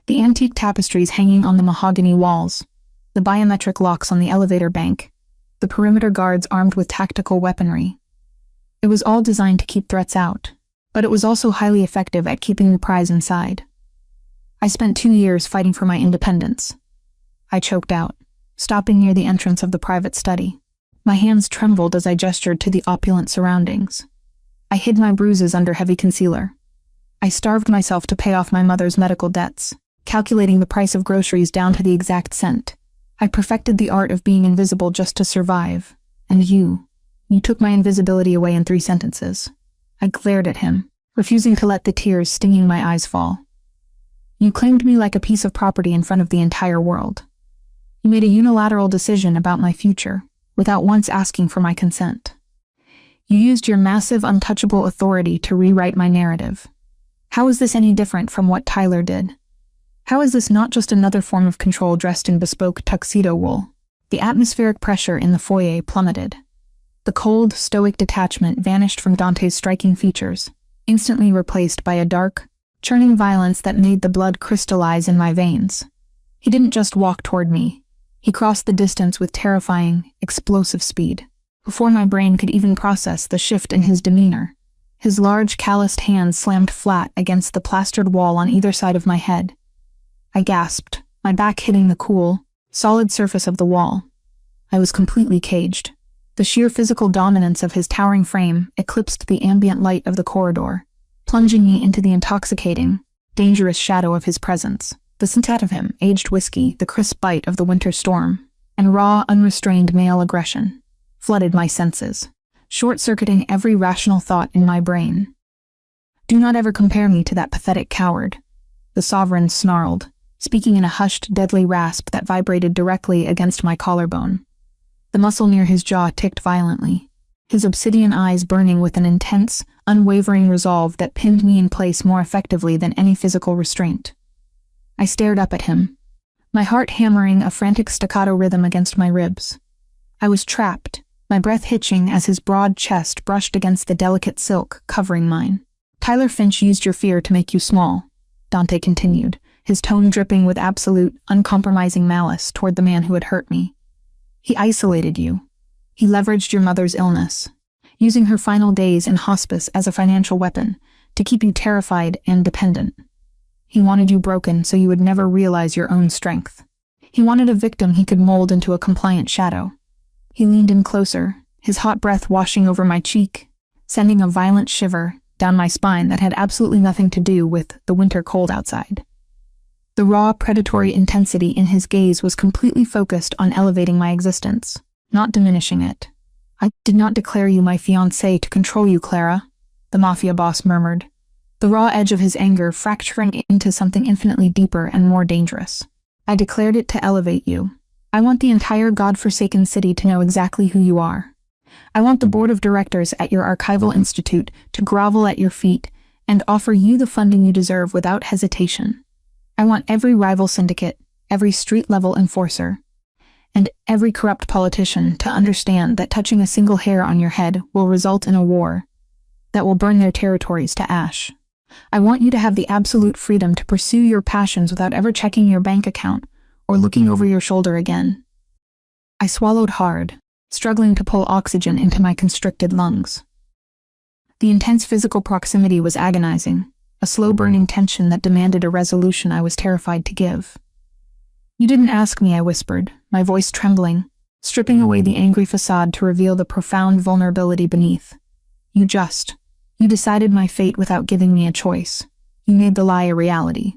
The antique tapestries hanging on the mahogany walls, the biometric locks on the elevator bank, the perimeter guards armed with tactical weaponry. It was all designed to keep threats out, but it was also highly effective at keeping the prize inside. I spent 2 years fighting for my independence. I choked out, stopping near the entrance of the private study. My hands trembled as I gestured to the opulent surroundings. I hid my bruises under heavy concealer. I starved myself to pay off my mother's medical debts, calculating the price of groceries down to the exact cent. I perfected the art of being invisible just to survive. And you took my invisibility away in 3 sentences. I glared at him, refusing to let the tears stinging my eyes fall. You claimed me like a piece of property in front of the entire world. You made a unilateral decision about my future, without once asking for my consent. You used your massive, untouchable authority to rewrite my narrative. How is this any different from what Tyler did? How is this not just another form of control dressed in bespoke tuxedo wool? The atmospheric pressure in the foyer plummeted. The cold, stoic detachment vanished from Dante's striking features, instantly replaced by a dark, churning violence that made the blood crystallize in my veins. He didn't just walk toward me. He crossed the distance with terrifying, explosive speed. Before my brain could even process the shift in his demeanor, his large, calloused hands slammed flat against the plastered wall on either side of my head. I gasped, my back hitting the cool, solid surface of the wall. I was completely caged. The sheer physical dominance of his towering frame eclipsed the ambient light of the corridor, plunging me into the intoxicating, dangerous shadow of his presence. The scent of him, aged whiskey, the crisp bite of the winter storm, and raw, unrestrained male aggression flooded my senses, short-circuiting every rational thought in my brain. Do not ever compare me to that pathetic coward, the sovereign snarled, speaking in a hushed, deadly rasp that vibrated directly against my collarbone. The muscle near his jaw ticked violently, his obsidian eyes burning with an intense, unwavering resolve that pinned me in place more effectively than any physical restraint. I stared up at him, my heart hammering a frantic staccato rhythm against my ribs. I was trapped, my breath hitching as his broad chest brushed against the delicate silk covering mine. Tyler Finch used your fear to make you small, Dante continued, his tone dripping with absolute, uncompromising malice toward the man who had hurt me. He isolated you. He leveraged your mother's illness, using her final days in hospice as a financial weapon to keep you terrified and dependent. He wanted you broken so you would never realize your own strength. He wanted a victim he could mold into a compliant shadow. He leaned in closer, his hot breath washing over my cheek, sending a violent shiver down my spine that had absolutely nothing to do with the winter cold outside. The raw, predatory intensity in his gaze was completely focused on elevating my existence, not diminishing it. I did not declare you my fiancée to control you, Clara, the mafia boss murmured, the raw edge of his anger fracturing into something infinitely deeper and more dangerous. I declared it to elevate you. I want the entire godforsaken city to know exactly who you are. I want the board of directors at your archival institute to grovel at your feet and offer you the funding you deserve without hesitation. I want every rival syndicate, every street-level enforcer, and every corrupt politician to understand that touching a single hair on your head will result in a war that will burn their territories to ash. I want you to have the absolute freedom to pursue your passions without ever checking your bank account or looking over your shoulder again. I swallowed hard, struggling to pull oxygen into my constricted lungs. The intense physical proximity was agonizing, a slow-burning tension that demanded a resolution I was terrified to give. You didn't ask me, I whispered, my voice trembling, stripping away the angry facade to reveal the profound vulnerability beneath. You decided my fate without giving me a choice. You made the lie a reality.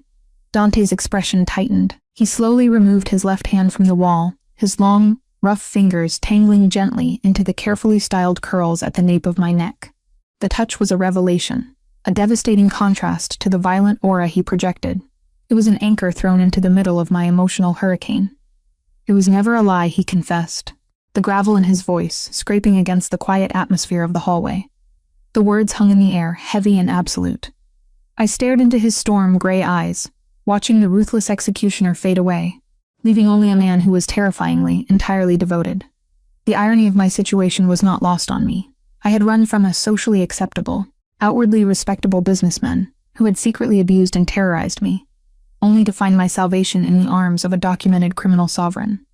Dante's expression tightened. He slowly removed his left hand from the wall, his long, rough fingers tangling gently into the carefully styled curls at the nape of my neck. The touch was a revelation, a devastating contrast to the violent aura he projected. It was an anchor thrown into the middle of my emotional hurricane. It was never a lie, he confessed, the gravel in his voice scraping against the quiet atmosphere of the hallway. The words hung in the air, heavy and absolute. I stared into his storm-gray eyes, watching the ruthless executioner fade away, leaving only a man who was terrifyingly, entirely devoted. The irony of my situation was not lost on me. I had run from a socially acceptable, outwardly respectable businessman who had secretly abused and terrorized me, only to find my salvation in the arms of a documented criminal sovereign.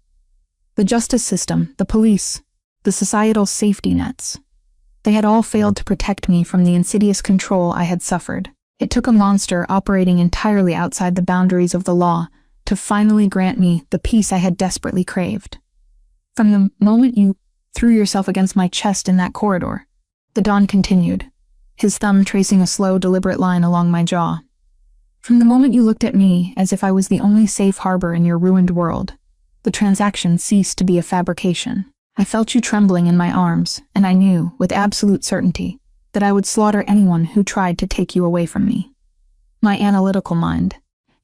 The justice system, the police, the societal safety nets, they had all failed to protect me from the insidious control I had suffered. It took a monster operating entirely outside the boundaries of the law to finally grant me the peace I had desperately craved. From the moment you threw yourself against my chest in that corridor, the Don continued, his thumb tracing a slow, deliberate line along my jaw. From the moment you looked at me as if I was the only safe harbor in your ruined world, the transaction ceased to be a fabrication. I felt you trembling in my arms, and I knew, with absolute certainty, that I would slaughter anyone who tried to take you away from me. My analytical mind,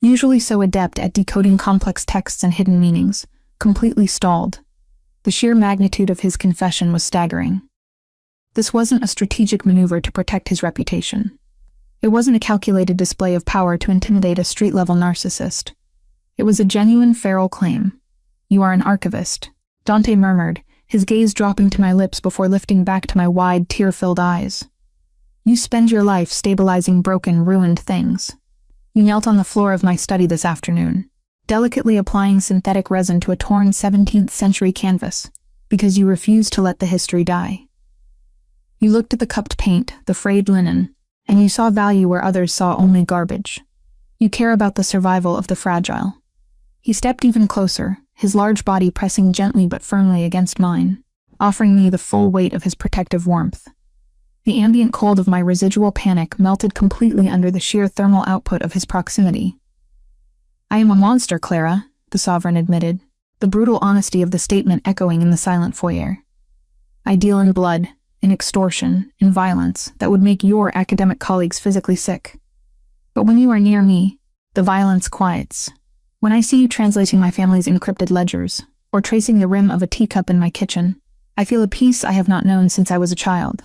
usually so adept at decoding complex texts and hidden meanings, completely stalled. The sheer magnitude of his confession was staggering. This wasn't a strategic maneuver to protect his reputation. It wasn't a calculated display of power to intimidate a street-level narcissist. It was a genuine feral claim. "You are an archivist," Dante murmured, his gaze dropping to my lips before lifting back to my wide, tear-filled eyes. "You spend your life stabilizing broken, ruined things. You knelt on the floor of my study this afternoon, delicately applying synthetic resin to a torn 17th-century canvas, because you refused to let the history die. You looked at the cupped paint, the frayed linen, and you saw value where others saw only garbage. You care about the survival of the fragile." He stepped even closer, his large body pressing gently but firmly against mine, offering me the full weight of his protective warmth. The ambient cold of my residual panic melted completely under the sheer thermal output of his proximity. "I am a monster, Clara," the sovereign admitted, the brutal honesty of the statement echoing in the silent foyer. "I deal in blood, in extortion, in violence that would make your academic colleagues physically sick. But when you are near me, the violence quiets. When I see you translating my family's encrypted ledgers, or tracing the rim of a teacup in my kitchen, I feel a peace I have not known since I was a child."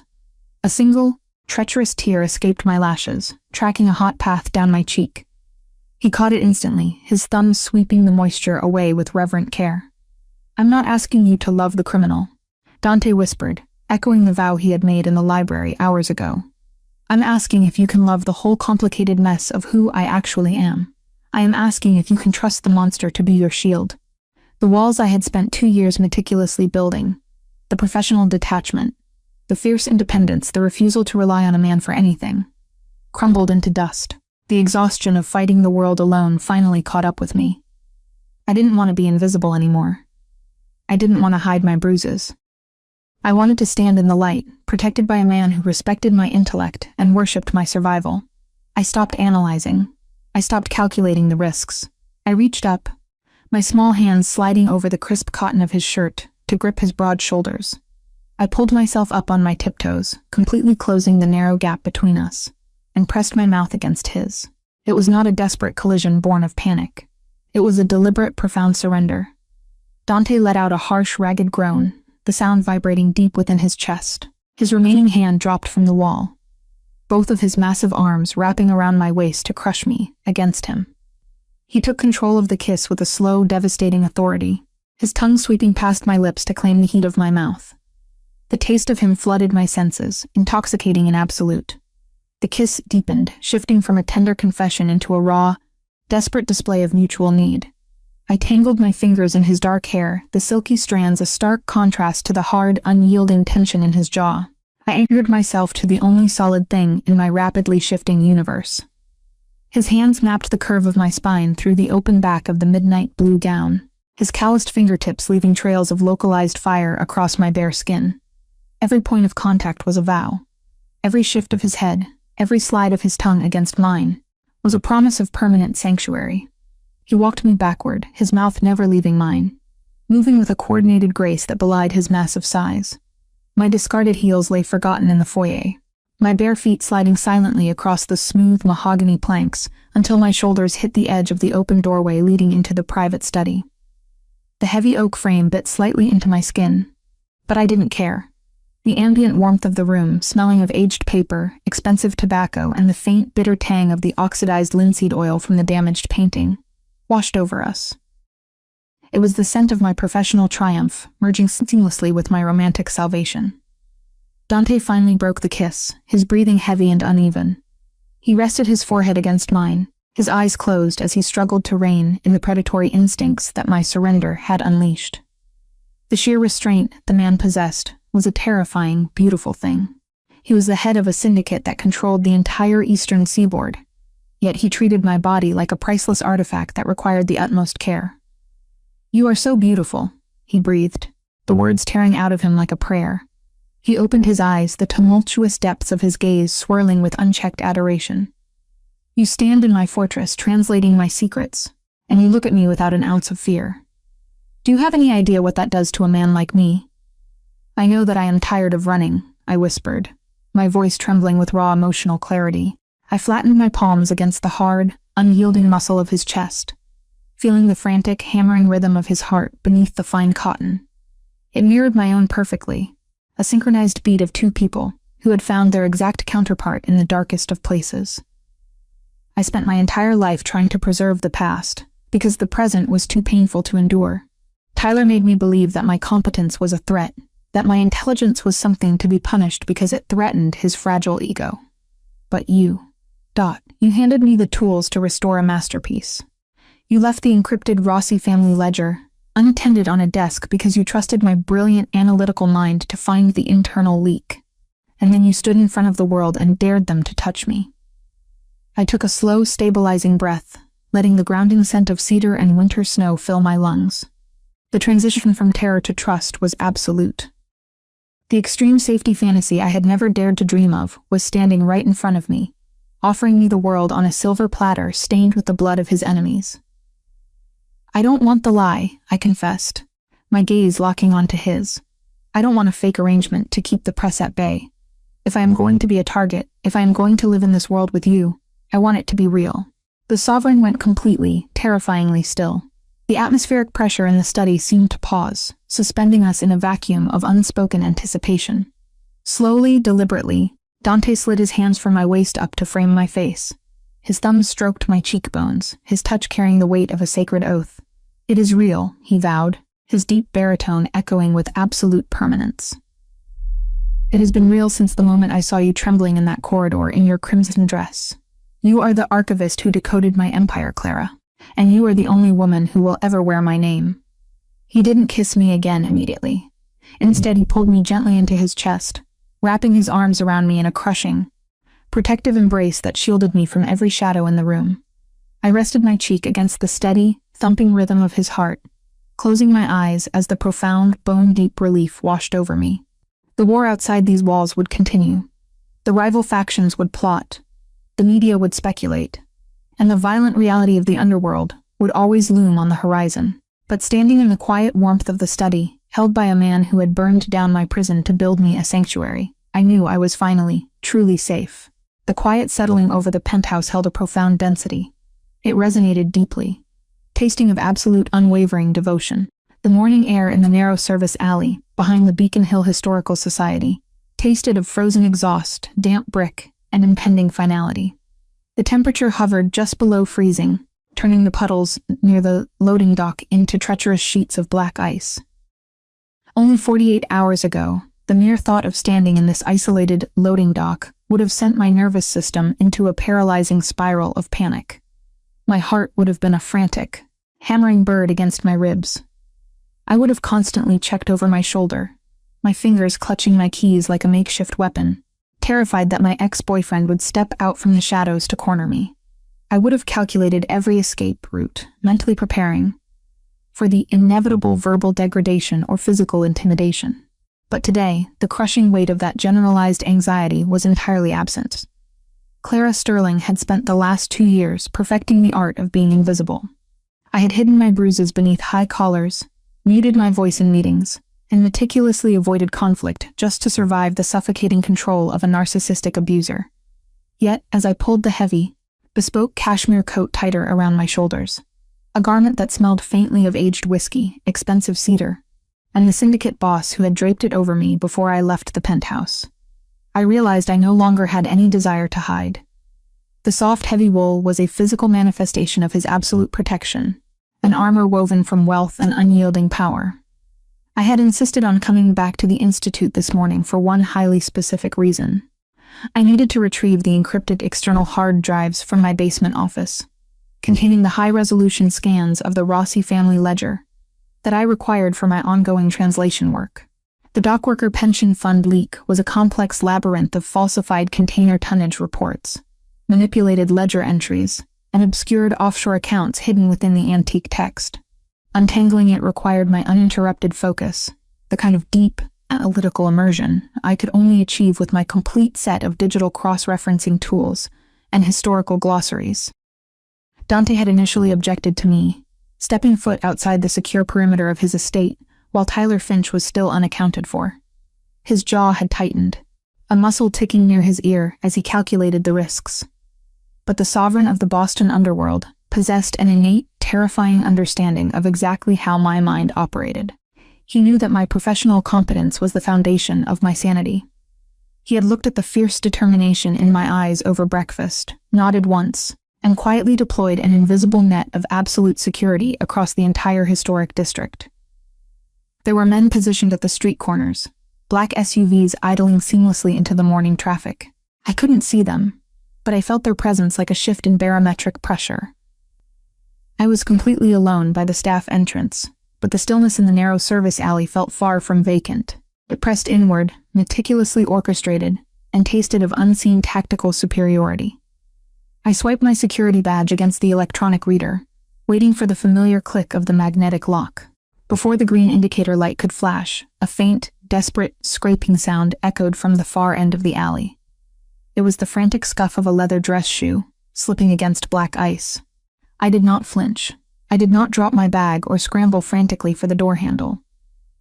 A single, treacherous tear escaped my lashes, tracking a hot path down my cheek. He caught it instantly, his thumb sweeping the moisture away with reverent care. "I'm not asking you to love the criminal," Dante whispered, echoing the vow he had made in the library hours ago. "I'm asking if you can love the whole complicated mess of who I actually am. I am asking if you can trust the monster to be your shield." The walls I had spent 2 years meticulously building, the professional detachment, the fierce independence, the refusal to rely on a man for anything, crumbled into dust. The exhaustion of fighting the world alone finally caught up with me. I didn't want to be invisible anymore. I didn't want to hide my bruises. I wanted to stand in the light, protected by a man who respected my intellect and worshipped my survival. I stopped analyzing. I stopped calculating the risks. I reached up, my small hands sliding over the crisp cotton of his shirt to grip his broad shoulders. I pulled myself up on my tiptoes, completely closing the narrow gap between us, and pressed my mouth against his. It was not a desperate collision born of panic. It was a deliberate, profound surrender. Dante let out a harsh, ragged groan, the sound vibrating deep within his chest. His remaining hand dropped from the wall, both of his massive arms wrapping around my waist to crush me against him. He took control of the kiss with a slow, devastating authority, his tongue sweeping past my lips to claim the heat of my mouth. The taste of him flooded my senses, intoxicating and absolute. The kiss deepened, shifting from a tender confession into a raw, desperate display of mutual need. I tangled my fingers in his dark hair, the silky strands a stark contrast to the hard, unyielding tension in his jaw. I anchored myself to the only solid thing in my rapidly shifting universe. His hands mapped the curve of my spine through the open back of the midnight blue gown, his calloused fingertips leaving trails of localized fire across my bare skin. Every point of contact was a vow. Every shift of his head, every slide of his tongue against mine, was a promise of permanent sanctuary. He walked me backward, his mouth never leaving mine, moving with a coordinated grace that belied his massive size. My discarded heels lay forgotten in the foyer, my bare feet sliding silently across the smooth mahogany planks until my shoulders hit the edge of the open doorway leading into the private study. The heavy oak frame bit slightly into my skin, but I didn't care. The ambient warmth of the room, smelling of aged paper, expensive tobacco, and the faint, bitter tang of the oxidized linseed oil from the damaged painting, washed over us. It was the scent of my professional triumph, merging seamlessly with my romantic salvation. Dante finally broke the kiss, his breathing heavy and uneven. He rested his forehead against mine, his eyes closed as he struggled to rein in the predatory instincts that my surrender had unleashed. The sheer restraint the man possessed was a terrifying, beautiful thing. He was the head of a syndicate that controlled the entire eastern seaboard, yet he treated my body like a priceless artifact that required the utmost care. "You are so beautiful," he breathed, the words tearing out of him like a prayer. He opened his eyes, the tumultuous depths of his gaze swirling with unchecked adoration. "You stand in my fortress, translating my secrets, and you look at me without an ounce of fear. Do you have any idea what that does to a man like me?" "I know that I am tired of running," I whispered, my voice trembling with raw emotional clarity. I flattened my palms against the hard, unyielding muscle of his chest, feeling the frantic, hammering rhythm of his heart beneath the fine cotton. It mirrored my own perfectly, a synchronized beat of two people who had found their exact counterpart in the darkest of places. I spent my entire life trying to preserve the past, because the present was too painful to endure. Tyler made me believe that my competence was a threat, that my intelligence was something to be punished because it threatened his fragile ego. But you handed me the tools to restore a masterpiece. You left the encrypted Rossi family ledger unattended on a desk because you trusted my brilliant analytical mind to find the internal leak. And then you stood in front of the world and dared them to touch me. I took a slow, stabilizing breath, letting the grounding scent of cedar and winter snow fill my lungs. The transition from terror to trust was absolute. The extreme safety fantasy I had never dared to dream of was standing right in front of me, offering me the world on a silver platter stained with the blood of his enemies. I don't want the lie, I confessed, my gaze locking onto his. I don't want a fake arrangement to keep the press at bay. If I am going to be a target, if I am going to live in this world with you, I want it to be real. The Sovereign went completely, terrifyingly still. The atmospheric pressure in the study seemed to pause, suspending us in a vacuum of unspoken anticipation. Slowly, deliberately, Dante slid his hands from my waist up to frame my face. His thumbs stroked my cheekbones, his touch carrying the weight of a sacred oath. "It is real," he vowed, his deep baritone echoing with absolute permanence. "It has been real since the moment I saw you trembling in that corridor in your crimson dress. You are the archivist who decoded my empire, Clara, and you are the only woman who will ever wear my name." He didn't kiss me again immediately. Instead, he pulled me gently into his chest, wrapping his arms around me in a crushing, protective embrace that shielded me from every shadow in the room. I rested my cheek against the steady, thumping rhythm of his heart, closing my eyes as the profound, bone-deep relief washed over me. The war outside these walls would continue. The rival factions would plot. The media would speculate. And the violent reality of the underworld would always loom on the horizon. But standing in the quiet warmth of the study, held by a man who had burned down my prison to build me a sanctuary, I knew I was finally, truly safe. The quiet settling over the penthouse held a profound density. It resonated deeply, tasting of absolute unwavering devotion. The morning air in the narrow service alley, behind the Beacon Hill Historical Society, tasted of frozen exhaust, damp brick, and impending finality. The temperature hovered just below freezing, turning the puddles near the loading dock into treacherous sheets of black ice. Only 48 hours ago, the mere thought of standing in this isolated loading dock would have sent my nervous system into a paralyzing spiral of panic. My heart would have been a frantic, hammering bird against my ribs. I would have constantly checked over my shoulder, my fingers clutching my keys like a makeshift weapon, terrified that my ex-boyfriend would step out from the shadows to corner me. I would have calculated every escape route, mentally preparing for the inevitable verbal degradation or physical intimidation. But today, the crushing weight of that generalized anxiety was entirely absent. Clara Sterling had spent the last 2 years perfecting the art of being invisible. I had hidden my bruises beneath high collars, muted my voice in meetings, and meticulously avoided conflict just to survive the suffocating control of a narcissistic abuser. Yet, as I pulled the heavy, bespoke cashmere coat tighter around my shoulders, a garment that smelled faintly of aged whiskey, expensive cedar, and the syndicate boss who had draped it over me before I left the penthouse, I realized I no longer had any desire to hide. The soft, heavy wool was a physical manifestation of his absolute protection, an armor woven from wealth and unyielding power. I had insisted on coming back to the Institute this morning for one highly specific reason. I needed to retrieve the encrypted external hard drives from my basement office, containing the high-resolution scans of the Rossi family ledger that I required for my ongoing translation work. The dockworker pension fund leak was a complex labyrinth of falsified container tonnage reports, manipulated ledger entries, and obscured offshore accounts hidden within the antique text. Untangling it required my uninterrupted focus, the kind of deep, analytical immersion I could only achieve with my complete set of digital cross-referencing tools and historical glossaries. Dante had initially objected to me stepping foot outside the secure perimeter of his estate while Tyler Finch was still unaccounted for. His jaw had tightened, a muscle ticking near his ear as he calculated the risks. But the sovereign of the Boston underworld, possessed an innate, terrifying understanding of exactly how my mind operated. He knew that my professional competence was the foundation of my sanity. He had looked at the fierce determination in my eyes over breakfast, nodded once, and quietly deployed an invisible net of absolute security across the entire historic district. There were men positioned at the street corners, black SUVs idling seamlessly into the morning traffic. I couldn't see them, but I felt their presence like a shift in barometric pressure. I was completely alone by the staff entrance, but the stillness in the narrow service alley felt far from vacant. It pressed inward, meticulously orchestrated, and tasted of unseen tactical superiority. I swiped my security badge against the electronic reader, waiting for the familiar click of the magnetic lock. Before the green indicator light could flash, a faint, desperate, scraping sound echoed from the far end of the alley. It was the frantic scuff of a leather dress shoe, slipping against black ice. I did not flinch. I did not drop my bag or scramble frantically for the door handle.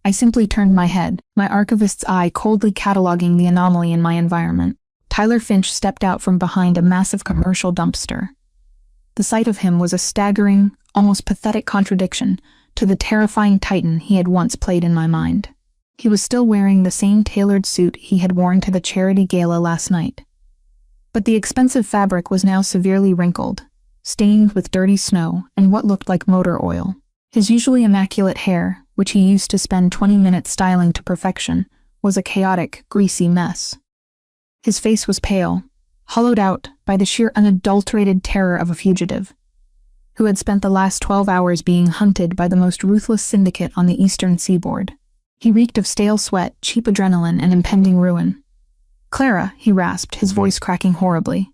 I simply turned my head, my archivist's eye coldly cataloging the anomaly in my environment. Tyler Finch stepped out from behind a massive commercial dumpster. The sight of him was a staggering, almost pathetic contradiction to the terrifying titan he had once played in my mind. He was still wearing the same tailored suit he had worn to the charity gala last night. But the expensive fabric was now severely wrinkled, stained with dirty snow and what looked like motor oil. His usually immaculate hair, which he used to spend 20 minutes styling to perfection, was a chaotic, greasy mess. His face was pale, hollowed out by the sheer unadulterated terror of a fugitive, who had spent the last 12 hours being hunted by the most ruthless syndicate on the eastern seaboard. He reeked of stale sweat, cheap adrenaline, and impending ruin. "Clara," he rasped, his voice cracking horribly.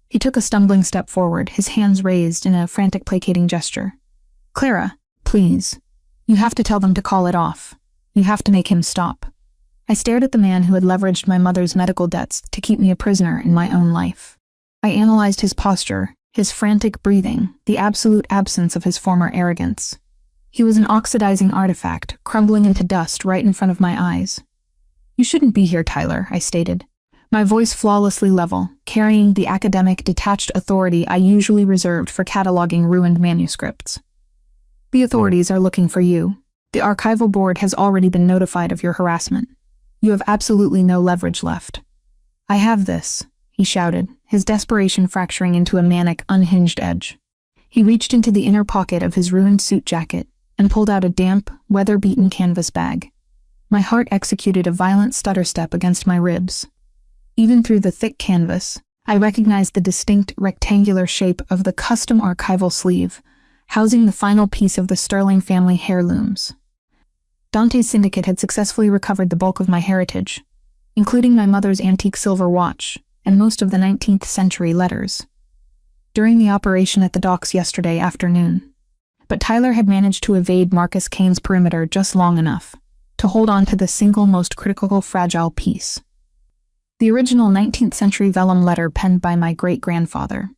He took a stumbling step forward, his hands raised in a frantic, placating gesture. "Clara, please. You have to tell them to call it off. You have to make him stop." I stared at the man who had leveraged my mother's medical debts to keep me a prisoner in my own life. I analyzed his posture, his frantic breathing, the absolute absence of his former arrogance. He was an oxidizing artifact, crumbling into dust right in front of my eyes. "You shouldn't be here, Tyler," I stated, my voice flawlessly level, carrying the academic, detached authority I usually reserved for cataloging ruined manuscripts. "The authorities are looking for you. The archival board has already been notified of your harassment. You have absolutely no leverage left." "I have this," he shouted, his desperation fracturing into a manic, unhinged edge. He reached into the inner pocket of his ruined suit jacket and pulled out a damp, weather-beaten canvas bag. My heart executed a violent stutter step against my ribs. Even through the thick canvas, I recognized the distinct rectangular shape of the custom archival sleeve, housing the final piece of the Sterling family heirlooms. Dante's syndicate had successfully recovered the bulk of my heritage, including my mother's antique silver watch and most of the 19th century letters, during the operation at the docks yesterday afternoon. But Tyler had managed to evade Marcus Kane's perimeter just long enough to hold on to the single most critical fragile piece. The original 19th century vellum letter penned by my great-grandfather.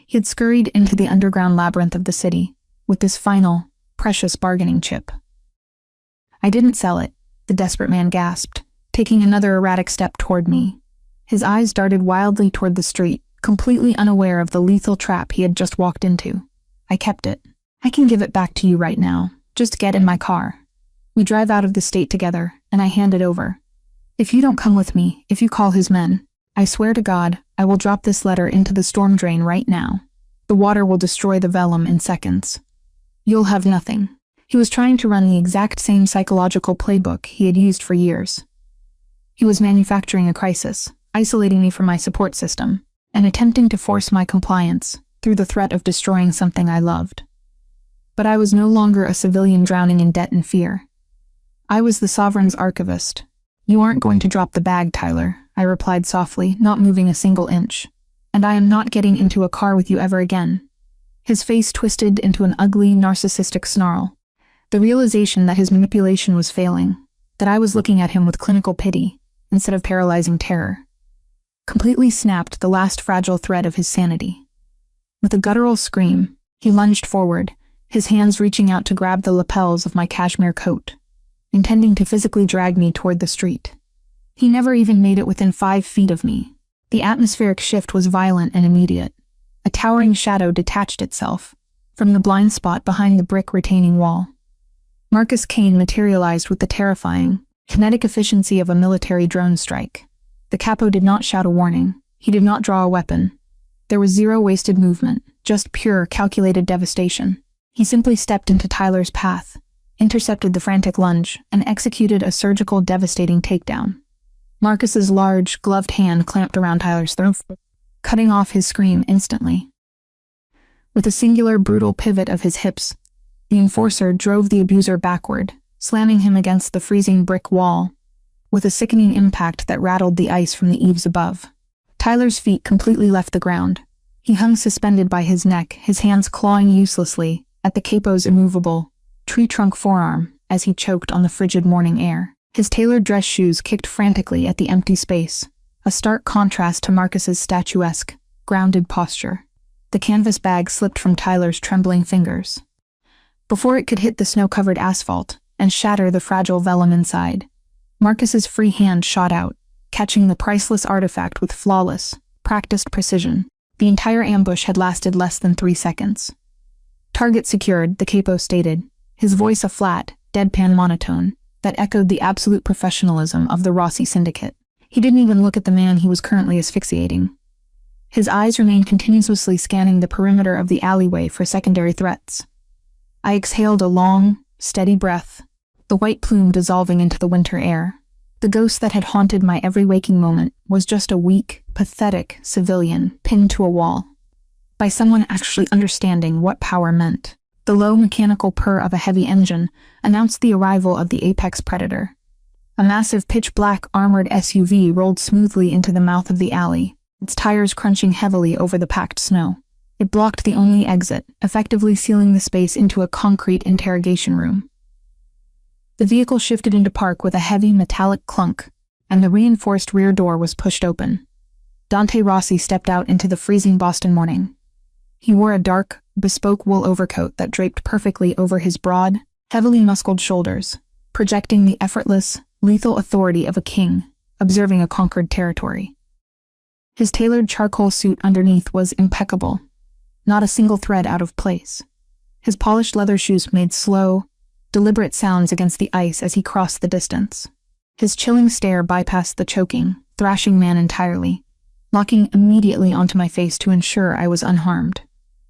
He had scurried into the underground labyrinth of the city with this final, precious bargaining chip. "I didn't sell it," the desperate man gasped, taking another erratic step toward me. His eyes darted wildly toward the street, completely unaware of the lethal trap he had just walked into. "I kept it. I can give it back to you right now. Just get in my car. We drive out of the state together, and I hand it over. If you don't come with me, if you call his men, I swear to God, I will drop this letter into the storm drain right now. The water will destroy the vellum in seconds. You'll have nothing." He was trying to run the exact same psychological playbook he had used for years. He was manufacturing a crisis, isolating me from my support system, and attempting to force my compliance through the threat of destroying something I loved. But I was no longer a civilian drowning in debt and fear. I was the Sovereign's archivist. "You aren't going to drop the bag, Tyler," I replied softly, not moving a single inch. "And I am not getting into a car with you ever again." His face twisted into an ugly, narcissistic snarl. The realization that his manipulation was failing, that I was looking at him with clinical pity instead of paralyzing terror, completely snapped the last fragile thread of his sanity. With a guttural scream, he lunged forward, his hands reaching out to grab the lapels of my cashmere coat, intending to physically drag me toward the street. He never even made it within 5 feet of me. The atmospheric shift was violent and immediate. A towering shadow detached itself, from the blind spot behind the brick retaining wall. Marcus Kane materialized with the terrifying, kinetic efficiency of a military drone strike. The capo did not shout a warning. He did not draw a weapon. There was zero wasted movement, just pure, calculated devastation. He simply stepped into Tyler's path, intercepted the frantic lunge, and executed a surgical, devastating takedown. Marcus's large, gloved hand clamped around Tyler's throat, cutting off his scream instantly. With a singular, brutal pivot of his hips, the enforcer drove the abuser backward, slamming him against the freezing brick wall, with a sickening impact that rattled the ice from the eaves above. Tyler's feet completely left the ground. He hung suspended by his neck, his hands clawing uselessly at the capo's immovable, tree-trunk forearm as he choked on the frigid morning air. His tailored dress shoes kicked frantically at the empty space, a stark contrast to Marcus's statuesque, grounded posture. The canvas bag slipped from Tyler's trembling fingers. Before it could hit the snow-covered asphalt and shatter the fragile vellum inside, Marcus's free hand shot out, catching the priceless artifact with flawless, practiced precision. The entire ambush had lasted less than 3 seconds. "Target secured," the capo stated, his voice a flat, deadpan monotone that echoed the absolute professionalism of the Rossi syndicate. He didn't even look at the man he was currently asphyxiating. His eyes remained continuously scanning the perimeter of the alleyway for secondary threats. I exhaled a long, steady breath, the white plume dissolving into the winter air. The ghost that had haunted my every waking moment was just a weak, pathetic civilian pinned to a wall, by someone actually understanding what power meant. The low mechanical purr of a heavy engine announced the arrival of the apex predator. A massive pitch-black armored SUV rolled smoothly into the mouth of the alley, its tires crunching heavily over the packed snow. It blocked the only exit, effectively sealing the space into a concrete interrogation room. The vehicle shifted into park with a heavy metallic clunk, and the reinforced rear door was pushed open. Dante Rossi stepped out into the freezing Boston morning. He wore a dark, bespoke wool overcoat that draped perfectly over his broad, heavily muscled shoulders, projecting the effortless, lethal authority of a king, observing a conquered territory. His tailored charcoal suit underneath was impeccable, not a single thread out of place. His polished leather shoes made slow, deliberate sounds against the ice as he crossed the distance. His chilling stare bypassed the choking, thrashing man entirely, locking immediately onto my face to ensure I was unharmed.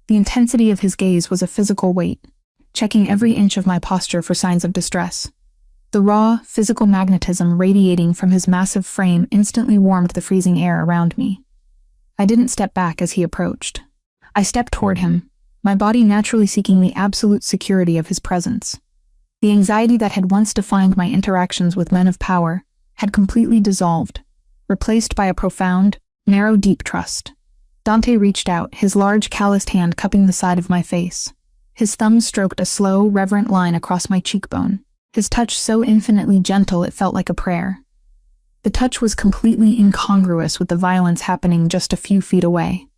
The intensity of his gaze was a physical weight, checking every inch of my posture for signs of distress. The raw, physical magnetism radiating from his massive frame instantly warmed the freezing air around me. I didn't step back as he approached. I stepped toward him, my body naturally seeking the absolute security of his presence. The anxiety that had once defined my interactions with men of power had completely dissolved, replaced by a profound, narrow, deep trust. Dante reached out, his large, calloused hand cupping the side of my face. His thumb stroked a slow, reverent line across my cheekbone, his touch so infinitely gentle it felt like a prayer. The touch was completely incongruous with the violence happening just a few feet away,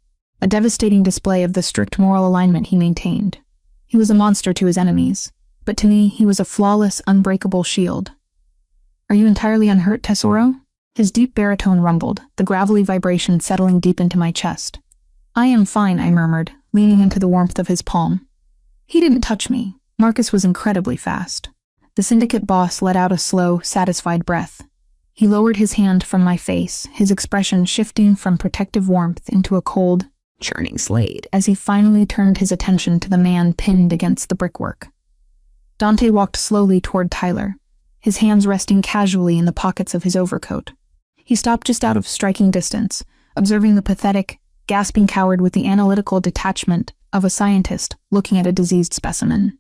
a devastating display of the strict moral alignment he maintained. He was a monster to his enemies, but to me he was a flawless, unbreakable shield. "Are you entirely unhurt, Tesoro?" His deep baritone rumbled, the gravelly vibration settling deep into my chest. "I am fine," I murmured, leaning into the warmth of his palm. He didn't touch me. Marcus was incredibly fast. The syndicate boss let out a slow, satisfied breath. He lowered his hand from my face, his expression shifting from protective warmth into a cold, churning slate as he finally turned his attention to the man pinned against the brickwork. Dante walked slowly toward Tyler, his hands resting casually in the pockets of his overcoat. He stopped just out of striking distance, observing the pathetic, gasping coward with the analytical detachment of a scientist looking at a diseased specimen.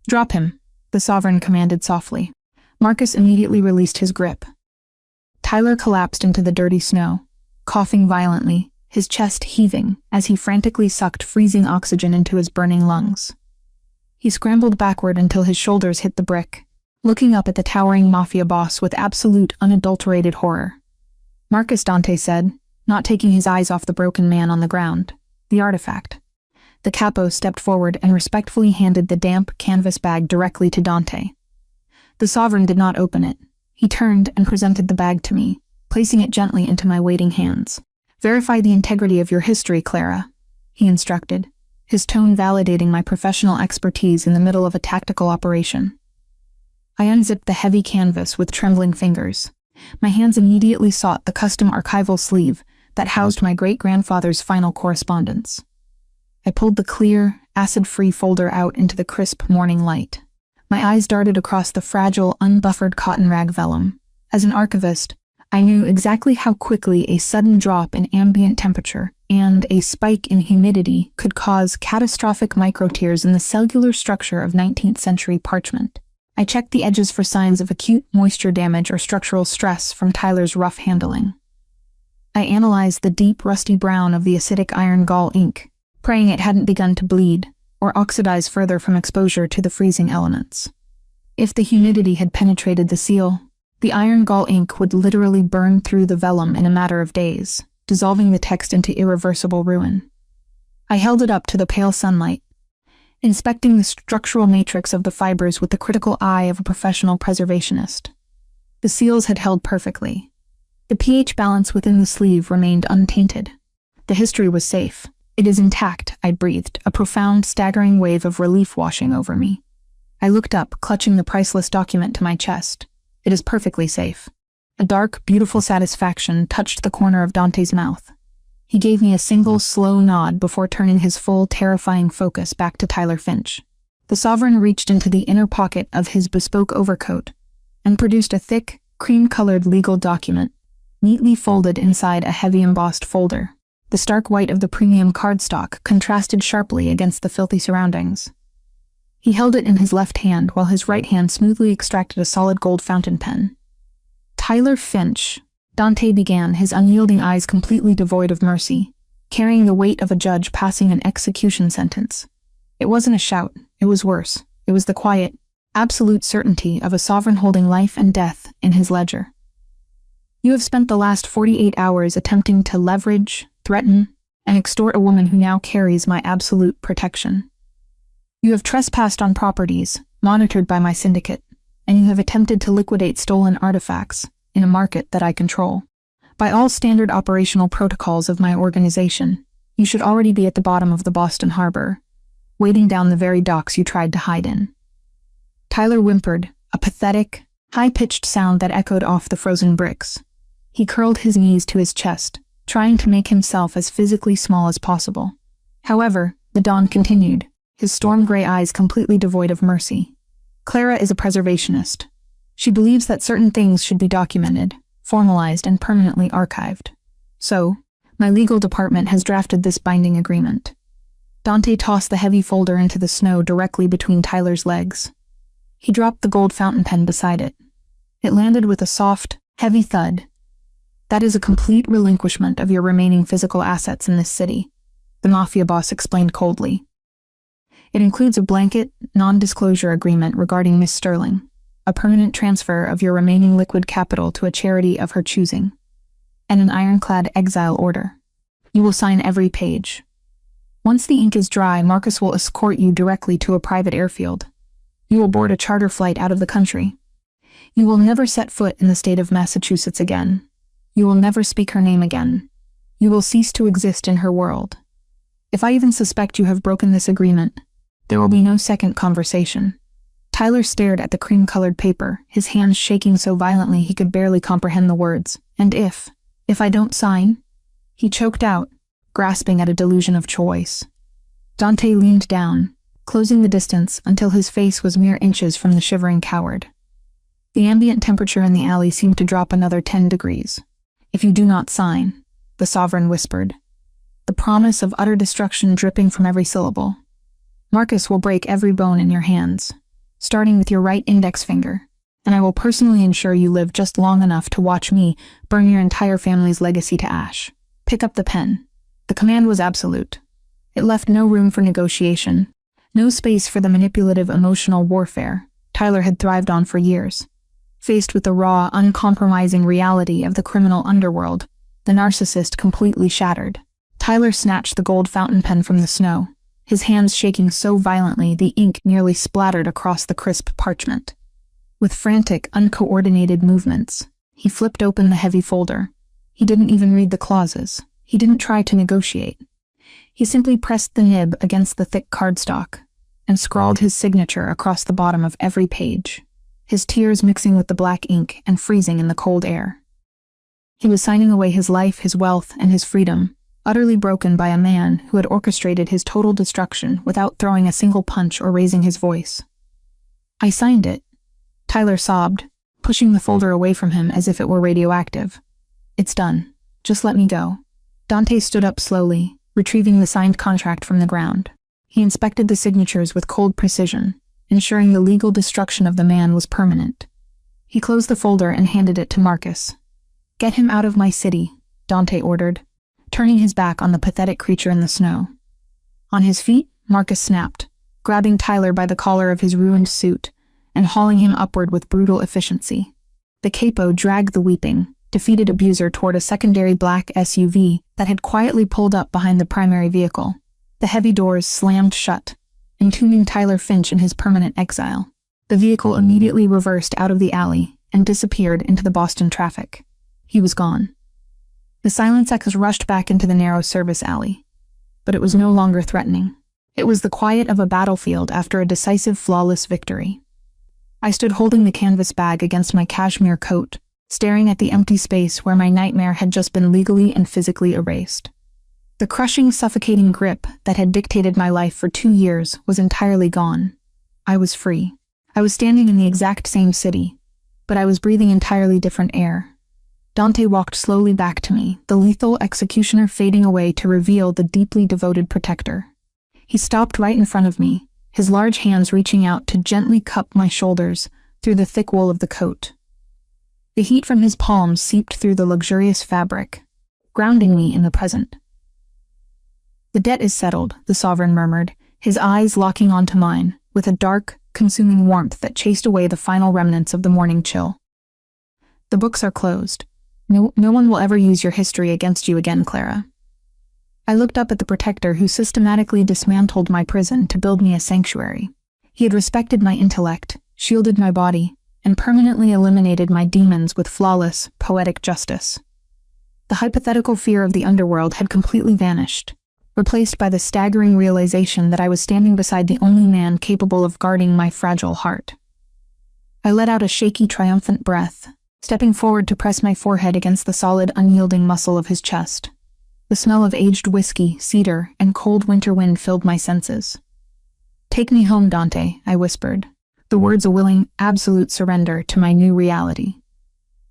"Drop him," the Sovereign commanded softly. Marcus immediately released his grip. Tyler collapsed into the dirty snow, coughing violently, his chest heaving as he frantically sucked freezing oxygen into his burning lungs. He scrambled backward until his shoulders hit the brick, looking up at the towering mafia boss with absolute, unadulterated horror. "Marcus," Dante said, not taking his eyes off the broken man on the ground. "The artifact." The capo stepped forward and respectfully handed the damp canvas bag directly to Dante. The Sovereign did not open it. He turned and presented the bag to me, placing it gently into my waiting hands. "Verify the integrity of your history, Clara," he instructed, his tone validating my professional expertise in the middle of a tactical operation. I unzipped the heavy canvas with trembling fingers. My hands immediately sought the custom archival sleeve that housed my great-grandfather's final correspondence. I pulled the clear, acid-free folder out into the crisp morning light. My eyes darted across the fragile, unbuffered cotton rag vellum. As an archivist, I knew exactly how quickly a sudden drop in ambient temperature and a spike in humidity could cause catastrophic microtears in the cellular structure of 19th century parchment. I checked the edges for signs of acute moisture damage or structural stress from Tyler's rough handling. I analyzed the deep, rusty brown of the acidic iron gall ink, praying it hadn't begun to bleed or oxidize further from exposure to the freezing elements. If the humidity had penetrated the seal, the iron gall ink would literally burn through the vellum in a matter of days, dissolving the text into irreversible ruin. I held it up to the pale sunlight, inspecting the structural matrix of the fibers with the critical eye of a professional preservationist. The seals had held perfectly. The pH balance within the sleeve remained untainted. The history was safe. "It is intact," I breathed, a profound, staggering wave of relief washing over me. I looked up, clutching the priceless document to my chest. "It is perfectly safe." A dark, beautiful satisfaction touched the corner of Dante's mouth. He gave me a single, slow nod before turning his full, terrifying focus back to Tyler Finch. The sovereign reached into the inner pocket of his bespoke overcoat and produced a thick, cream-colored legal document, neatly folded inside a heavy embossed folder. The stark white of the premium cardstock contrasted sharply against the filthy surroundings. He held it in his left hand while his right hand smoothly extracted a solid gold fountain pen. "Tyler Finch," Dante began, his unyielding eyes completely devoid of mercy, carrying the weight of a judge passing an execution sentence. It wasn't a shout, it was worse. It was the quiet, absolute certainty of a sovereign holding life and death in his ledger. "You have spent the last 48 hours attempting to leverage, threaten, and extort a woman who now carries my absolute protection. You have trespassed on properties, monitored by my syndicate, and you have attempted to liquidate stolen artifacts in a market that I control. By all standard operational protocols of my organization, you should already be at the bottom of the Boston Harbor, wading down the very docks you tried to hide in." Tyler whimpered, a pathetic, high-pitched sound that echoed off the frozen bricks. He curled his knees to his chest, trying to make himself as physically small as possible. However, the Don continued, his storm-gray eyes completely devoid of mercy. "Clara is a preservationist. She believes that certain things should be documented, formalized, and permanently archived. So, my legal department has drafted this binding agreement." Dante tossed the heavy folder into the snow directly between Tyler's legs. He dropped the gold fountain pen beside it. It landed with a soft, heavy thud. "That is a complete relinquishment of your remaining physical assets in this city," the mafia boss explained coldly. "It includes a blanket, non-disclosure agreement regarding Miss Sterling, a permanent transfer of your remaining liquid capital to a charity of her choosing, and an ironclad exile order. You will sign every page. Once the ink is dry, Marcus will escort you directly to a private airfield. You will board a charter flight out of the country. You will never set foot in the state of Massachusetts again. You will never speak her name again. You will cease to exist in her world. If I even suspect you have broken this agreement, there will be no second conversation." Tyler stared at the cream-colored paper, his hands shaking so violently he could barely comprehend the words. "And if I don't sign?" He choked out, grasping at a delusion of choice. Dante leaned down, closing the distance until his face was mere inches from the shivering coward. The ambient temperature in the alley seemed to drop another 10 degrees. "If you do not sign," the sovereign whispered, the promise of utter destruction dripping from every syllable, "Marcus will break every bone in your hands, starting with your right index finger, and I will personally ensure you live just long enough to watch me burn your entire family's legacy to ash. Pick up the pen." The command was absolute. It left no room for negotiation, no space for the manipulative emotional warfare Tyler had thrived on for years. Faced with the raw, uncompromising reality of the criminal underworld, the narcissist completely shattered. Tyler snatched the gold fountain pen from the snow, his hands shaking so violently the ink nearly splattered across the crisp parchment. With frantic, uncoordinated movements, he flipped open the heavy folder. He didn't even read the clauses. He didn't try to negotiate. He simply pressed the nib against the thick cardstock and scrawled his signature across the bottom of every page, his tears mixing with the black ink and freezing in the cold air. He was signing away his life, his wealth, and his freedom, utterly broken by a man who had orchestrated his total destruction without throwing a single punch or raising his voice. "I signed it," Tyler sobbed, pushing the folder away from him as if it were radioactive. "It's done. Just let me go." Dante stood up slowly, retrieving the signed contract from the ground. He inspected the signatures with cold precision, ensuring the legal destruction of the man was permanent. He closed the folder and handed it to Marcus. "Get him out of my city," Dante ordered, turning his back on the pathetic creature in the snow. On his feet, Marcus snapped, grabbing Tyler by the collar of his ruined suit and hauling him upward with brutal efficiency. The capo dragged the weeping, defeated abuser toward a secondary black SUV that had quietly pulled up behind the primary vehicle. The heavy doors slammed shut, entombing Tyler Finch in his permanent exile. The vehicle immediately reversed out of the alley and disappeared into the Boston traffic. He was gone. The silence echoes rushed back into the narrow service alley, but it was no longer threatening. It was the quiet of a battlefield after a decisive, flawless victory. I stood holding the canvas bag against my cashmere coat, staring at the empty space where my nightmare had just been legally and physically erased. The crushing, suffocating grip that had dictated my life for 2 years was entirely gone. I was free. I was standing in the exact same city, but I was breathing entirely different air. Dante walked slowly back to me, the lethal executioner fading away to reveal the deeply devoted protector. He stopped right in front of me, his large hands reaching out to gently cup my shoulders through the thick wool of the coat. The heat from his palms seeped through the luxurious fabric, grounding me in the present. "The debt is settled," the sovereign murmured, his eyes locking onto mine with a dark, consuming warmth that chased away the final remnants of the morning chill. "The books are closed. No one will ever use your history against you again, Clara." I looked up at the protector who systematically dismantled my prison to build me a sanctuary. He had respected my intellect, shielded my body, and permanently eliminated my demons with flawless, poetic justice. The hypothetical fear of the underworld had completely vanished, replaced by the staggering realization that I was standing beside the only man capable of guarding my fragile heart. I let out a shaky, triumphant breath, stepping forward to press my forehead against the solid, unyielding muscle of his chest. The smell of aged whiskey, cedar, and cold winter wind filled my senses. "Take me home, Dante," I whispered, the words a willing, absolute surrender to my new reality.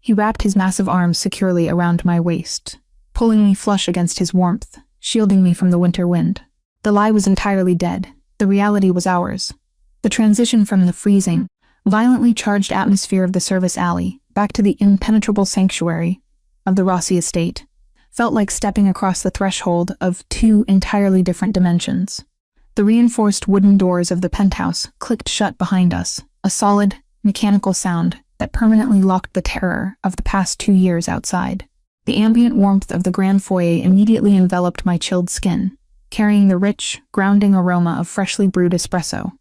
He wrapped his massive arms securely around my waist, pulling me flush against his warmth, shielding me from the winter wind. The lie was entirely dead. The reality was ours. The transition from the freezing, violently charged atmosphere of the service alley back to the impenetrable sanctuary of the Rossi estate felt like stepping across the threshold of 2 entirely different dimensions. The reinforced wooden doors of the penthouse clicked shut behind us, a solid, mechanical sound that permanently locked the terror of the past 2 years outside. The ambient warmth of the grand foyer immediately enveloped my chilled skin, carrying the rich, grounding aroma of freshly brewed espresso,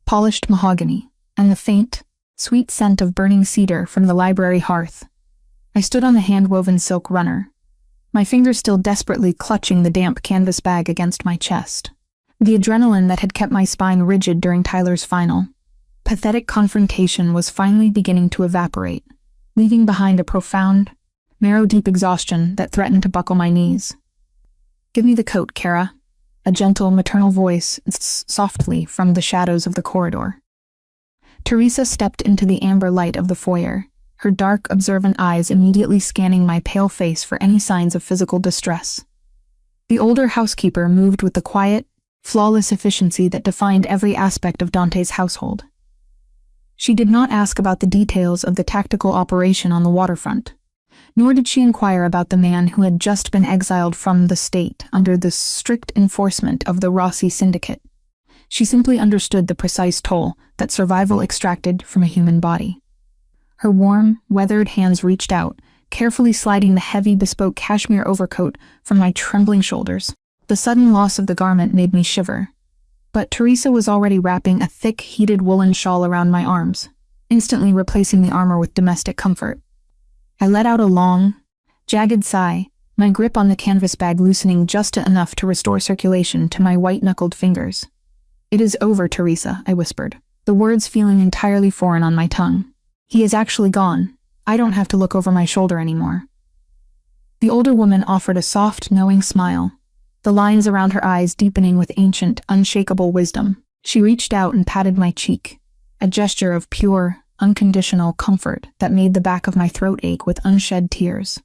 polished mahogany, and the faint, sweet scent of burning cedar from the library hearth. I stood on the hand-woven silk runner, my fingers still desperately clutching the damp canvas bag against my chest. The adrenaline that had kept my spine rigid during Tyler's final, pathetic confrontation was finally beginning to evaporate, leaving behind a profound, marrow-deep exhaustion that threatened to buckle my knees. "Give me the coat, Kara," a gentle, maternal voice softly from the shadows of the corridor. Teresa stepped into the amber light of the foyer, her dark, observant eyes immediately scanning my pale face for any signs of physical distress. The older housekeeper moved with the quiet, flawless efficiency that defined every aspect of Dante's household. She did not ask about the details of the tactical operation on the waterfront, nor did she inquire about the man who had just been exiled from the state under the strict enforcement of the Rossi syndicate. She simply understood the precise toll that survival extracted from a human body. Her warm, weathered hands reached out, carefully sliding the heavy, bespoke cashmere overcoat from my trembling shoulders. The sudden loss of the garment made me shiver, but Teresa was already wrapping a thick, heated woolen shawl around my arms, instantly replacing the armor with domestic comfort. I let out a long, jagged sigh, my grip on the canvas bag loosening just enough to restore circulation to my white-knuckled fingers. "It is over, Teresa," I whispered, the words feeling entirely foreign on my tongue. "He is actually gone. I don't have to look over my shoulder anymore." The older woman offered a soft, knowing smile, the lines around her eyes deepening with ancient, unshakable wisdom. She reached out and patted my cheek, a gesture of pure, unconditional comfort that made the back of my throat ache with unshed tears.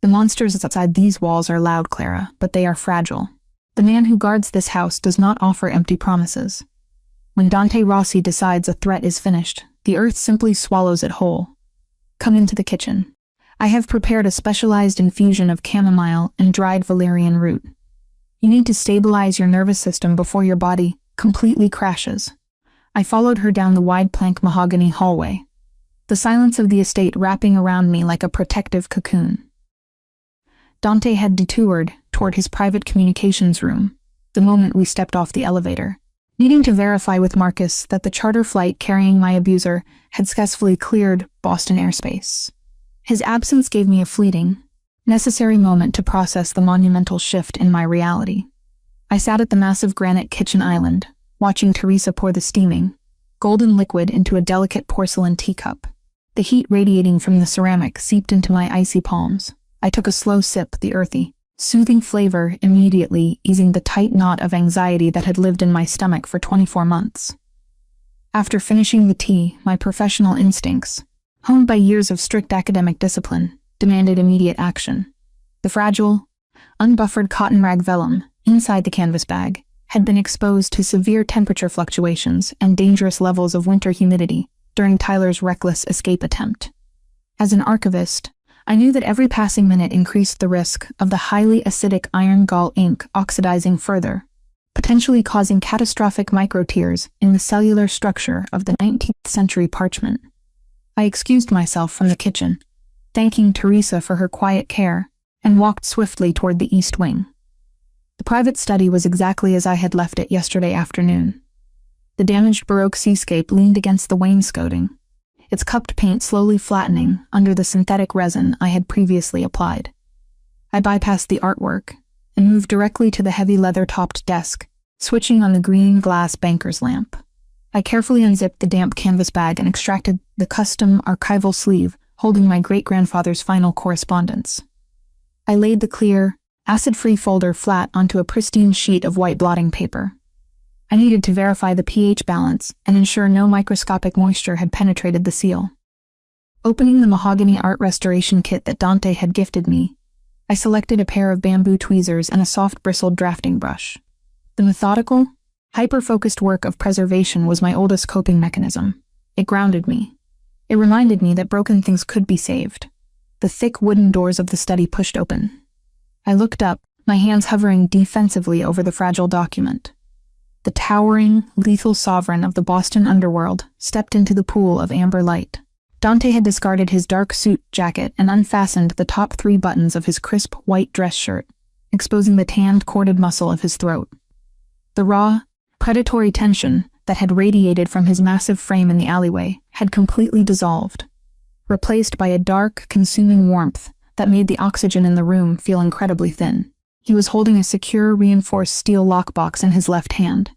"The monsters outside these walls are loud, Clara, but they are fragile. The man who guards this house does not offer empty promises. When Dante Rossi decides a threat is finished, the earth simply swallows it whole. Come into the kitchen. I have prepared a specialized infusion of chamomile and dried valerian root. You need to stabilize your nervous system before your body completely crashes." I followed her down the wide plank mahogany hallway, the silence of the estate wrapping around me like a protective cocoon. Dante had detoured toward his private communications room the moment we stepped off the elevator, needing to verify with Marcus that the charter flight carrying my abuser had successfully cleared Boston airspace. His absence gave me a fleeting, necessary moment to process the monumental shift in my reality. I sat at the massive granite kitchen island, watching Teresa pour the steaming, golden liquid into a delicate porcelain teacup. The heat radiating from the ceramic seeped into my icy palms. I took a slow sip, the earthy, soothing flavor immediately easing the tight knot of anxiety that had lived in my stomach for 24 months. After finishing the tea, my professional instincts, honed by years of strict academic discipline, demanded immediate action. The fragile, unbuffered cotton rag vellum inside the canvas bag had been exposed to severe temperature fluctuations and dangerous levels of winter humidity during Tyler's reckless escape attempt. As an archivist, I knew that every passing minute increased the risk of the highly acidic iron gall ink oxidizing further, potentially causing catastrophic microtears in the cellular structure of the 19th century parchment. I excused myself from the kitchen, thanking Teresa for her quiet care, and walked swiftly toward the east wing. The private study was exactly as I had left it yesterday afternoon. The damaged Baroque seascape leaned against the wainscoting, its cupped paint slowly flattening under the synthetic resin I had previously applied. I bypassed the artwork and moved directly to the heavy leather-topped desk, switching on the green glass banker's lamp. I carefully unzipped the damp canvas bag and extracted the custom archival sleeve holding my great-grandfather's final correspondence. I laid the clear, acid-free folder flat onto a pristine sheet of white blotting paper. I needed to verify the pH balance and ensure no microscopic moisture had penetrated the seal. Opening the mahogany art restoration kit that Dante had gifted me, I selected a pair of bamboo tweezers and a soft bristled drafting brush. The methodical, hyper-focused work of preservation was my oldest coping mechanism. It grounded me. It reminded me that broken things could be saved. The thick wooden doors of the study pushed open. I looked up, my hands hovering defensively over the fragile document. The towering, lethal sovereign of the Boston underworld stepped into the pool of amber light. Dante had discarded his dark suit jacket and unfastened the top 3 buttons of his crisp white dress shirt, exposing the tanned, corded muscle of his throat. The raw, predatory tension that had radiated from his massive frame in the alleyway had completely dissolved, replaced by a dark, consuming warmth that made the oxygen in the room feel incredibly thin. He was holding a secure, reinforced steel lockbox in his left hand.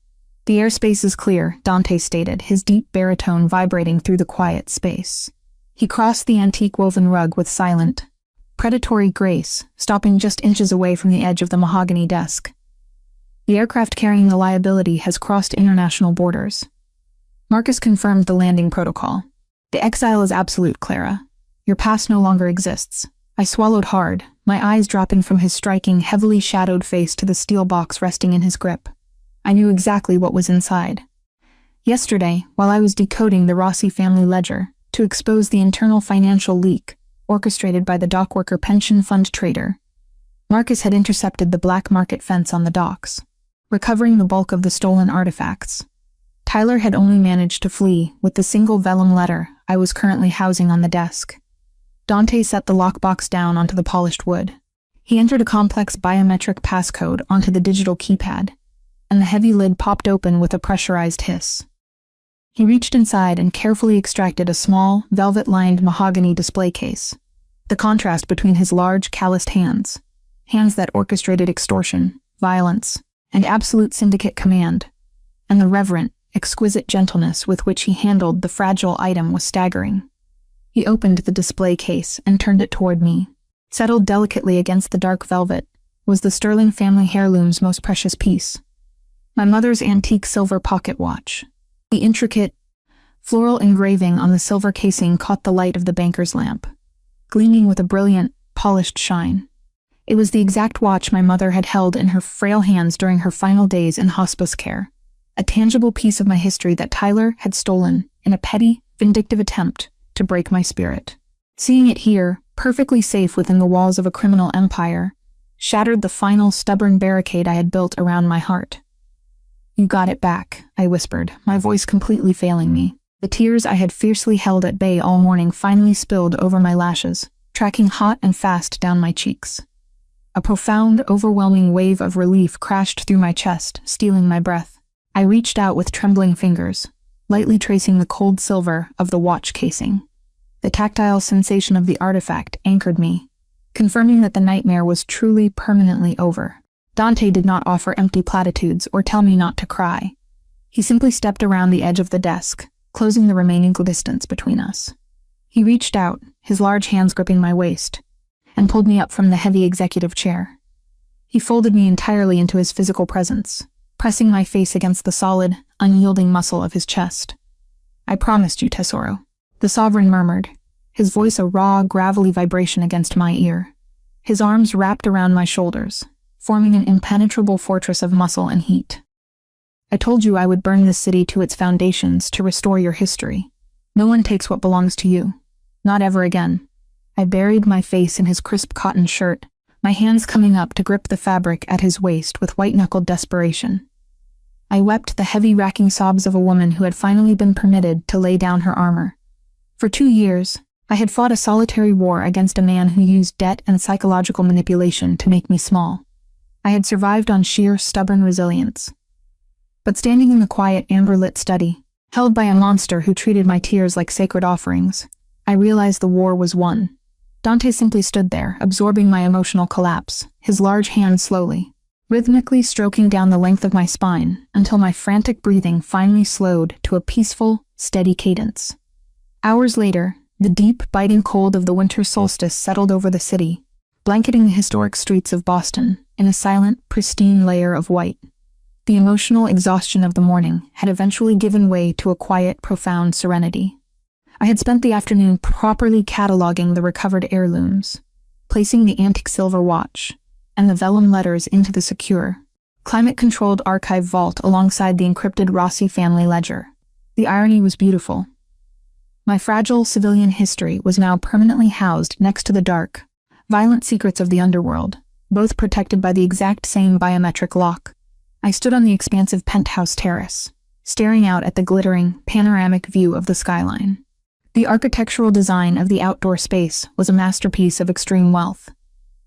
"The airspace is clear," Dante stated, his deep baritone vibrating through the quiet space. He crossed the antique woven rug with silent, predatory grace, stopping just inches away from the edge of the mahogany desk. "The aircraft carrying the liability has crossed international borders." Marcus confirmed the landing protocol. "The exile is absolute, Clara. Your past no longer exists." I swallowed hard, my eyes dropping from his striking, heavily shadowed face to the steel box resting in his grip. I knew exactly what was inside. Yesterday, while I was decoding the Rossi family ledger to expose the internal financial leak orchestrated by the dockworker pension fund trader, Marcus had intercepted the black market fence on the docks, recovering the bulk of the stolen artifacts. Tyler had only managed to flee with the single vellum letter I was currently housing on the desk. Dante set the lockbox down onto the polished wood. He entered a complex biometric passcode onto the digital keypad, and the heavy lid popped open with a pressurized hiss. He reached inside and carefully extracted a small, velvet-lined mahogany display case. The contrast between his large, calloused hands hands that orchestrated extortion, violence, and absolute syndicate command, and the reverent, exquisite gentleness with which he handled the fragile item was staggering. He opened the display case and turned it toward me. Settled delicately against the dark velvet was the sterling family heirloom's most precious piece, my mother's antique silver pocket watch. The intricate, floral engraving on the silver casing caught the light of the banker's lamp, gleaming with a brilliant, polished shine. It was the exact watch my mother had held in her frail hands during her final days in hospice care, a tangible piece of my history that Tyler had stolen in a petty, vindictive attempt to break my spirit. Seeing it here, perfectly safe within the walls of a criminal empire, shattered the final stubborn barricade I had built around my heart. "You got it back," I whispered, my voice completely failing me. The tears I had fiercely held at bay all morning finally spilled over my lashes, tracking hot and fast down my cheeks. A profound, overwhelming wave of relief crashed through my chest, stealing my breath. I reached out with trembling fingers, lightly tracing the cold silver of the watch casing. The tactile sensation of the artifact anchored me, confirming that the nightmare was truly permanently over. Dante did not offer empty platitudes or tell me not to cry. He simply stepped around the edge of the desk, closing the remaining distance between us. He reached out, his large hands gripping my waist, and pulled me up from the heavy executive chair. He folded me entirely into his physical presence, pressing my face against the solid, unyielding muscle of his chest. "I promised you, Tesoro," the sovereign murmured, his voice a raw, gravelly vibration against my ear. His arms wrapped around my shoulders, forming an impenetrable fortress of muscle and heat. "I told you I would burn this city to its foundations to restore your history. No one takes what belongs to you. Not ever again." I buried my face in his crisp cotton shirt, my hands coming up to grip the fabric at his waist with white-knuckled desperation. I wept the heavy, racking sobs of a woman who had finally been permitted to lay down her armor. For 2 years, I had fought a solitary war against a man who used debt and psychological manipulation to make me small. I had survived on sheer, stubborn resilience. But standing in the quiet, amber-lit study, held by a monster who treated my tears like sacred offerings, I realized the war was won. Dante simply stood there, absorbing my emotional collapse, his large hand slowly, rhythmically stroking down the length of my spine until my frantic breathing finally slowed to a peaceful, steady cadence. Hours later, the deep, biting cold of the winter solstice settled over the city, blanketing the historic streets of Boston in a silent, pristine layer of white. The emotional exhaustion of the morning had eventually given way to a quiet, profound serenity. I had spent the afternoon properly cataloging the recovered heirlooms, placing the antique silver watch and the vellum letters into the secure, climate-controlled archive vault alongside the encrypted Rossi family ledger. The irony was beautiful. My fragile civilian history was now permanently housed next to the dark, violent secrets of the underworld, both protected by the exact same biometric lock. I stood on the expansive penthouse terrace, staring out at the glittering, panoramic view of the skyline. The architectural design of the outdoor space was a masterpiece of extreme wealth.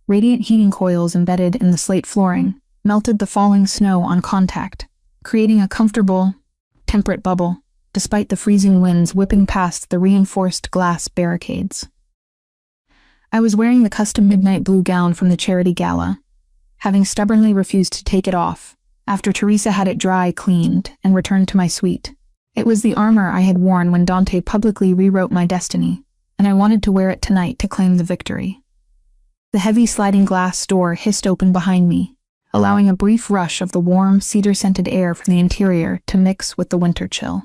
Radiant heating coils embedded in the slate flooring melted the falling snow on contact, creating a comfortable, temperate bubble, despite the freezing winds whipping past the reinforced glass barricades. I was wearing the custom midnight blue gown from the charity gala, having stubbornly refused to take it off after Teresa had it dry cleaned and returned to my suite. It was the armor I had worn when Dante publicly rewrote my destiny, and I wanted to wear it tonight to claim the victory. The heavy sliding glass door hissed open behind me, allowing a brief rush of the warm, cedar-scented air from the interior to mix with the winter chill.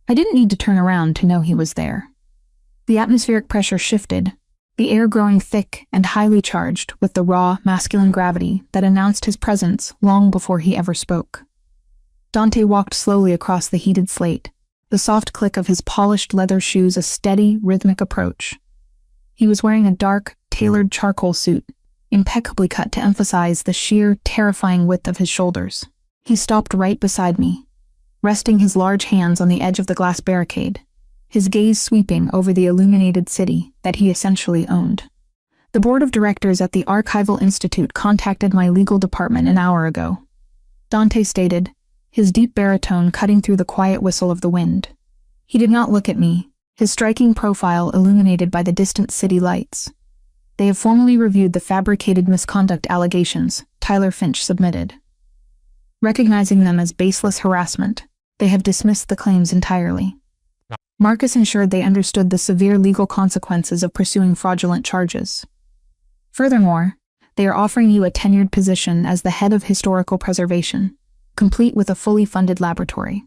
I didn't need to turn around to know he was there. The atmospheric pressure shifted, the air growing thick and highly charged with the raw, masculine gravity that announced his presence long before he ever spoke. Dante walked slowly across the heated slate, the soft click of his polished leather shoes a steady, rhythmic approach. He was wearing a dark, tailored charcoal suit, impeccably cut to emphasize the sheer, terrifying width of his shoulders. He stopped right beside me, resting his large hands on the edge of the glass barricade, his gaze sweeping over the illuminated city that he essentially owned. "The board of directors at the Archival Institute contacted my legal department an hour ago," Dante stated, his deep baritone cutting through the quiet whistle of the wind. He did not look at me, his striking profile illuminated by the distant city lights. They have formally reviewed the fabricated misconduct allegations Tyler Finch submitted. Recognizing them as baseless harassment, they have dismissed the claims entirely. Marcus ensured they understood the severe legal consequences of pursuing fraudulent charges. Furthermore, they are offering you a tenured position as the head of historical preservation, complete with a fully funded laboratory.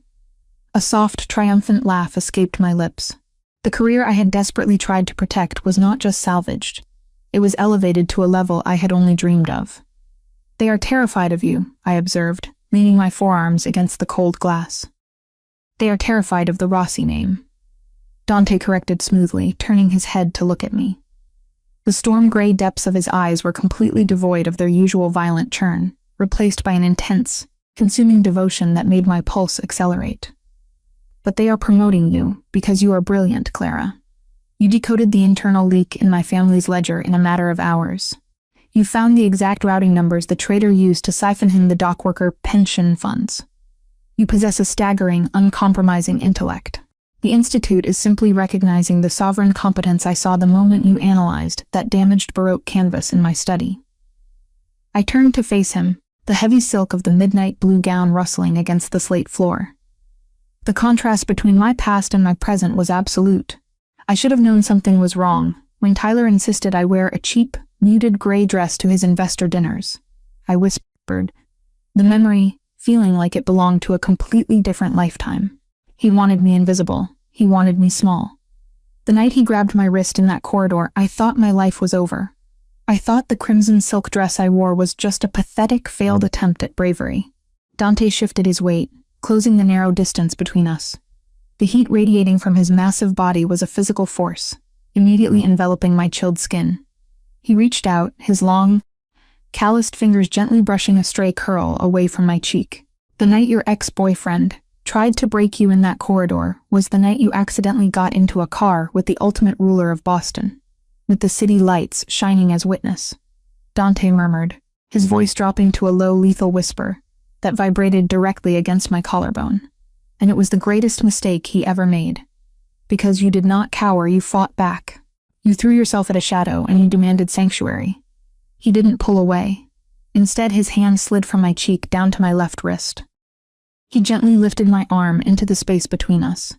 A soft, triumphant laugh escaped my lips. The career I had desperately tried to protect was not just salvaged. It was elevated to a level I had only dreamed of. They are terrified of you, I observed, leaning my forearms against the cold glass. They are terrified of the Rossi name. Dante corrected smoothly, turning his head to look at me. The storm-gray depths of his eyes were completely devoid of their usual violent churn, replaced by an intense, consuming devotion that made my pulse accelerate. But they are promoting you because you are brilliant, Clara. You decoded the internal leak in my family's ledger in a matter of hours. You found the exact routing numbers the traitor used to siphon him the dockworker pension funds. You possess a staggering, uncompromising intellect. The Institute is simply recognizing the sovereign competence I saw the moment you analyzed that damaged Baroque canvas in my study. I turned to face him, the heavy silk of the midnight blue gown rustling against the slate floor. The contrast between my past and my present was absolute. I should have known something was wrong when Tyler insisted I wear a cheap, muted gray dress to his investor dinners. I whispered, the memory feeling like it belonged to a completely different lifetime. He wanted me invisible. He wanted me small. The night he grabbed my wrist in that corridor, I thought my life was over. I thought the crimson silk dress I wore was just a pathetic, failed attempt at bravery. Dante shifted his weight, closing the narrow distance between us. The heat radiating from his massive body was a physical force, immediately enveloping my chilled skin. He reached out, his long, calloused fingers gently brushing a stray curl away from my cheek. The night your ex-boyfriend tried to break you in that corridor was the night you accidentally got into a car with the ultimate ruler of Boston, with the city lights shining as witness. Dante murmured, his voice dropping to a low, lethal whisper that vibrated directly against my collarbone. And it was the greatest mistake he ever made. Because you did not cower, you fought back. You threw yourself at a shadow and you demanded sanctuary. He didn't pull away. Instead, his hand slid from my cheek down to my left wrist. He gently lifted my arm into the space between us.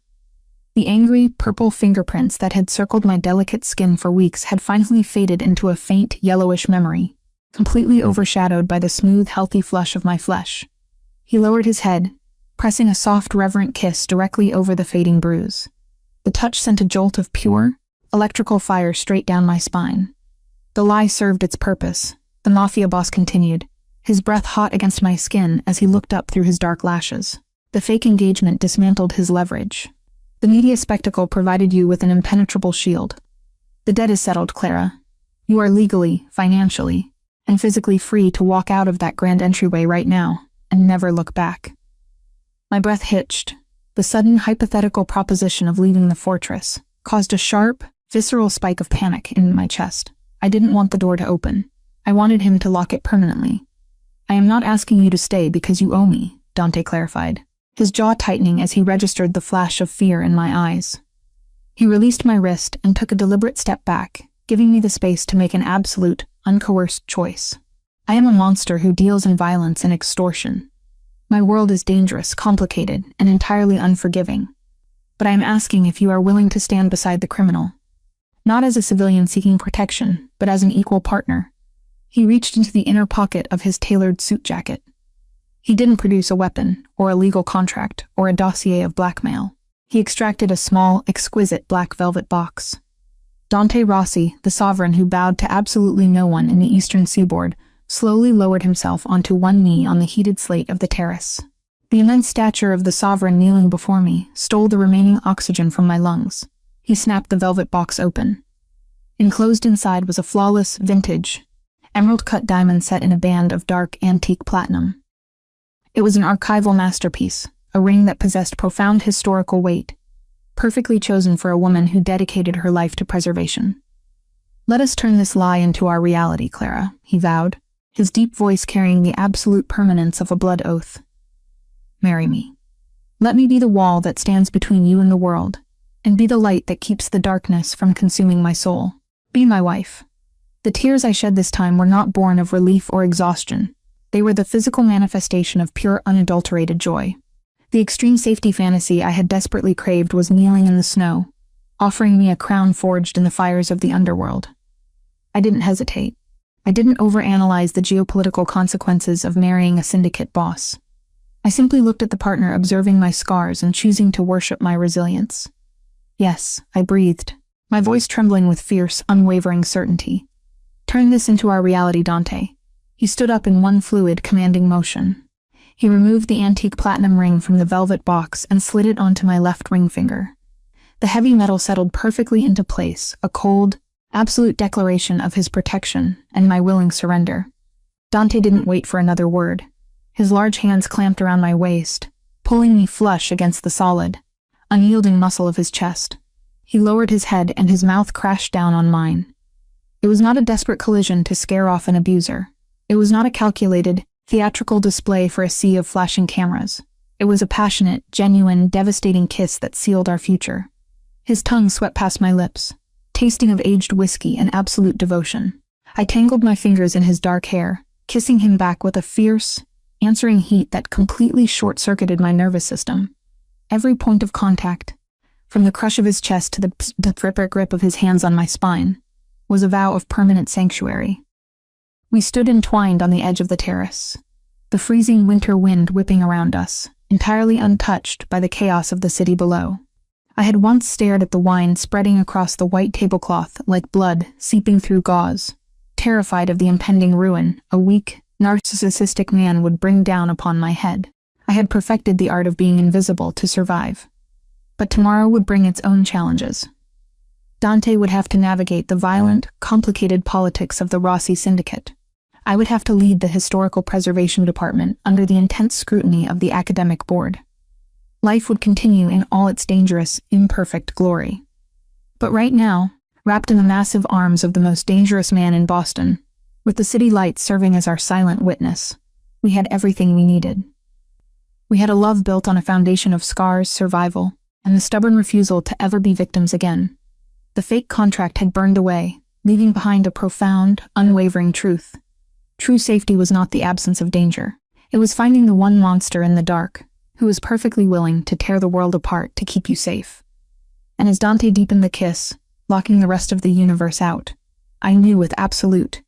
The angry, purple fingerprints that had circled my delicate skin for weeks had finally faded into a faint, yellowish memory, completely overshadowed by the smooth, healthy flush of my flesh. He lowered his head, pressing a soft, reverent kiss directly over the fading bruise. The touch sent a jolt of pure, electrical fire straight down my spine. The lie served its purpose, the mafia boss continued, his breath hot against my skin as he looked up through his dark lashes. The fake engagement dismantled his leverage. The media spectacle provided you with an impenetrable shield. The debt is settled, Clara. You are legally, financially, and physically free to walk out of that grand entryway right now and never look back. My breath hitched. The sudden hypothetical proposition of leaving the fortress caused a sharp, visceral spike of panic in my chest. I didn't want the door to open. I wanted him to lock it permanently. I am not asking you to stay because you owe me, Dante clarified, his jaw tightening as he registered the flash of fear in my eyes. He released my wrist and took a deliberate step back, giving me the space to make an absolute, uncoerced choice. I am a monster who deals in violence and extortion. My world is dangerous, complicated, and entirely unforgiving. But I am asking if you are willing to stand beside the criminal. Not as a civilian seeking protection, but as an equal partner. He reached into the inner pocket of his tailored suit jacket. He didn't produce a weapon, or a legal contract, or a dossier of blackmail. He extracted a small, exquisite black velvet box. Dante Rossi, the sovereign who bowed to absolutely no one in the eastern seaboard, slowly lowered himself onto one knee on the heated slate of the terrace. The immense stature of the sovereign kneeling before me stole the remaining oxygen from my lungs. He snapped the velvet box open. Enclosed inside was a flawless, vintage, emerald-cut diamond set in a band of dark, antique platinum. It was an archival masterpiece, a ring that possessed profound historical weight, perfectly chosen for a woman who dedicated her life to preservation. Let us turn this lie into our reality, Clara, he vowed, his deep voice carrying the absolute permanence of a blood oath. Marry me. Let me be the wall that stands between you and the world, and be the light that keeps the darkness from consuming my soul. Be my wife. The tears I shed this time were not born of relief or exhaustion. They were the physical manifestation of pure, unadulterated joy. The extreme safety fantasy I had desperately craved was kneeling in the snow, offering me a crown forged in the fires of the underworld. I didn't hesitate. I didn't overanalyze the geopolitical consequences of marrying a syndicate boss. I simply looked at the partner observing my scars and choosing to worship my resilience. Yes, I breathed, my voice trembling with fierce, unwavering certainty. Turn this into our reality, Dante. He stood up in one fluid, commanding motion. He removed the antique platinum ring from the velvet box and slid it onto my left ring finger. The heavy metal settled perfectly into place, a cold, absolute declaration of his protection and my willing surrender. Dante didn't wait for another word. His large hands clamped around my waist, pulling me flush against the solid, unyielding muscle of his chest. He lowered his head and his mouth crashed down on mine. It was not a desperate collision to scare off an abuser. It was not a calculated, theatrical display for a sea of flashing cameras. It was a passionate, genuine, devastating kiss that sealed our future. His tongue swept past my lips, tasting of aged whiskey and absolute devotion. I tangled my fingers in his dark hair, kissing him back with a fierce, answering heat that completely short-circuited my nervous system. Every point of contact, from the crush of his chest to the grip of his hands on my spine, was a vow of permanent sanctuary. We stood entwined on the edge of the terrace, the freezing winter wind whipping around us, entirely untouched by the chaos of the city below. I had once stared at the wine spreading across the white tablecloth like blood seeping through gauze, terrified of the impending ruin a weak, narcissistic man would bring down upon my head. I had perfected the art of being invisible to survive. But tomorrow would bring its own challenges. Dante would have to navigate the violent, complicated politics of the Rossi Syndicate. I would have to lead the Historical Preservation Department under the intense scrutiny of the Academic Board. Life would continue in all its dangerous, imperfect glory. But right now, wrapped in the massive arms of the most dangerous man in Boston, with the city lights serving as our silent witness, we had everything we needed. We had a love built on a foundation of scars, survival, and the stubborn refusal to ever be victims again. The fake contract had burned away, leaving behind a profound, unwavering truth. True safety was not the absence of danger. It was finding the one monster in the dark, who was perfectly willing to tear the world apart to keep you safe. And as Dante deepened the kiss, locking the rest of the universe out, I knew with absolute,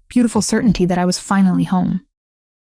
beautiful certainty that I was finally home.